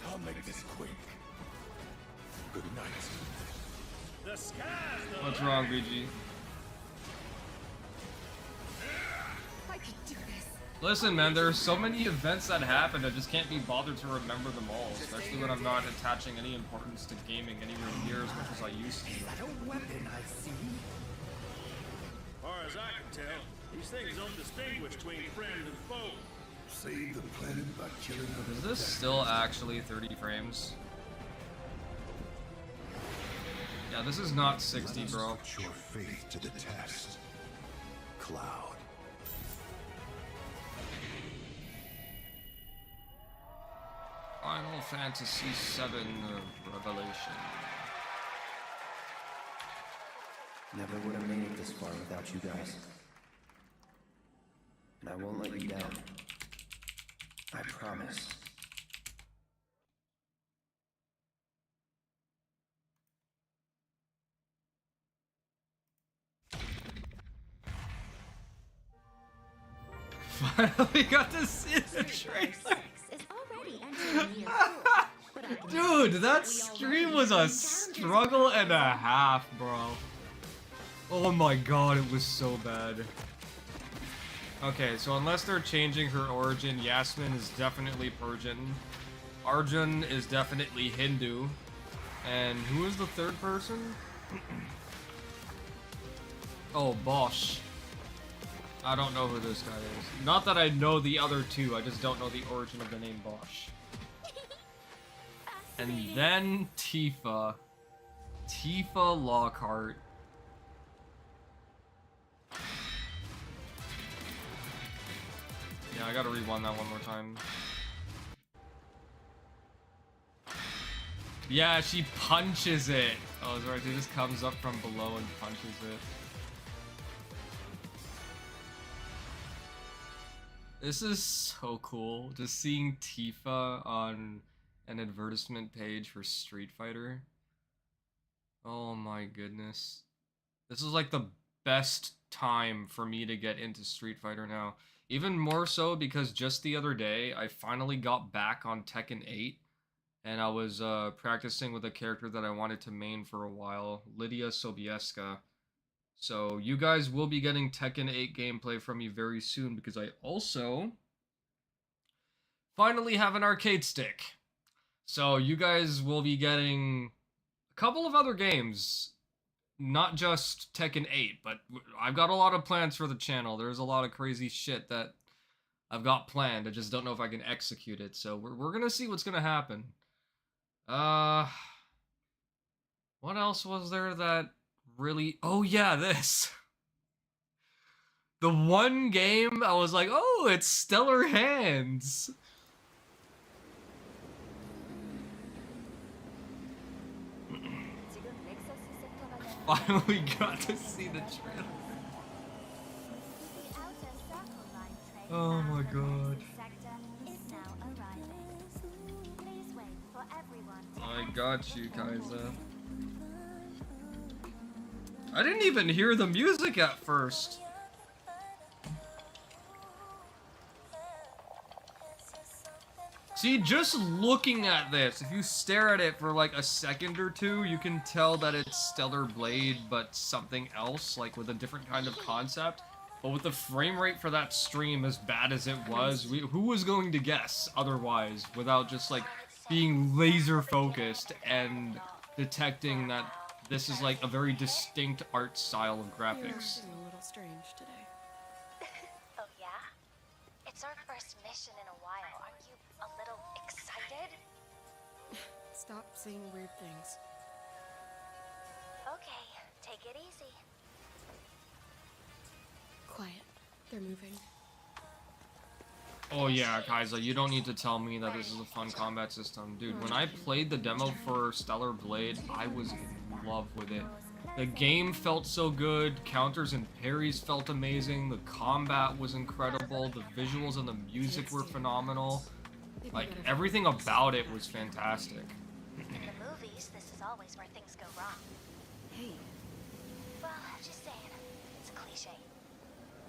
I'll make this quick. Good night. The sky's the What's wrong, BG? I could do this. Listen, man, there are so many events that happen, I just can't be bothered to remember them all, especially when I'm not attaching any importance to gaming anywhere near as much as I used to. Is that a weapon I see? Far as I can tell, these things don't distinguish between friend and foe. Save the planet by killing them. Is this still actually 30 frames? Yeah, this is not 60, bro. Put your faith to the test, Cloud. Final Fantasy VII Revelation. Never would have made it this far without you guys. And I won't let you down. I promise. Finally got to see the trailer. Dude, that stream was a struggle and a half, bro. Oh my god, it was so bad. Okay, so unless they're changing her origin, Yasmin is definitely Persian. Arjun is definitely Hindu. And who is the third person? Oh, Bosch. I don't know who this guy is. Not that I know the other two, I just don't know the origin of the name Bosch. And then Tifa. Tifa Lockhart. Yeah, I gotta rewind that one more time. Yeah, she punches it. Oh, that's right, she just comes up from below and punches it. This is so cool, just seeing Tifa on an advertisement page for Street Fighter. Oh my goodness. This is like the best time for me to get into Street Fighter now. Even more so because just the other day, I finally got back on Tekken 8. And I was practicing with a character that I wanted to main for a while, Lydia Sobieska. So you guys will be getting Tekken 8 gameplay from me very soon because I also finally have an arcade stick. So you guys will be getting a couple of other games, not just Tekken 8, but I've got a lot of plans for the channel. There's a lot of crazy shit that I've got planned. I just don't know if I can execute it. So we're gonna see what's gonna happen. What else was there that really... Oh yeah, this. The one game I was like, oh, it's Stellar Hands. Finally got to see the trailer. Oh my god. I got you, Kaiza. I didn't even hear the music at first. See, just looking at this, if you stare at it for like a second or two, you can tell that it's Stellar Blade, but something else, like with a different kind of concept. But with the frame rate for that stream as bad as it was, who was going to guess otherwise without just like being laser focused and detecting that this is like a very distinct art style of You're graphics. acting a little strange today. Oh, yeah? It's our first mission in a while. Aren't you a little excited? Stop saying weird things. Okay, take it easy. Quiet. They're moving. Oh yeah, Kaiser, you don't need to tell me that this is a fun combat system. Dude, when I played the demo for Stellar Blade, I was in love with it. The game felt so good, counters and parries felt amazing, the combat was incredible, the visuals and the music were phenomenal. Like, everything about it was fantastic. In the movies, this is always where things go wrong. Hey. Well, just saying. It's a cliche.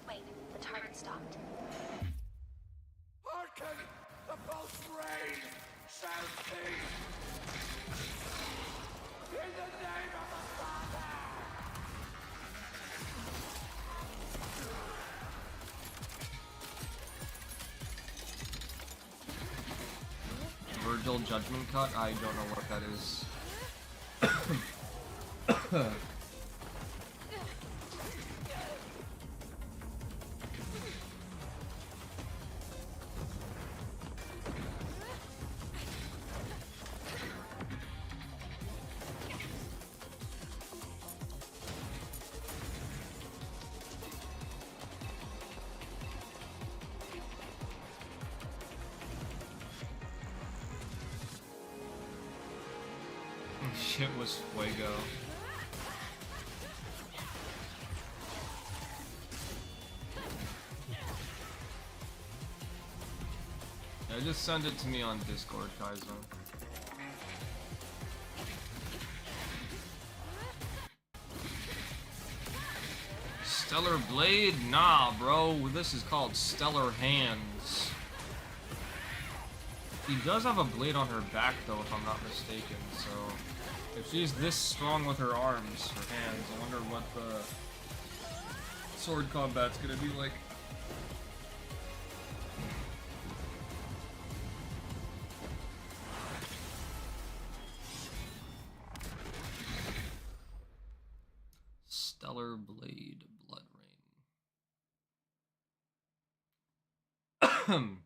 Wait, the target stopped. Hearken! The pulse raised shall cease! In the name of the Father! Virgil Judgment Cut? I don't know what that is. Shit was Fuego. Yeah, just send it to me on Discord, Kaizo. Stellar Blade? Nah, bro. This is called Stellar Hands. She does have a blade on her back, though, if I'm not mistaken, so... If she's this strong with her arms, her hands, I wonder what the sword combat's gonna be like. Stellar Blade, Blood Rain.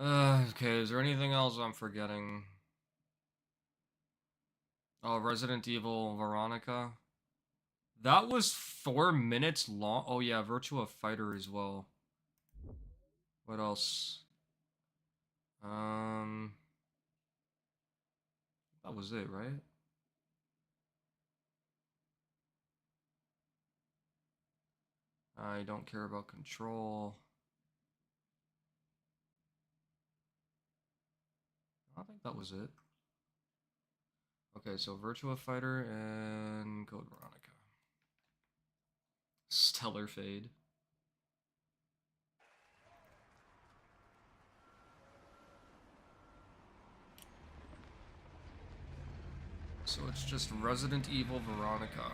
Okay, is there anything else I'm forgetting? Oh, Resident Evil Veronica. That was 4 minutes long. Oh yeah, Virtua Fighter as well. What else? That was it, right? I don't care about Control. I think that was it. Okay, so Virtua Fighter and Code Veronica. Stellar Fade. So it's just Resident Evil Veronica.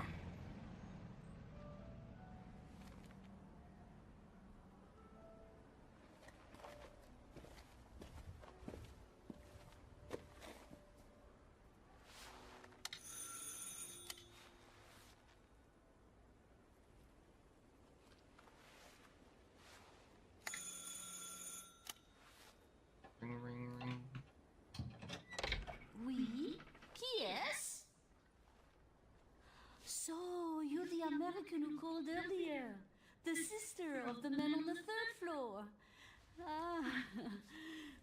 Ring, ring, ring. Oui? Qui est-ce? So, you're the American who called earlier. The sister of the man on the 3rd floor. Ah,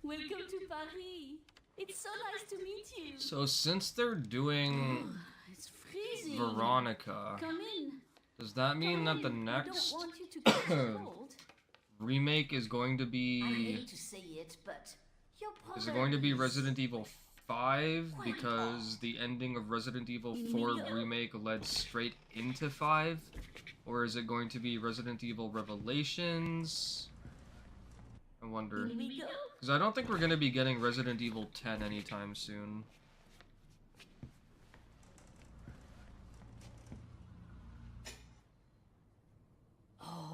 welcome to Paris. It's so nice to meet you. So since they're doing It's freezing. Veronica, Come in. does that mean that the I next don't want you to get cold. remake is going to I be... hate to say it, but your Is it going to be brother is- Resident Evil 5? Because the ending of Resident Evil 4 Remake led straight into 5? Or is it going to be Resident Evil Revelations? I wonder. In we go. Because I don't think we're going to be getting Resident Evil 10 anytime soon.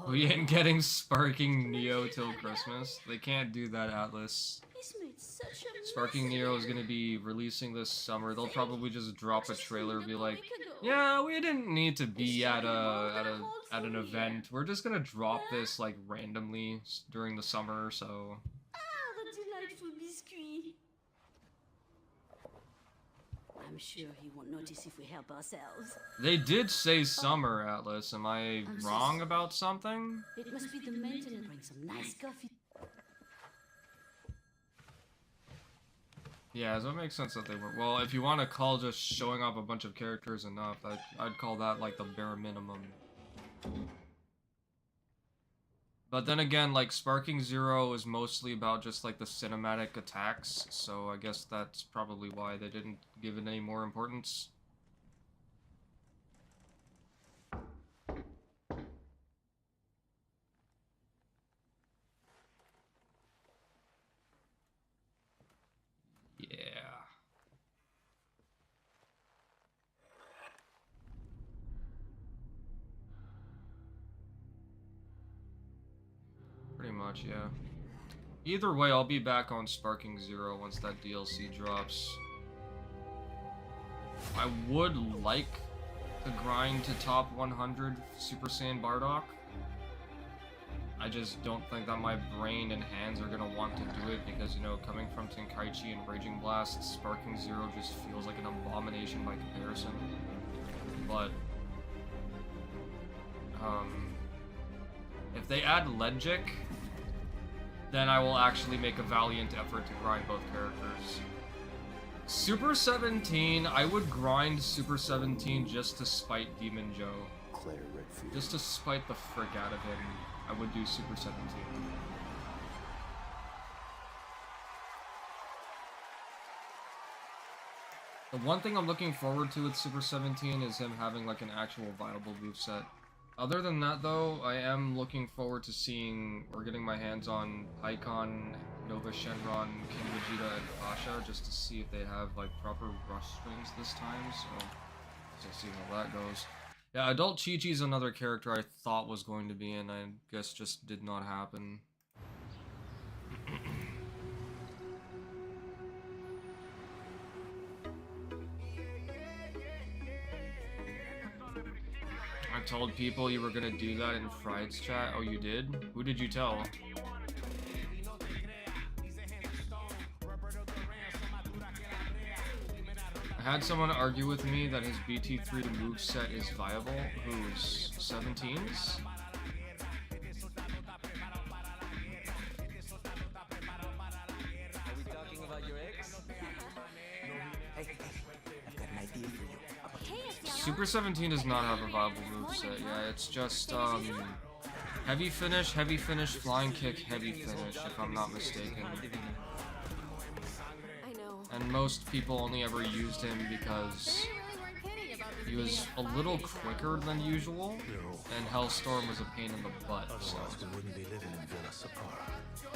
We ain't getting Sparking Neo till Christmas. They can't do that, Atlas. Ismet, It's such a Sparking mess. Neo is gonna be releasing this summer. They'll probably just drop a trailer, be like, "Yeah, we didn't need to be at an event. We're just gonna drop this like randomly during the summer." So. Ah, the delightful biscuit. I'm sure he won't notice if we help ourselves. They did say summer, Atlas. Am I wrong about something? It must be the maintenance. Bring some nice coffee. Yeah, so it makes sense that they were. Well, if you want to call just showing off a bunch of characters enough, I'd call that like the bare minimum. But then again, like, Sparking Zero is mostly about just, like, the cinematic attacks, so I guess that's probably why they didn't give it any more importance. Yeah. Pretty much, yeah. Either way, I'll be back on Sparking Zero once that DLC drops. I would like to grind to top 100 Super Saiyan Bardock. I just don't think that my brain and hands are gonna want to do it because, you know, coming from Tenkaichi and Raging Blast, Sparking Zero just feels like an abomination by comparison. But, if they add Legic, then I will actually make a valiant effort to grind both characters. Super 17, I would grind Super 17 just to spite Demon Joe. Just to spite the frick out of him, I would do Super 17. The one thing I'm looking forward to with Super 17 is him having like an actual viable moveset. Other than that, though, I am looking forward to seeing or getting my hands on Icon, Nova Shenron, King Vegeta, and Pasha, just to see if they have like proper rush strings this time. So, let's see how that goes. Yeah, Adult Chi-Chi's another character I thought was going to be in. I guess just did not happen. I told people you were gonna do that in Fried's chat. Oh, you did? Who did you tell? I had someone argue with me that his BT3 moveset is viable, who's 17's. Are we talking about your ex? Hey, I've got an idea for you. Super 17 does not have a viable moveset, yeah, it's just, heavy finish, flying kick, heavy finish, if I'm not mistaken. I know. And most people only ever used him because he was a little quicker than usual, and Hellstorm was a pain in the butt, so.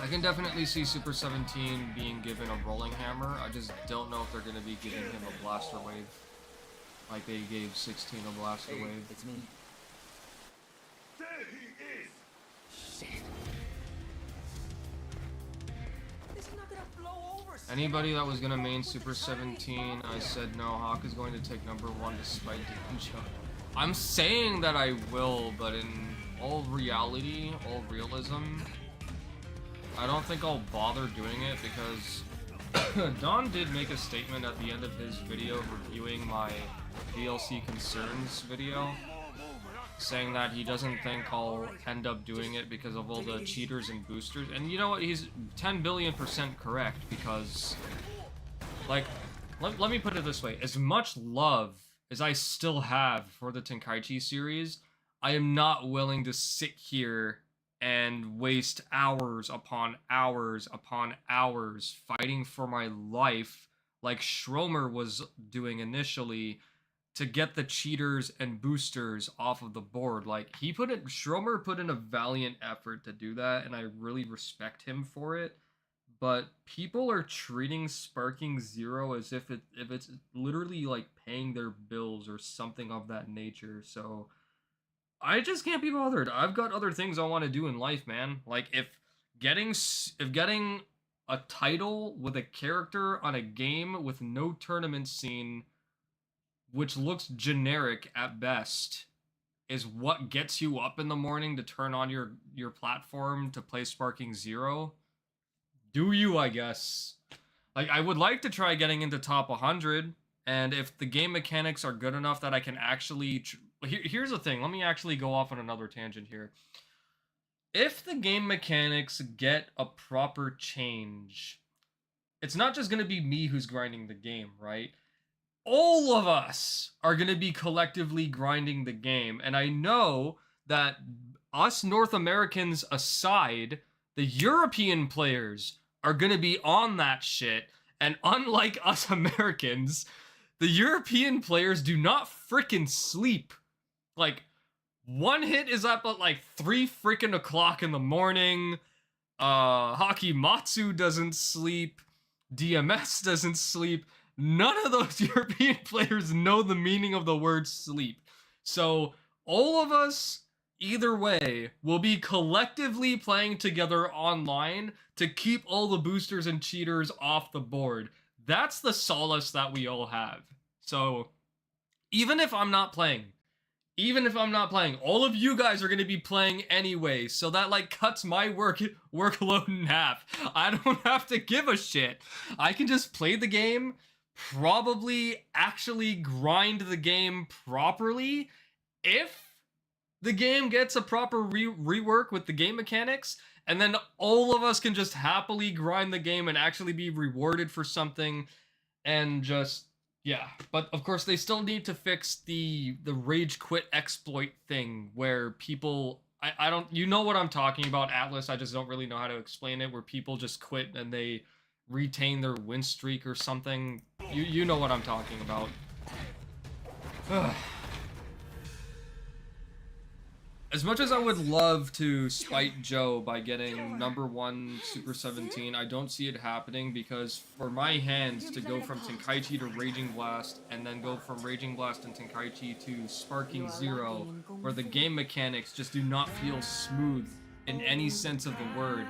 I can definitely see Super 17 being given a rolling hammer, I just don't know if they're going to be giving him a blaster wave. Like they gave 16 a blaster wave. It's me. There he is! Shit. This is not gonna blow over. Anybody that was gonna main Super 17, I said no, Hawk is going to take #1 despite Demon Joe. I'm saying that I will, but in all reality, all realism, I don't think I'll bother doing it because Don did make a statement at the end of his video reviewing my DLC concerns video, saying that he doesn't think I'll end up doing it because of all the cheaters and boosters. And you know what? He's 10 billion% correct because, like, let me put it this way. As much love as I still have for the Tenkaichi series, I am not willing to sit here and waste hours upon hours upon hours fighting for my life like Schromer was doing initially to get the cheaters and boosters off of the board. Like, Schromer put in a valiant effort to do that, and I really respect him for it. But people are treating Sparking Zero as if it's literally like paying their bills or something of that nature. So I just can't be bothered. I've got other things I want to do in life, man. Like if getting a title with a character on a game with no tournament scene, which looks generic at best, is what gets you up in the morning to turn on your platform to play Sparking Zero, do you, I guess. Like, I would like to try getting into top 100, and if the game mechanics are good enough that I can actually... Here's the thing, let me actually go off on another tangent here. If the game mechanics get a proper change, it's not just going to be me who's grinding the game, right? All of us are going to be collectively grinding the game, and I know that us North Americans aside, the European players are going to be on that shit, and unlike us Americans, the European players do not frickin' sleep. Like, one hit is up at like 3 freaking o'clock in the morning. Hakimatsu doesn't sleep. DMS doesn't sleep. None of those European players know the meaning of the word sleep. So all of us, either way, will be collectively playing together online to keep all the boosters and cheaters off the board. That's the solace that we all have. So even if I'm not playing, all of you guys are going to be playing anyway, so that like cuts my workload in half. I don't have to give a shit. I can just play the game, probably actually grind the game properly. If the game gets a proper rework with the game mechanics, and then all of us can just happily grind the game and actually be rewarded for something, and just... yeah, but of course they still need to fix the rage quit exploit thing where people, I don't, you know what I'm talking about, Atlas, I just don't really know how to explain it, where people just quit and they retain their win streak or something. You know what I'm talking about. As much as I would love to spite Joe by getting #1 Super 17, I don't see it happening because for my hands to go from Tenkaichi to Raging Blast and then go from Raging Blast and Tenkaichi to Sparking Zero, where the game mechanics just do not feel smooth in any sense of the word,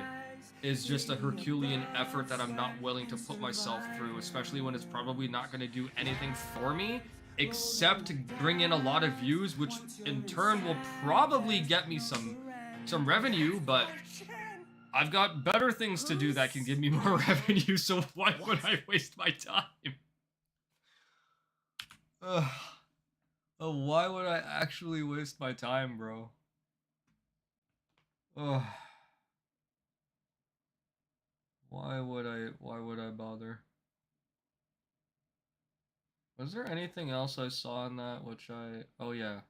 is just a Herculean effort that I'm not willing to put myself through, especially when it's probably not going to do anything for me except bring in a lot of views, which in turn will probably get me some revenue, but I've got better things to do that can give me more revenue, so why would I waste my time? Why would I actually waste my time, bro? Why would I bother? Was there anything else I saw in that which oh yeah.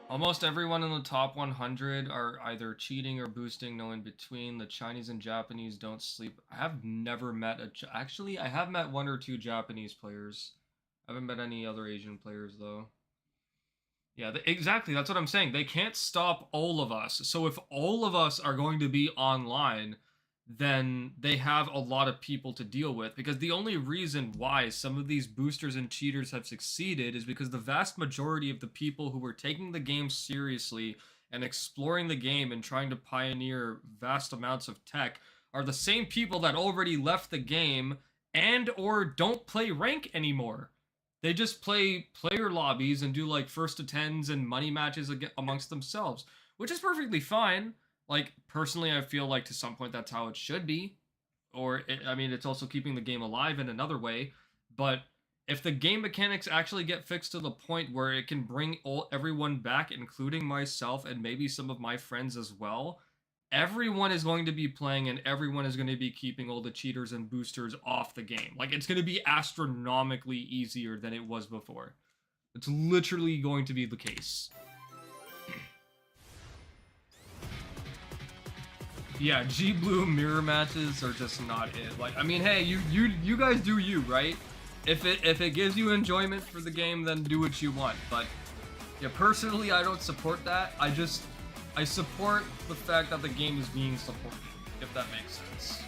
Almost everyone in the top 100 are either cheating or boosting, no in between. The Chinese and Japanese don't sleep. I have never met actually, I have met 1 or 2 Japanese players. I haven't met any other Asian players though. Yeah, exactly, that's what I'm saying. They can't stop all of us. So if all of us are going to be online, then they have a lot of people to deal with, because the only reason why some of these boosters and cheaters have succeeded is because the vast majority of the people who were taking the game seriously and exploring the game and trying to pioneer vast amounts of tech are the same people that already left the game and or don't play rank anymore. They just play player lobbies and do like first to 10s and money matches amongst themselves, which is perfectly fine. Like, personally, I feel like to some point that's how it should be. Or, I mean, it's also keeping the game alive in another way. But if the game mechanics actually get fixed to the point where it can bring everyone back, including myself and maybe some of my friends as well, everyone is going to be playing and everyone is going to be keeping all the cheaters and boosters off the game. Like, it's going to be astronomically easier than it was before. It's literally going to be the case. Yeah, G-Blue mirror matches are just not it. Like, I mean, hey, you guys do you, right? If it gives you enjoyment for the game, then do what you want. But yeah, personally, I don't support that. I support the fact that the game is being supported, if that makes sense.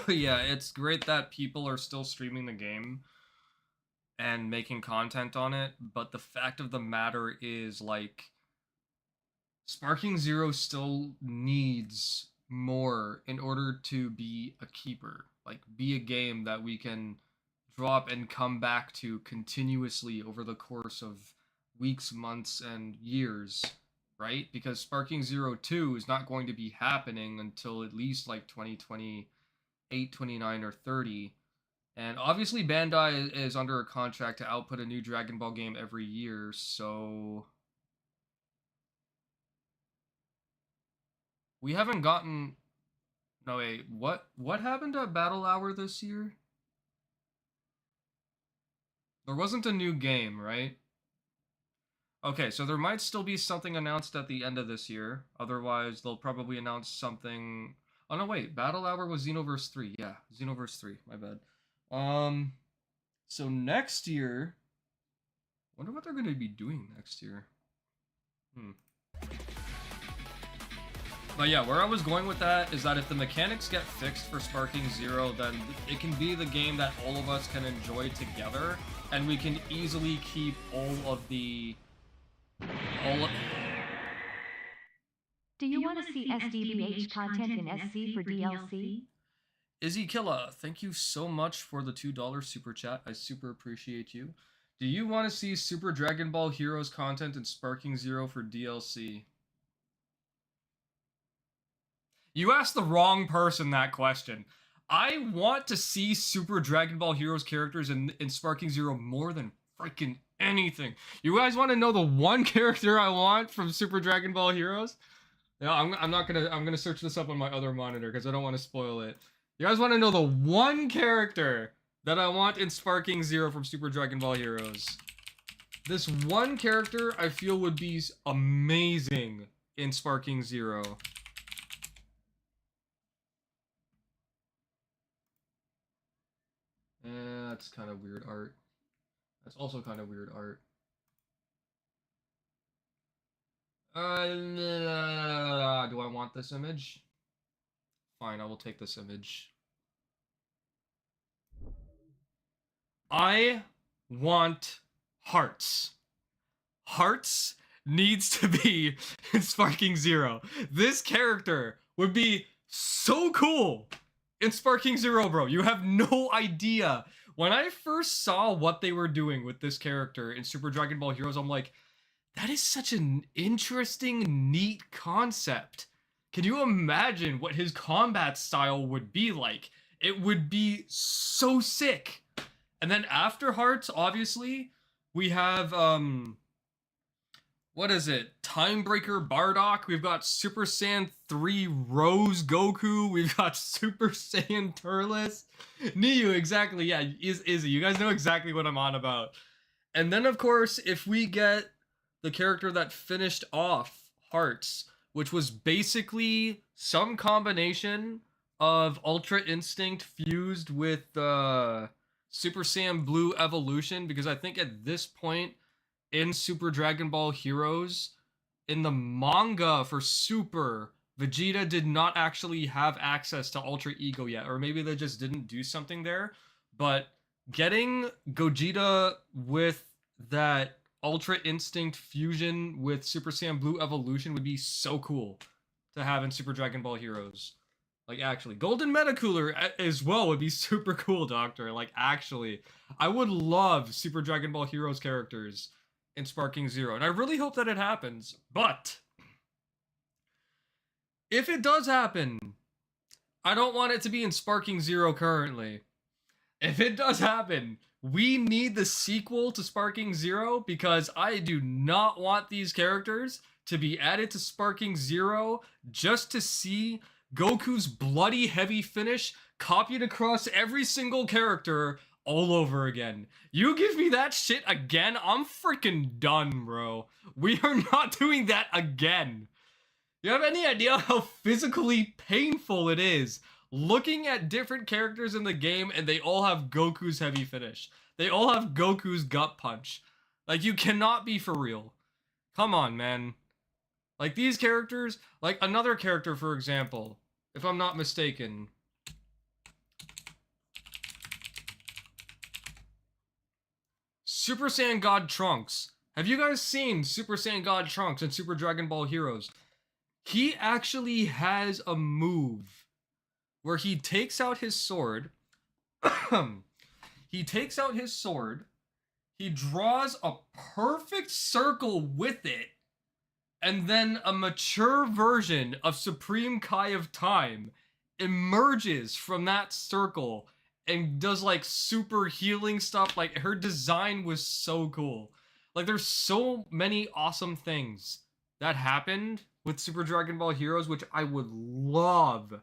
yeah, it's great that people are still streaming the game and making content on it, but the fact of the matter is, like, Sparking Zero still needs more in order to be a keeper. Like, be a game that we can drop and come back to continuously over the course of weeks, months, and years, right? Because Sparking Zero 2 is not going to be happening until at least, like, 2028, 29, or 30. And obviously Bandai is under a contract to output a new Dragon Ball game every year, so we haven't gotten... No, wait, what happened at Battle Hour this year? There wasn't a new game, right? Okay, so there might still be something announced at the end of this year. Otherwise, they'll probably announce something... Oh, no, wait, Battle Hour was Xenoverse 3. Yeah, Xenoverse 3, my bad. So next year... Wonder what they're going to be doing next year. But yeah, where I was going with that is that if the mechanics get fixed for Sparking Zero, then it can be the game that all of us can enjoy together, and we can easily keep all of the... Do you want to see SDBH content in SC for DLC? Izzy Killa, thank you so much for the $2 super chat. I super appreciate you. Do you want to see Super Dragon Ball Heroes content in Sparking Zero for DLC? You asked the wrong person that question. I want to see Super Dragon Ball Heroes characters in Sparking Zero more than freaking anything. You guys want to know the one character I want from Super Dragon Ball Heroes? No, I'm gonna search this up on my other monitor because I don't want to spoil it. You guys want to know the one character that I want in Sparking Zero from Super Dragon Ball Heroes? This one character I feel would be amazing in Sparking Zero. That's kind of weird art. That's also kind of weird art. Do I want this image? Fine, I will take this image. I want Hearts. Hearts needs to be in Sparking Zero. This character would be so cool in Sparking Zero, bro. You have no idea. When I first saw what they were doing with this character in Super Dragon Ball Heroes, I'm like, that is such an interesting, neat concept. Can you imagine what his combat style would be like? It would be so sick. And then after Hearts, obviously, we have, what is it? Timebreaker Bardock. We've got Super Saiyan 3 Rose Goku. We've got Super Saiyan Turles. Niyu, exactly. Yeah, Izzy. You guys know exactly what I'm on about. And then, of course, if we get the character that finished off Hearts, which was basically some combination of Ultra Instinct fused with Super Saiyan Blue Evolution, because I think at this point in Super Dragon Ball Heroes, in the manga for Super, Vegeta did not actually have access to Ultra Ego yet, or maybe they just didn't do something there, but getting Gogeta with that Ultra Instinct fusion with Super Saiyan Blue Evolution would be so cool to have in Super Dragon Ball Heroes. Like, actually, Golden Metacooler as well would be super cool, Doctor. Like, actually, I would love Super Dragon Ball Heroes characters in Sparking Zero, and I really hope that it happens. But if it does happen, I don't want it to be in Sparking Zero currently. If it does happen, we need the sequel to Sparking Zero, because I do not want these characters to be added to Sparking Zero just to see Goku's bloody heavy finish copied across every single character all over again. You give me that shit again, I'm freaking done, bro. We are not doing that again. You have any idea how physically painful it is looking at different characters in the game and they all have Goku's heavy finish? They all have Goku's gut punch. Like, you cannot be for real. Come on, man. Like, these characters, like another character, for example, if I'm not mistaken, Super Saiyan God Trunks. Have you guys seen Super Saiyan God Trunks and Super Dragon Ball Heroes? He actually has a move where he takes out his sword. He takes out his sword. He draws a perfect circle with it. And then a mature version of Supreme Kai of Time emerges from that circle and does like super healing stuff. Like, her design was so cool. Like, there's so many awesome things that happened with Super Dragon Ball Heroes, which I would love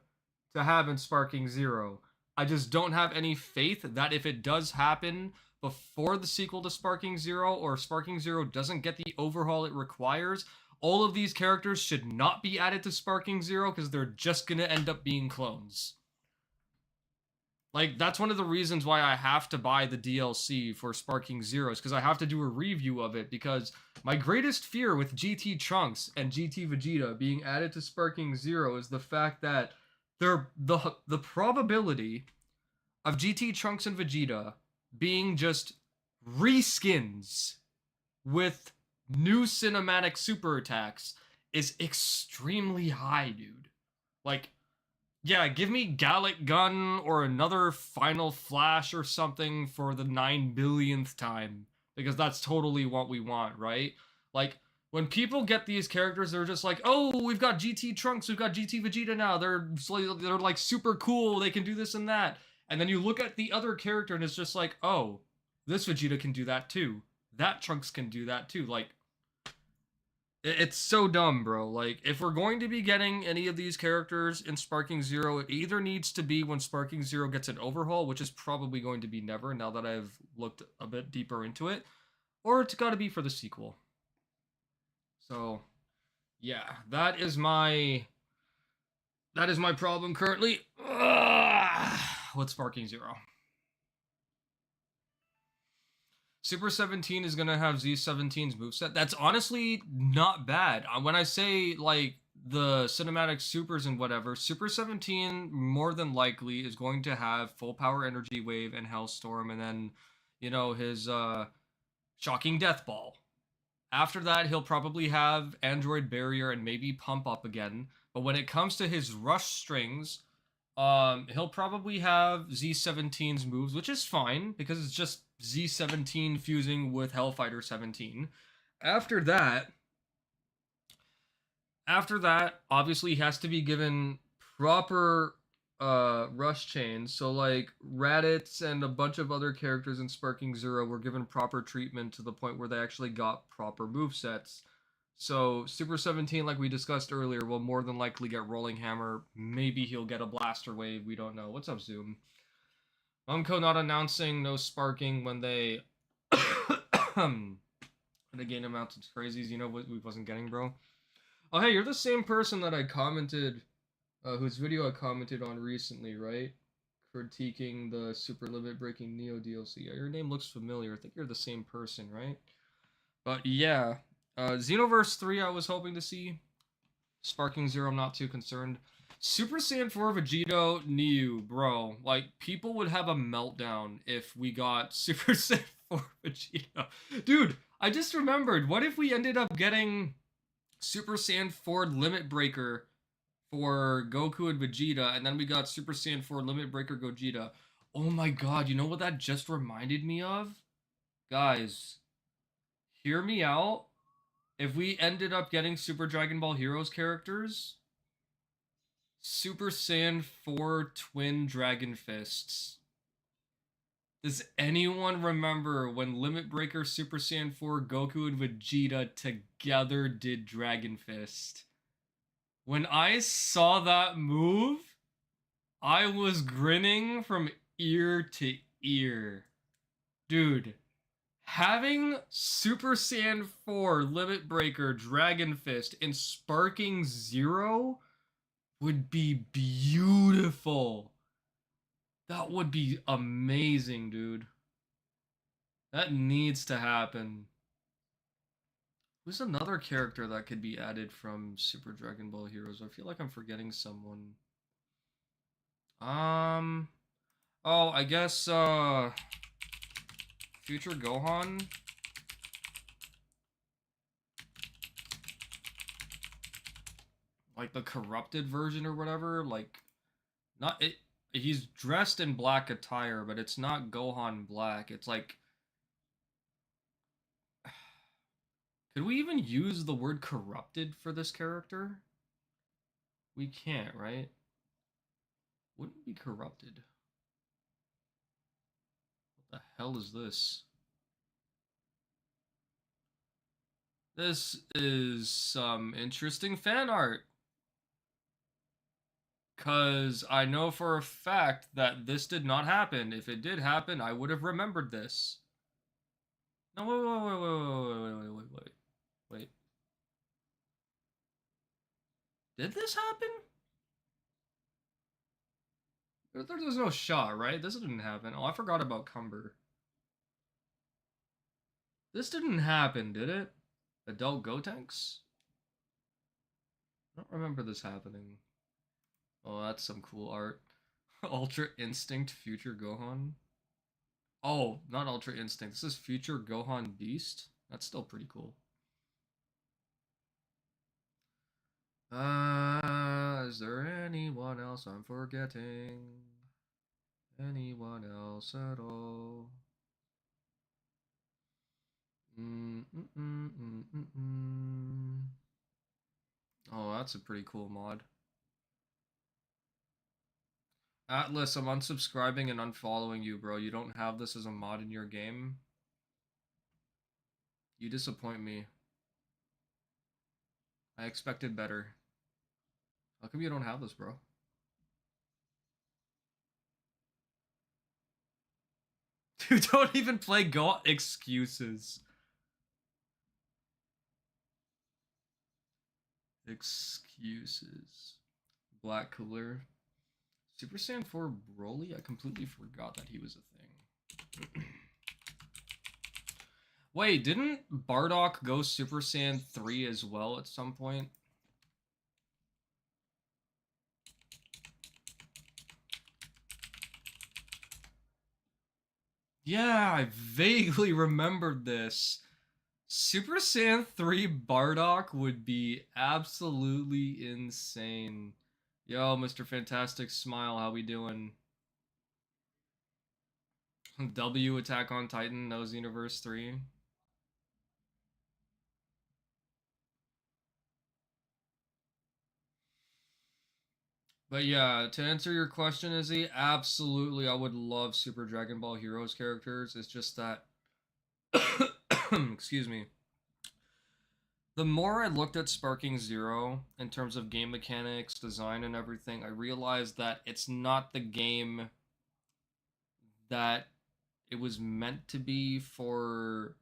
to have in Sparking Zero. I just don't have any faith that if it does happen before the sequel to Sparking Zero, or Sparking Zero doesn't get the overhaul it requires, all of these characters should not be added to Sparking Zero because they're just going to end up being clones. Like, that's one of the reasons why I have to buy the DLC for Sparking Zeros, because I have to do a review of it, because my greatest fear with GT Trunks and GT Vegeta being added to Sparking Zero is the fact that the probability of GT Trunks and Vegeta being just reskins with new cinematic super attacks is extremely high, dude. Like, yeah, give me Gallic Gun or another Final Flash or something for the 9 billionth time, because that's totally what we want, right? Like, when people get these characters, they're just like, oh, we've got GT Trunks, we've got GT Vegeta now, they're like super cool, they can do this and that. And then you look at the other character and it's just like, oh, this Vegeta can do that too. That Trunks can do that too. Like, it's so dumb, bro. Like, if we're going to be getting any of these characters in Sparking Zero, it either needs to be when Sparking Zero gets an overhaul, which is probably going to be never now that I've looked a bit deeper into it, or it's got to be for the sequel. So, yeah, that is my problem currently with Sparking Zero. Super 17 is going to have Z17's moveset. That's honestly not bad. When I say, like, the cinematic supers and whatever, Super 17 more than likely is going to have Full Power Energy Wave and Hellstorm, and then, you know, his Shocking Death Ball. After that, he'll probably have Android Barrier and maybe Pump Up again. But when it comes to his Rush Strings, he'll probably have Z17's moves, which is fine, because it's just Z17 fusing with Hellfighter 17. After that, obviously he has to be given proper rush chains. So like Raditz and a bunch of other characters in Sparking Zero were given proper treatment to the point where they actually got proper movesets. So Super 17, like we discussed earlier, will more than likely get Rolling Hammer. Maybe he'll get a Blaster Wave. We don't know. What's up, Zoom? Namco not announcing no sparking when they the gain amounts of crazies. You know what we wasn't getting, bro? Oh, hey, you're the same person that I commented, whose video I commented on recently, right? Critiquing the Super Limit Breaking Neo DLC. Yeah, your name looks familiar. I think you're the same person, right? But yeah, Xenoverse 3 I was hoping to see. Sparking Zero, I'm not too concerned. Super Saiyan 4 Vegito Neo, bro. Like, people would have a meltdown if we got Super Saiyan 4 Vegito. Dude, I just remembered, what if we ended up getting Super Saiyan 4 Limit Breaker for Goku and Vegeta, and then we got Super Saiyan 4 Limit Breaker Gogeta? Oh my god, you know what that just reminded me of? Guys, hear me out. If we ended up getting Super Dragon Ball Heroes characters, Super Saiyan 4 Twin Dragon Fists. Does anyone remember when Limit Breaker, Super Saiyan 4, Goku, and Vegeta together did Dragon Fist? When I saw that move, I was grinning from ear to ear. Dude, having Super Saiyan 4 Limit Breaker Dragon Fist in Sparking Zero would be beautiful. That would be amazing, dude. That needs to happen. Who's another character that could be added from Super Dragon Ball Heroes? I feel like I'm forgetting someone. Oh, I guess, Future Gohan. Like the corrupted version or whatever, like not it he's dressed in black attire, but it's not Gohan Black. It's like could we even use the word corrupted for this character? We can't, right? Wouldn't be corrupted. What the hell is this? This is some interesting fan art. Because I know for a fact that this did not happen. If it did happen, I would have remembered this. No, wait. Wait. Did this happen? There's no shot, right? This didn't happen. Oh, I forgot about Cumber. This didn't happen, did it? Adult Gotenks? I don't remember this happening. Oh, that's some cool art. Ultra Instinct Future Gohan. Oh, not Ultra Instinct. This is Future Gohan Beast. That's still pretty cool. Is there anyone else I'm forgetting? Anyone else at all? Oh, that's a pretty cool mod. Atlas, I'm unsubscribing and unfollowing you, bro. You don't have this as a mod in your game. You disappoint me. I expected better. How come you don't have this, bro? Dude, don't even play Go. Excuses. Excuses. Black Cooler. Super Saiyan 4 Broly? I completely forgot that he was a thing. Wait, didn't Bardock go Super Saiyan 3 as well at some point? Yeah, I vaguely remembered this. Super Saiyan 3 Bardock would be absolutely insane. Yo, Mr. Fantastic Smile, how we doing? W Attack on Titan, no Xenoverse 3. But yeah, to answer your question, Izzy, absolutely, I would love Super Dragon Ball Heroes characters. It's just that, excuse me. The more I looked at Sparking Zero in terms of game mechanics, design, and everything, I realized that it's not the game that it was meant to be for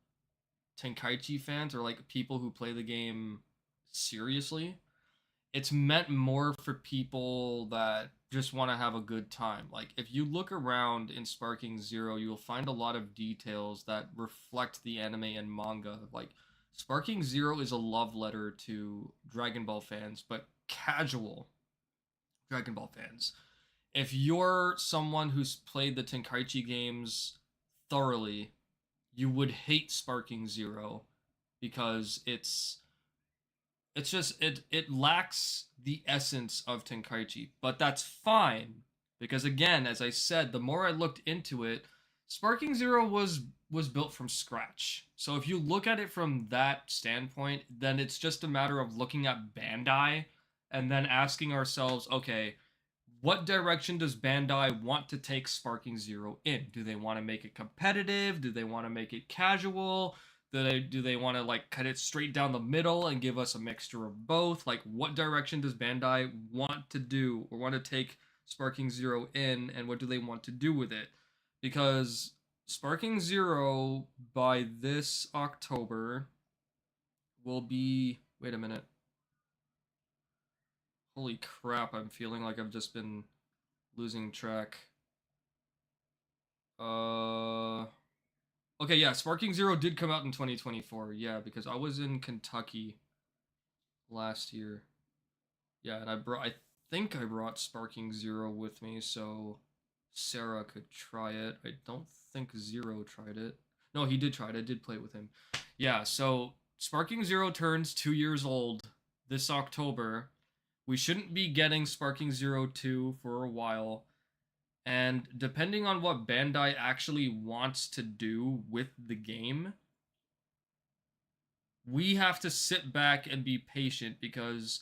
Tenkaichi fans or like people who play the game seriously. It's meant more for people that just want to have a good time. Like, if you look around in Sparking Zero, you'll find a lot of details that reflect the anime and manga. Like, Sparking Zero is a love letter to Dragon Ball fans, but casual Dragon Ball fans. If you're someone who's played the Tenkaichi games thoroughly, you would hate Sparking Zero because it's just it lacks the essence of Tenkaichi, but that's fine because again, as I said, the more I looked into it, Sparking Zero was built from scratch. So if you look at it from that standpoint, then it's just a matter of looking at Bandai and then asking ourselves, okay, what direction does Bandai want to take Sparking Zero in? Do they want to make it competitive? Do they want to make it casual? Do they want to like cut it straight down the middle and give us a mixture of both? Like, what direction does Bandai want to do or want to take Sparking Zero in, and what do they want to do with it? Because Sparking Zero by this October will be. Wait a minute. Holy crap! I'm feeling like I've just been losing track. Okay, yeah, Sparking Zero did come out in 2024. Yeah, because I was in Kentucky last year. Yeah, and I think I brought Sparking Zero with me so Sarah could try it. I don't think Zero tried it. No, he did try it. I did play with him. Yeah, so Sparking Zero turns 2 years old this October. We shouldn't be getting Sparking Zero 2 for a while. And depending on what Bandai actually wants to do with the game, we have to sit back and be patient because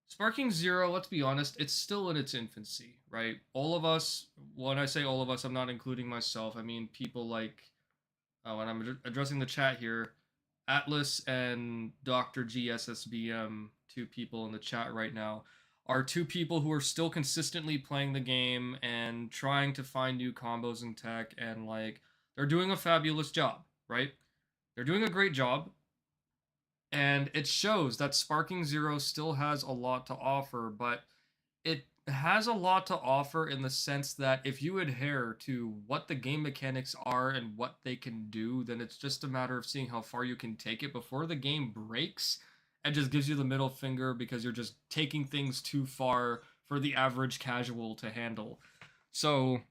Sparking Zero, let's be honest, it's still in its infancy, right? All of us, when I say all of us, I'm not including myself. I mean people like, and I'm addressing the chat here, Atlas and Dr. GSSBM, 2 people in the chat right now, are 2 people who are still consistently playing the game and trying to find new combos and tech, and like, they're doing a fabulous job, right? They're doing a great job. And it shows that Sparking Zero still has a lot to offer, but it has a lot to offer in the sense that if you adhere to what the game mechanics are and what they can do, then it's just a matter of seeing how far you can take it before the game breaks and just gives you the middle finger because you're just taking things too far for the average casual to handle. So,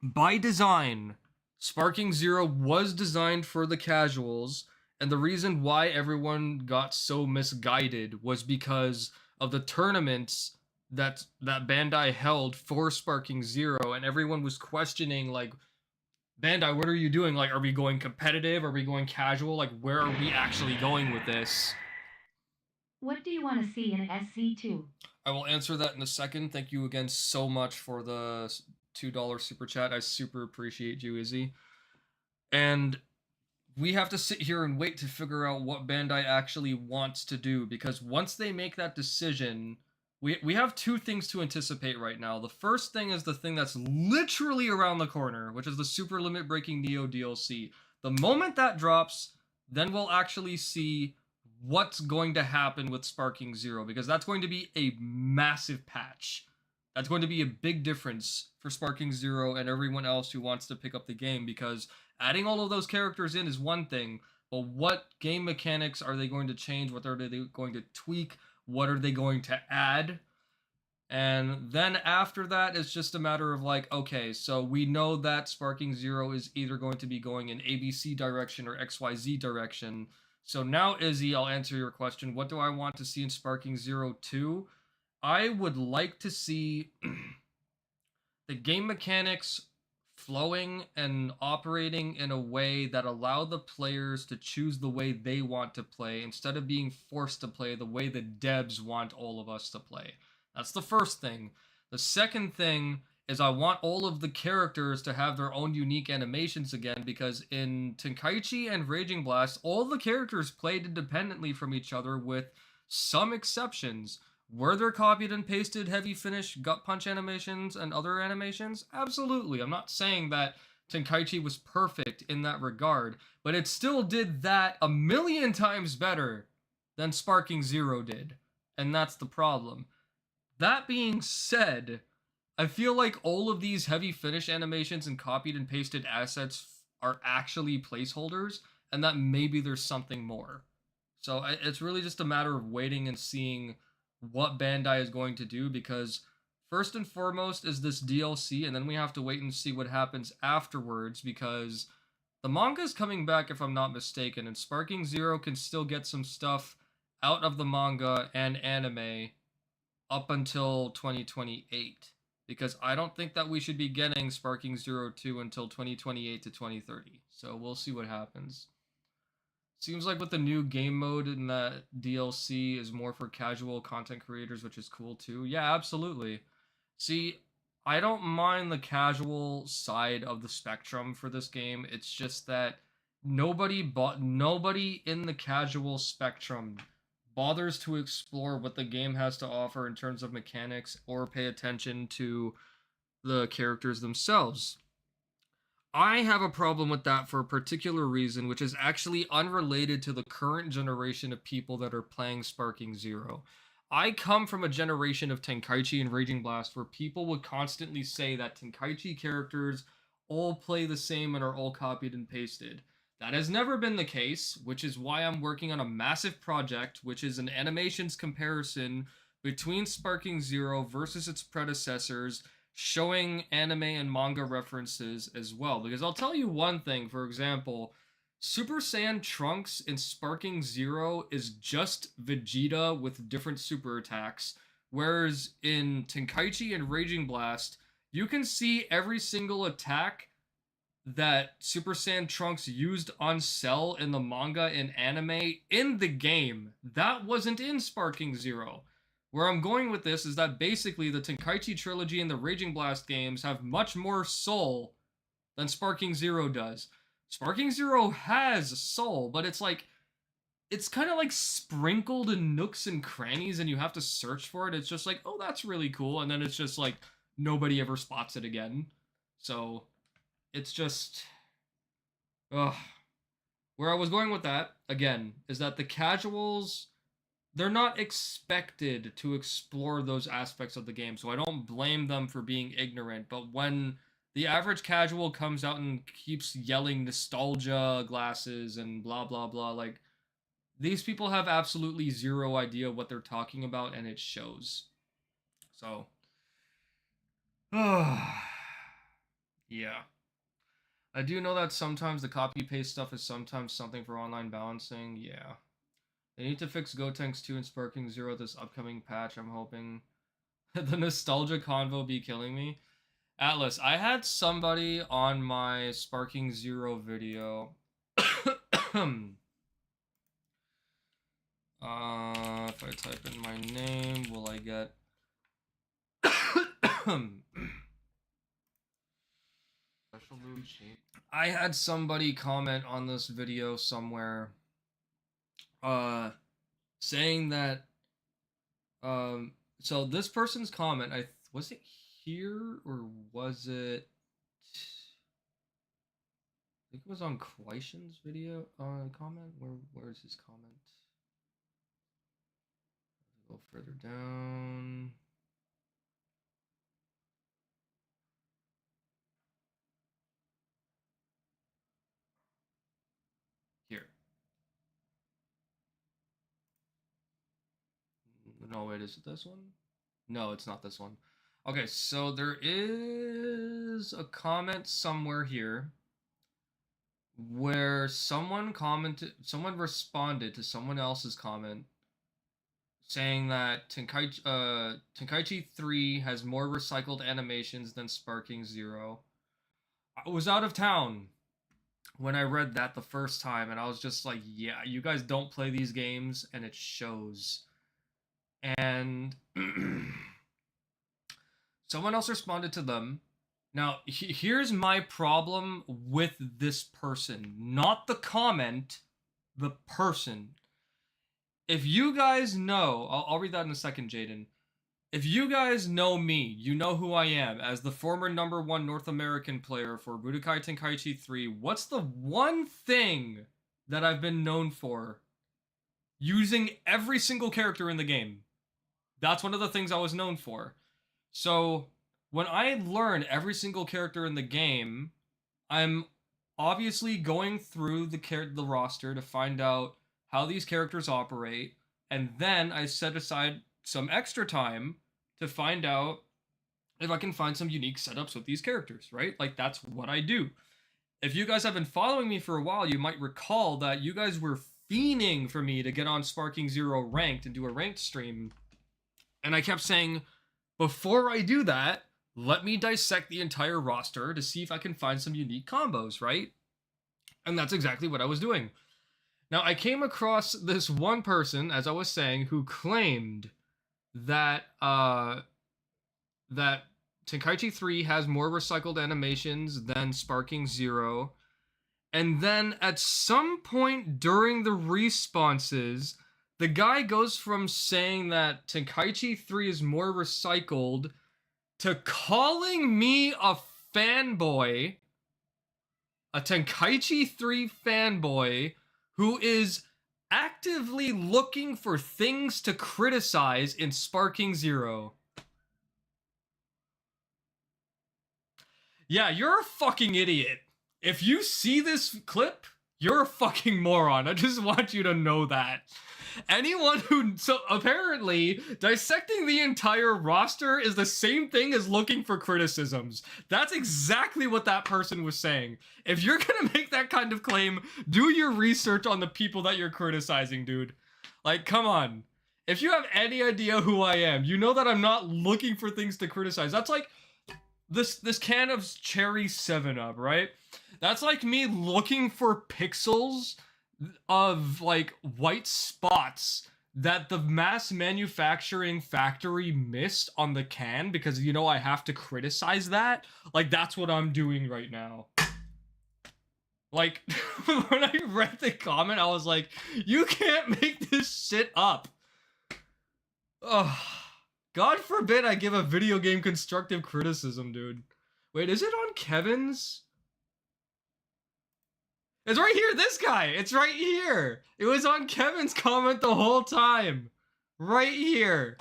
by design, Sparking Zero was designed for the casuals. And the reason why everyone got so misguided was because of the tournaments that Bandai held for Sparking Zero, and everyone was questioning, like, Bandai, what are you doing? Like, are we going competitive? Are we going casual? Like, where are we actually going with this? What do you want to see in SC2? I will answer that in a second. Thank you again so much for the $2 super chat. I super appreciate you, Izzy. And we have to sit here and wait to figure out what Bandai actually wants to do, because once they make that decision, we have 2 things to anticipate right now. The first thing is the thing that's literally around the corner, which is the Super Limit Breaking Neo DLC. The moment that drops, then we'll actually see what's going to happen with Sparking Zero, because that's going to be a massive patch. That's going to be a big difference for Sparking Zero and everyone else who wants to pick up the game, because adding all of those characters in is one thing, but what game mechanics are they going to change? What are they going to tweak? What are they going to add? And then after that, it's just a matter of like, okay, so we know that Sparking Zero is either going to be going in ABC direction or XYZ direction. So now, Izzy, I'll answer your question. What do I want to see in Sparking Zero 2? I would like to see the game mechanics flowing and operating in a way that allow the players to choose the way they want to play instead of being forced to play the way the devs want all of us to play. That's the first thing. The second thing is I want all of the characters to have their own unique animations again, because in Tenkaichi and Raging Blast, all the characters played independently from each other with some exceptions. Were there copied and pasted heavy finish gut punch animations and other animations? Absolutely. I'm not saying that Tenkaichi was perfect in that regard, but it still did that a million times better than Sparking Zero did. And that's the problem. That being said, I feel like all of these heavy finish animations and copied and pasted assets are actually placeholders, and that maybe there's something more. So it's really just a matter of waiting and seeing what Bandai is going to do, because first and foremost is this DLC, and then we have to wait and see what happens afterwards, because the manga is coming back if I'm not mistaken, and Sparking Zero can still get some stuff out of the manga and anime up until 2028, because I don't think that we should be getting Sparking Zero 2 until 2028 to 2030, so we'll see what happens. Seems like with the new game mode in that DLC is more for casual content creators, which is cool too. Yeah, absolutely. See, I don't mind the casual side of the spectrum for this game. It's just that nobody in the casual spectrum bothers to explore what the game has to offer in terms of mechanics or pay attention to the characters themselves. I have a problem with that for a particular reason, which is actually unrelated to the current generation of people that are playing Sparking Zero. I come from a generation of Tenkaichi and Raging Blast where people would constantly say that Tenkaichi characters all play the same and are all copied and pasted. That has never been the case, which is why I'm working on a massive project, which is an animations comparison between Sparking Zero versus its predecessors, showing anime and manga references as well. Because I'll tell you one thing, for example, Super Saiyan Trunks in Sparking Zero is just Vegeta with different super attacks, whereas in Tenkaichi and Raging Blast, you can see every single attack that Super Saiyan Trunks used on Cell in the manga and anime in the game. That wasn't in Sparking Zero. Where I'm going with this is that basically the Tenkaichi trilogy and the Raging Blast games have much more soul than Sparking Zero does. Sparking Zero has soul, but it's like, it's kind of like sprinkled in nooks and crannies and you have to search for it. It's just like, oh, that's really cool. And then it's just like, nobody ever spots it again. So, it's just, ugh. Where I was going with that, again, is that the casuals, they're not expected to explore those aspects of the game, so I don't blame them for being ignorant. But when the average casual comes out and keeps yelling nostalgia glasses and blah, blah, blah, like, these people have absolutely zero idea what they're talking about, and it shows. So, yeah. I do know that sometimes the copy-paste stuff is sometimes something for online balancing, yeah. They need to fix Gotenks 2 and Sparking Zero this upcoming patch, I'm hoping. The nostalgia convo be killing me. Atlas, I had somebody on my Sparking Zero video. If I type in my name, will I get... Special move shape. I had somebody comment on this video somewhere, saying that, so this person's comment, was it here, or was it, I think it was on Quaishan's video, comment, where's his comment? Go further down. Here. No, wait, is it this one? No, it's not this one. Okay, so there is a comment somewhere here where someone responded to someone else's comment saying that Tenkaichi 3 has more recycled animations than Sparking Zero. I was out of town when I read that the first time, and I was just like, yeah, you guys don't play these games, and it shows. And someone else responded to them. Now, here's my problem with this person. Not the comment, the person. If you guys know, I'll read that in a second, Jaden. If you guys know me, you know who I am. As the former #1 North American player for Budokai Tenkaichi 3, what's the one thing that I've been known for? Using every single character in the game. That's one of the things I was known for. So, when I learn every single character in the game, I'm obviously going through the roster to find out how these characters operate, and then I set aside some extra time to find out if I can find some unique setups with these characters, right? Like, that's what I do. If you guys have been following me for a while, you might recall that you guys were fiending for me to get on Sparking Zero ranked and do a ranked stream. And I kept saying, before I do that, let me dissect the entire roster to see if I can find some unique combos, right? And that's exactly what I was doing. Now, I came across this one person, as I was saying, who claimed that that Tenkaichi 3 has more recycled animations than Sparking Zero. And then at some point during the responses, the guy goes from saying that Tenkaichi 3 is more recycled to calling me a fanboy, a Tenkaichi 3 fanboy, who is actively looking for things to criticize in Sparking Zero. Yeah, you're a fucking idiot. If you see this clip, You're a fucking moron. I just want you to know that. Anyone who... So, apparently, dissecting the entire roster is the same thing as looking for criticisms. That's exactly what that person was saying. If you're gonna make that kind of claim, do your research on the people that you're criticizing, dude. Like, come on. If you have any idea who I am, you know that I'm not looking for things to criticize. That's like this can of cherry 7-Up, right? That's like me looking for pixels of like white spots that the mass manufacturing factory missed on the can because, you know, I have to criticize that. Like, that's what I'm doing right now. Like, when I read the comment, I was like, you can't make this shit up. Ugh. God forbid I give a video game constructive criticism, dude. Wait, is it on Kevin's? It's right here, this guy! It's right here! It was on Kevin's comment the whole time! Right here!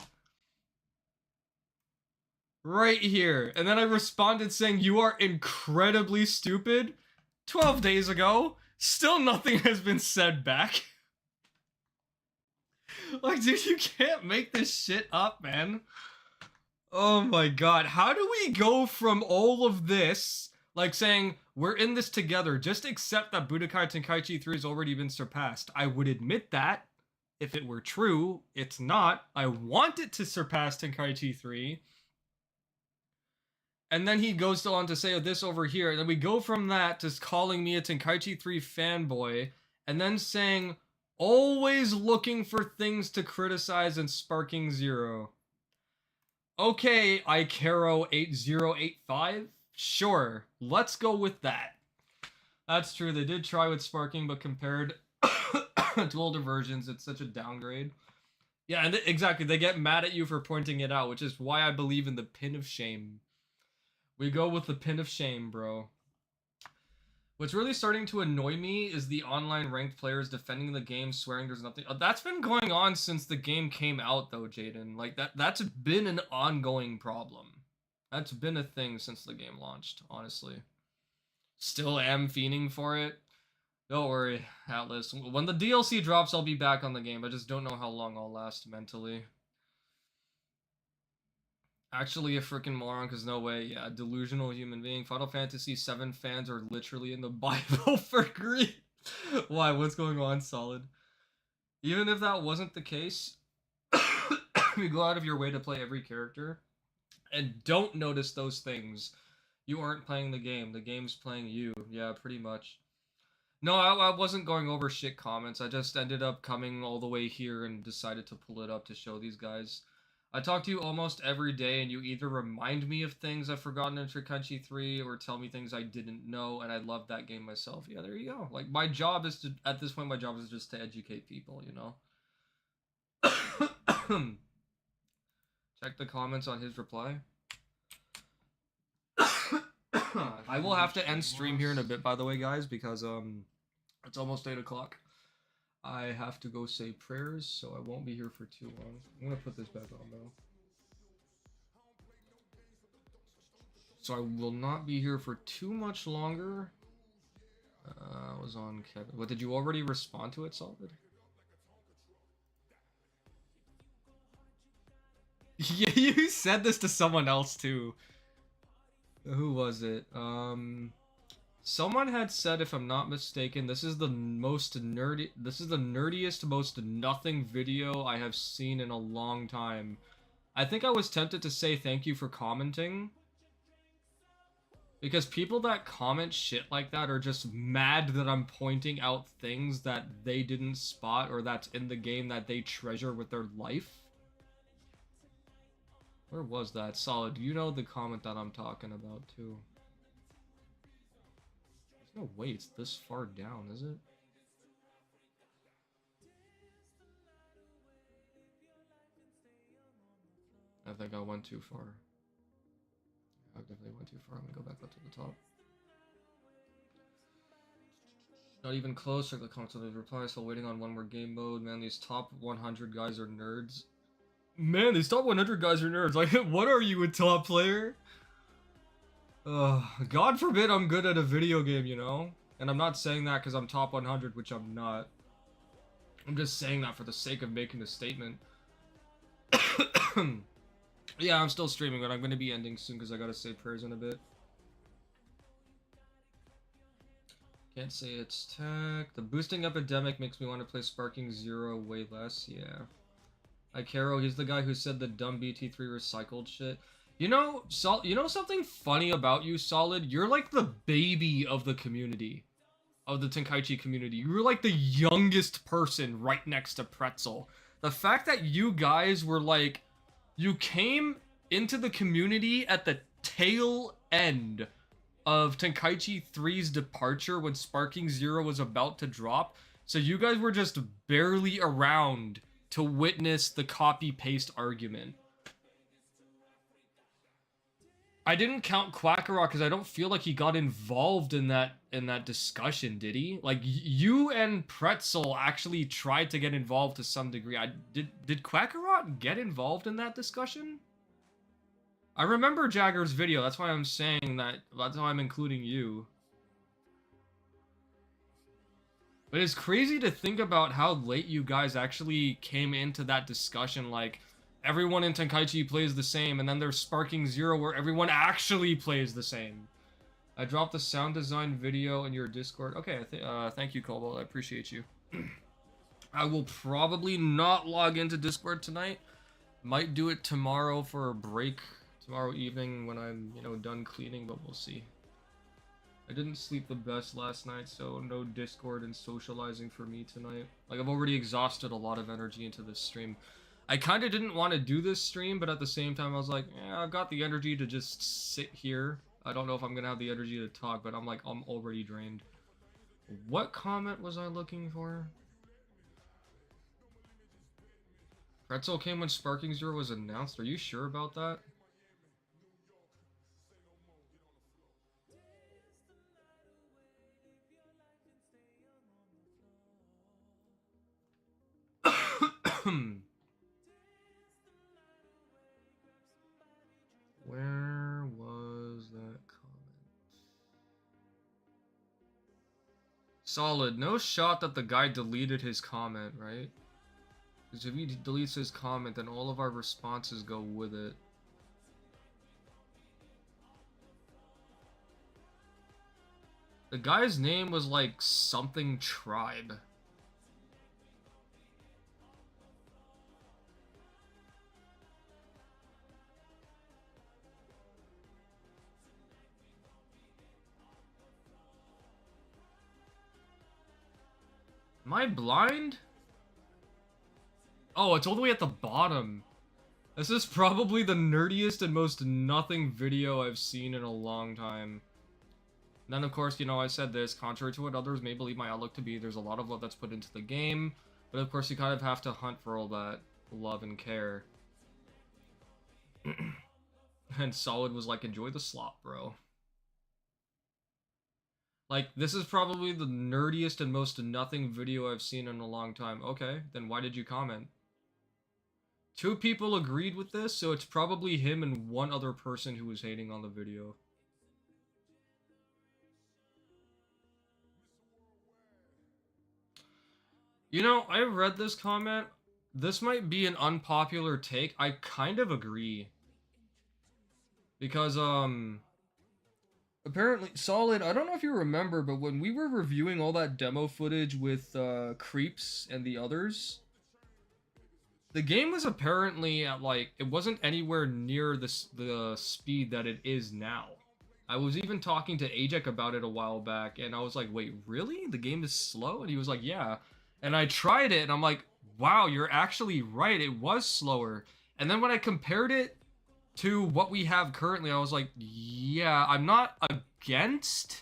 Right here. And then I responded saying, you are incredibly stupid. 12 days ago. Still nothing has been said back. Like, dude, you can't make this shit up, man. Oh my god. How do we go from all of this, like saying, we're in this together, just accept that Budokai Tenkaichi 3 has already been surpassed? I would admit that, if it were true. It's not. I want it to surpass Tenkaichi 3. And then he goes on to say this over here, and then we go from that to calling me a Tenkaichi 3 fanboy, and then saying, always looking for things to criticize and Sparking Zero. Okay, Icaro8085? Sure, let's go with that. That's true, they did try with Sparking, but compared to older versions, it's such a downgrade. Yeah, and exactly, they get mad at you for pointing it out, which is why I believe in the pin of shame. We go with the pin of shame, bro. What's really starting to annoy me is the online ranked players defending the game, swearing there's nothing. That's been going on since the game came out, though, Jaden. Like, that's been an ongoing problem. That's been a thing since the game launched, honestly. Still am fiending for it. Don't worry, Atlas. When the DLC drops, I'll be back on the game. I just don't know how long I'll last mentally. Actually a freaking moron, because no way. Yeah, delusional human being. Final Fantasy VII fans are literally in the Bible for greed. Why? What's going on, Solid? Even if that wasn't the case, you go out of your way to play every character and don't notice those things. You aren't playing the game. The game's playing you. Yeah, pretty much. No, I wasn't going over shit comments. I just ended up coming all the way here and decided to pull it up to show these guys. I talk to you almost every day, and you either remind me of things I've forgotten in Tenkaichi 3, or tell me things I didn't know, and I love that game myself. Yeah, there you go. Like, my job is to, at this point, my job is just to educate people, you know? Check the comments on his reply. I will have to end stream here in a bit, by the way, guys, because, it's almost 8 o'clock. I have to go say prayers, so I won't be here for too long. I'm gonna put this back on, though. So I will not be here for too much longer. I was on Kevin. What, did you already respond to it, Solid? Yeah, you said this to someone else, too. Who was it? Someone had said, if I'm not mistaken, this is the nerdiest, most nothing video I have seen in a long time. I think I was tempted to say thank you for commenting. Because people that comment shit like that are just mad that I'm pointing out things that they didn't spot or that's in the game that they treasure with their life. Where was that? Solid, you know the comment that I'm talking about, too. No way, it's this far down, is it? I think I went too far. I definitely went too far. I'm gonna go back up to the top. Not even close. Check the comments on his reply. Still waiting on one more game mode. Man, these top 100 guys are nerds. Man, these top 100 guys are nerds. Like, what are you, a top player? God forbid I'm good at a video game, you know? And I'm not saying that because I'm top 100, which I'm not. I'm just saying that for the sake of making a statement. Yeah, I'm still streaming, but I'm going to be ending soon because I got to say prayers in a bit. Can't say it's tech. The boosting epidemic makes me want to play Sparking Zero way less. Yeah. Ikaro, he's the guy who said the dumb BT3 recycled shit. You know, you know something funny about you, Solid? You're like the baby of the community. Of the Tenkaichi community. You're like the youngest person right next to Pretzel. The fact that you guys were like... You came into the community at the tail end of Tenkaichi 3's departure when Sparking Zero was about to drop. So you guys were just barely around to witness the copy-paste argument. I didn't count Quackarot because I don't feel like he got involved in that discussion, did he? Like, you and Pretzel actually tried to get involved to some degree. Did Quackarot get involved in that discussion? I remember Jagger's video, that's why I'm saying that, that's why I'm including you. But it's crazy to think about how late you guys actually came into that discussion, like, everyone in Tenkaichi plays the same, and then there's Sparking Zero where everyone actually plays the same. I dropped the sound design video in your Discord. Okay, thank you, Cobalt. I appreciate you. I will probably not log into Discord tonight. Might do it tomorrow for a break. Tomorrow evening when I'm, you know, done cleaning, but we'll see. I didn't sleep the best last night, so no Discord and socializing for me tonight. Like, I've already exhausted a lot of energy into this stream. I kind of didn't want to do this stream, but at the same time, I was like, yeah, I've got the energy to just sit here. I don't know if I'm going to have the energy to talk, but I'm like, I'm already drained. What comment was I looking for? Pretzel came when Sparking Zero was announced. Are you sure about that? Where was that comment? Solid. No shot that the guy deleted his comment, right? Because if he deletes his comment, then all of our responses go with it. The guy's name was like something tribe. Am I blind? Oh, it's all the way at the bottom. This is probably the nerdiest and most nothing video I've seen in a long time. And then, of course, you know, I said this, contrary to what others may believe my outlook to be, there's a lot of love that's put into the game, but of course you kind of have to hunt for all that love and care. And Solid was like, enjoy the slop, bro. Like, this is probably the nerdiest and most nothing video I've seen in a long time. Okay, then why did you comment? 2 people agreed with this, so it's probably him and one other person who was hating on the video. You know, I read this comment. This might be an unpopular take. I kind of agree. Because, apparently, Solid, I don't know if you remember, but when we were reviewing all that demo footage with, Creeps and the others, the game was apparently at, like, it wasn't anywhere near the speed that it is now. I was even talking to Ajek about it a while back, and I was like, wait, really? The game is slow? And he was like, yeah. And I tried it, and I'm like, wow, you're actually right, it was slower. And then when I compared it to what we have currently, I was like, yeah, I'm not against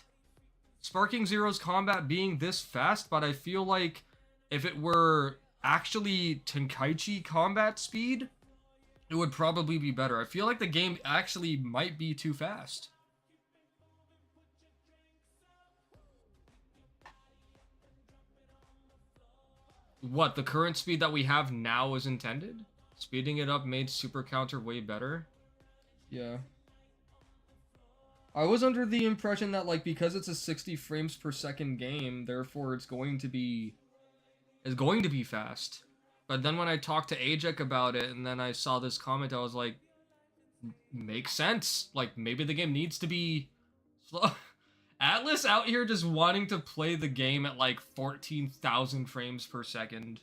Sparking Zero's combat being this fast, but I feel like if it were actually Tenkaichi combat speed, it would probably be better. I feel like the game actually might be too fast. What, the current speed that we have now is intended? Speeding it up made Super Counter way better? Yeah. I was under the impression that, like, because it's a 60 frames per second game, therefore it's going to be fast. But then when I talked to Ajek about it, and then I saw this comment, I was like, makes sense. Like, maybe the game needs to be slow. Atlas out here just wanting to play the game at, like, 14,000 frames per second.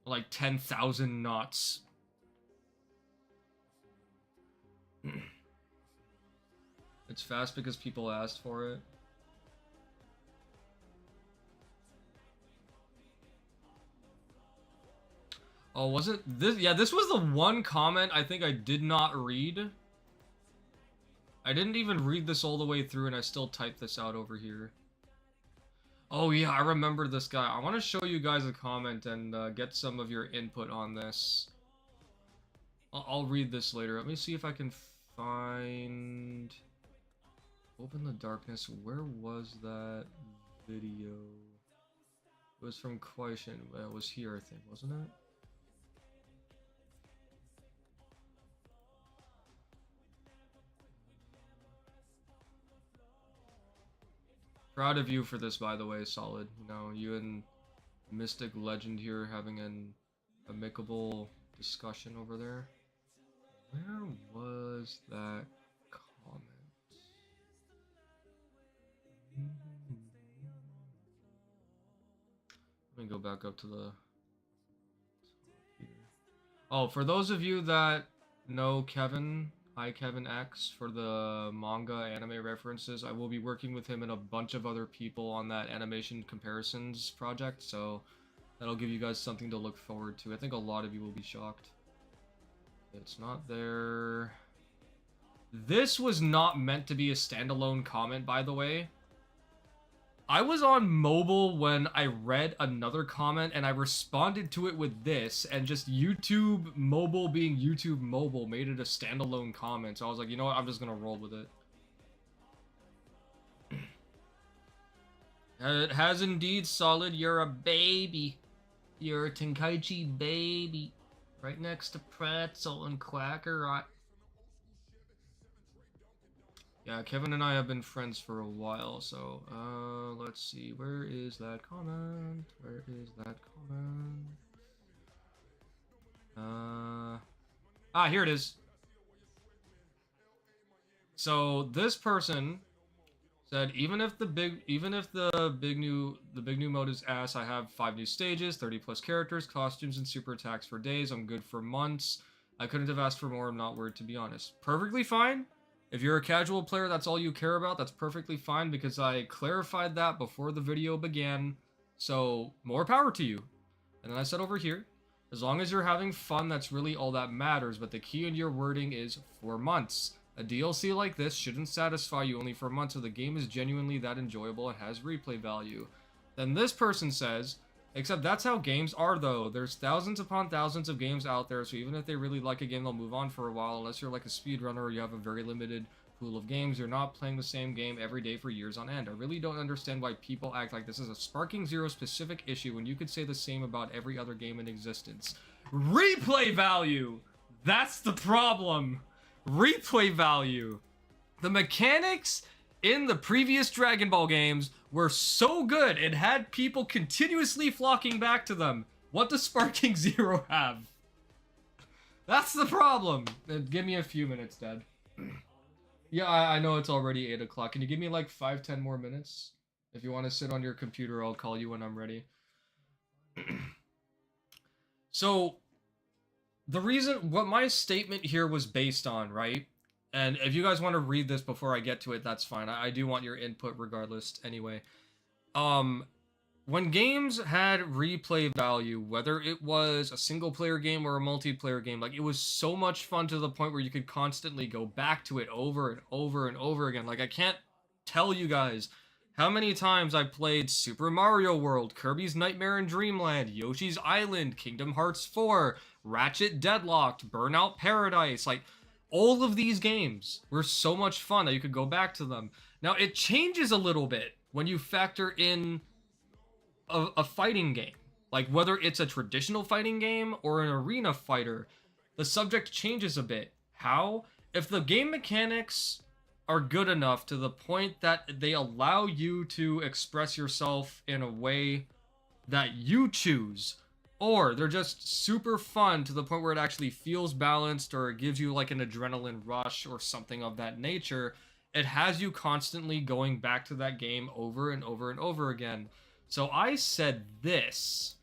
Like, 10,000 knots. It's fast because people asked for it. Oh, wasn't this? Yeah, this was the one comment I think I did not read. I didn't even read this all the way through, and I still typed this out over here. Oh yeah, I remember this guy. I want to show you guys a comment and get some of your input on this. I'll read this later. Let me see if I can find... Open the Darkness. Where was that video? It was from Quaishin. It was here, I think, wasn't it? Proud of you for this, by the way, Solid. You know, you and Mystic Legend here having an amicable discussion over there. Where was that comment? Let me go back up to the top here. Oh, for those of you that know Kevin, hi Kevin X, for the manga anime references, I will be working with him and a bunch of other people on that animation comparisons project, so that'll give you guys something to look forward to. I think a lot of you will be shocked. It's not there. This was not meant to be a standalone comment, by the way. I was on mobile when I read another comment and I responded to it with this, and just YouTube mobile being YouTube mobile made it a standalone comment. So I was like, you know what, I'm just gonna roll with it. It has indeed, Solid. You're a baby. You're a Tenkaichi baby. Right next to Pretzel and Quacker. Yeah, Kevin and I have been friends for a while, so, let's see, where is that comment? Where is that comment? Here it is. So, this person said, even if the big new mode is ass, I have 5 new stages, 30 plus characters, costumes, and super attacks for days. I'm good for months. I couldn't have asked for more. I'm not worried, to be honest. Perfectly fine. If you're a casual player, that's all you care about, that's perfectly fine, because I clarified that before the video began, so more power to you. And then I said over here, as long as you're having fun, that's really all that matters, but the key in your wording is 4 months. A DLC like this shouldn't satisfy you only for months if the game is genuinely that enjoyable and has replay value. Then this person says, except that's how games are though. There's thousands upon thousands of games out there, so even if they really like a game, they'll move on for a while. Unless you're like a speedrunner or you have a very limited pool of games, you're not playing the same game every day for years on end. I really don't understand why people act like this is a Sparking Zero specific issue when you could say the same about every other game in existence. Replay value! That's the problem! Replay value! The mechanics in the previous Dragon Ball games were so good, it had people continuously flocking back to them. What does Sparking Zero have? That's the problem. Give me a few minutes, Dad. Yeah, I know it's already 8 o'clock. Can you give me like 5-10 more minutes? If you want to sit on your computer, I'll call you when I'm ready. So, the reason, what my statement here was based on, right? And if you guys want to read this before I get to it, that's fine. I do want your input regardless anyway. When games had replay value, whether it was a single player game or a multiplayer game, like it was so much fun to the point where you could constantly go back to it over and over and over again. Like I can't tell you guys how many times I played Super Mario World, Kirby's Nightmare in Dreamland, Yoshi's Island, Kingdom Hearts 4, Ratchet Deadlocked, Burnout Paradise, like all of these games were so much fun that you could go back to them. Now, it changes a little bit when you factor in a fighting game. Like, whether it's a traditional fighting game or an arena fighter, the subject changes a bit. How? If the game mechanics are good enough to the point that they allow you to express yourself in a way that you choose, or they're just super fun to the point where it actually feels balanced, or it gives you like an adrenaline rush or something of that nature. It has you constantly going back to that game over and over and over again. So I said this: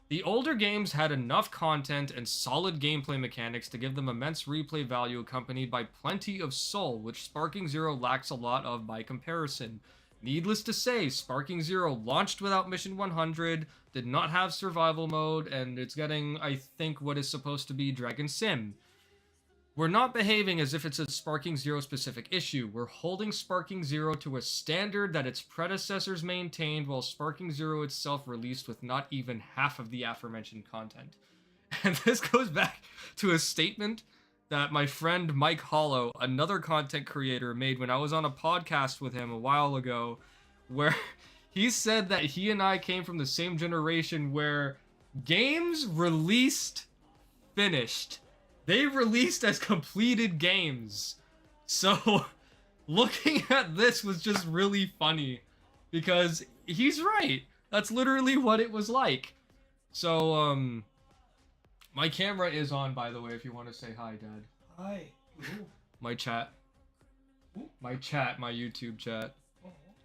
the older games had enough content and solid gameplay mechanics to give them immense replay value accompanied by plenty of soul, which Sparking Zero lacks a lot of by comparison. Needless to say, Sparking Zero launched without Mission 100, did not have survival mode, and it's getting, I think, what is supposed to be Dragon Sim. We're not behaving as if it's a Sparking Zero specific issue. We're holding Sparking Zero to a standard that its predecessors maintained, while Sparking Zero itself released with not even half of the aforementioned content. And this goes back to a statement that my friend Mike Hollow, another content creator, made when I was on a podcast with him a while ago, where he said that he and I came from the same generation where games released, finished. They released as completed games. So looking at this was just really funny because he's right. That's literally what it was like. So, my camera is on, by the way, if you want to say hi, Dad. Hi. Ooh. My chat. My YouTube chat.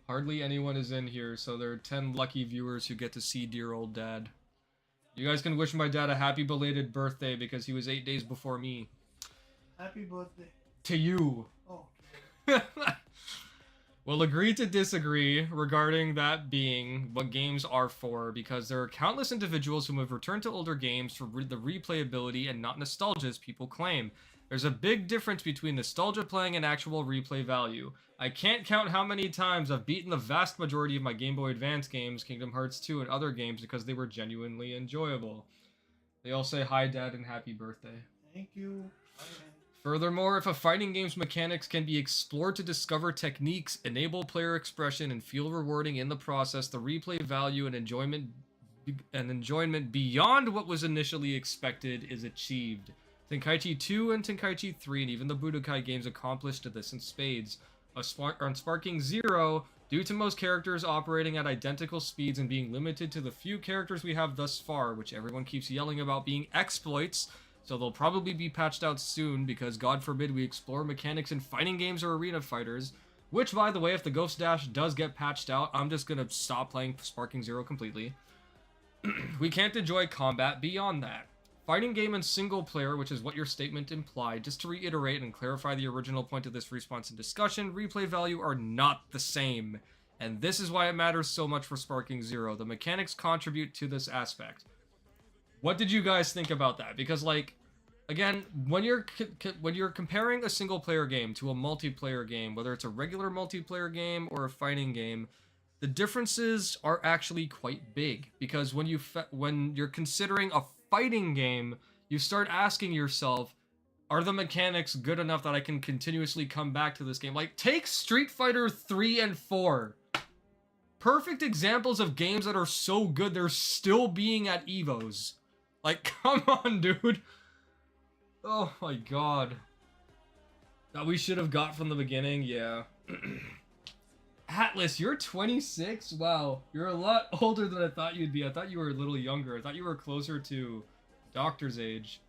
Hardly anyone is in here, so there are 10 lucky viewers who get to see dear old Dad. You guys can wish my dad a happy belated birthday because he was 8 days before me. Happy birthday. To you. Oh. We'll agree to disagree regarding that being what games are for, because there are countless individuals who have returned to older games for the replayability and not nostalgia as people claim. There's a big difference between nostalgia playing and actual replay value. I can't count how many times I've beaten the vast majority of my Game Boy Advance games, Kingdom Hearts 2, and other games because they were genuinely enjoyable. They all say hi, Dad, and happy birthday. Thank you. Furthermore, if a fighting game's mechanics can be explored to discover techniques, enable player expression, and feel rewarding in the process, the replay value and enjoyment beyond what was initially expected is achieved. Tenkaichi 2 and Tenkaichi 3 and even the Budokai games accomplished this in spades. On Sparking Zero, due to most characters operating at identical speeds and being limited to the few characters we have thus far, which everyone keeps yelling about being exploits, so they'll probably be patched out soon because God forbid we explore mechanics in fighting games or arena fighters, which, by the way, if the Ghost Dash does get patched out, I'm just gonna stop playing Sparking Zero completely. We can't enjoy combat beyond that. Fighting game and single player, which is what your statement implied, just to reiterate and clarify the original point of this response and discussion, replay value are not the same. And this is why it matters so much for Sparking Zero. The mechanics contribute to this aspect. What did you guys think about that? Because, like, again, when you're comparing a single player game to a multiplayer game, whether it's a regular multiplayer game or a fighting game, the differences are actually quite big. Because when you're considering a fighting game, you start asking yourself, are the mechanics good enough that I can continuously come back to this game? Like, take Street Fighter 3 and 4. Perfect examples of games that are so good they're still being at EVOs. Like, come on, dude. Oh my god. That we should have got from the beginning, yeah. Atlas, you're 26? Wow, you're a lot older than I thought you'd be. I thought you were a little younger. I thought you were closer to doctor's age.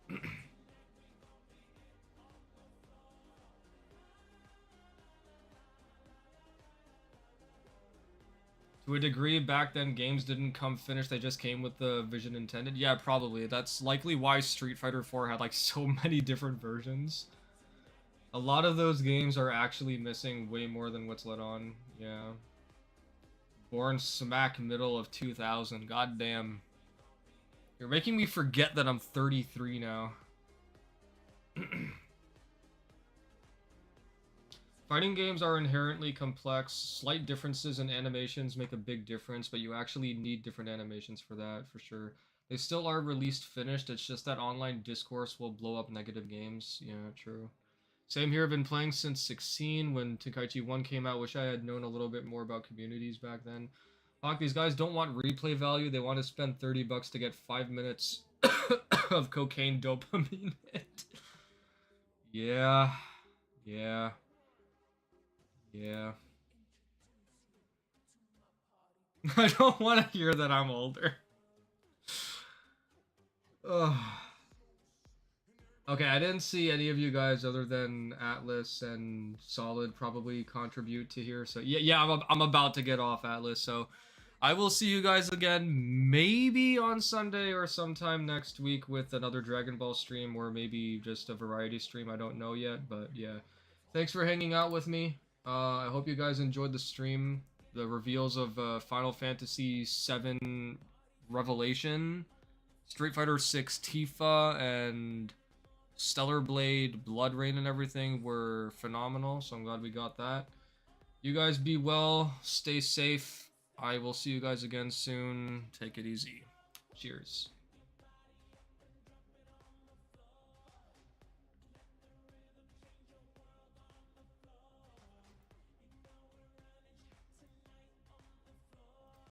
To a degree, back then, games didn't come finished. They just came with the vision intended. Yeah, probably. That's likely why Street Fighter 4 had, like, so many different versions. A lot of those games are actually missing way more than what's let on. Yeah. Born smack middle of 2000. God damn. You're making me forget that I'm 33 now. Fighting games are inherently complex. Slight differences in animations make a big difference, but you actually need different animations for that, for sure. They still are released finished, it's just that online discourse will blow up negative games. Yeah, true. Same here, I've been playing since 16 when Tenkaichi 1 came out. Wish I had known a little bit more about communities back then. Fuck, these guys don't want replay value. They want to spend $30 to get 5 minutes of cocaine dopamine hit. Yeah. Yeah. Yeah. I don't want to hear that I'm older. Ugh. Okay, I didn't see any of you guys other than Atlas and Solid probably contribute to here. So yeah, I'm about to get off, Atlas. So I will see you guys again maybe on Sunday or sometime next week with another Dragon Ball stream or maybe just a variety stream. I don't know yet, but yeah. Thanks for hanging out with me. I hope you guys enjoyed the stream. The reveals of Final Fantasy VII Revelation, Street Fighter 6 Tifa, and Stellar Blade, Blood Rain, and everything were phenomenal, so I'm glad we got that. You guys be well, stay safe. I will see you guys again soon. Take it easy. Cheers.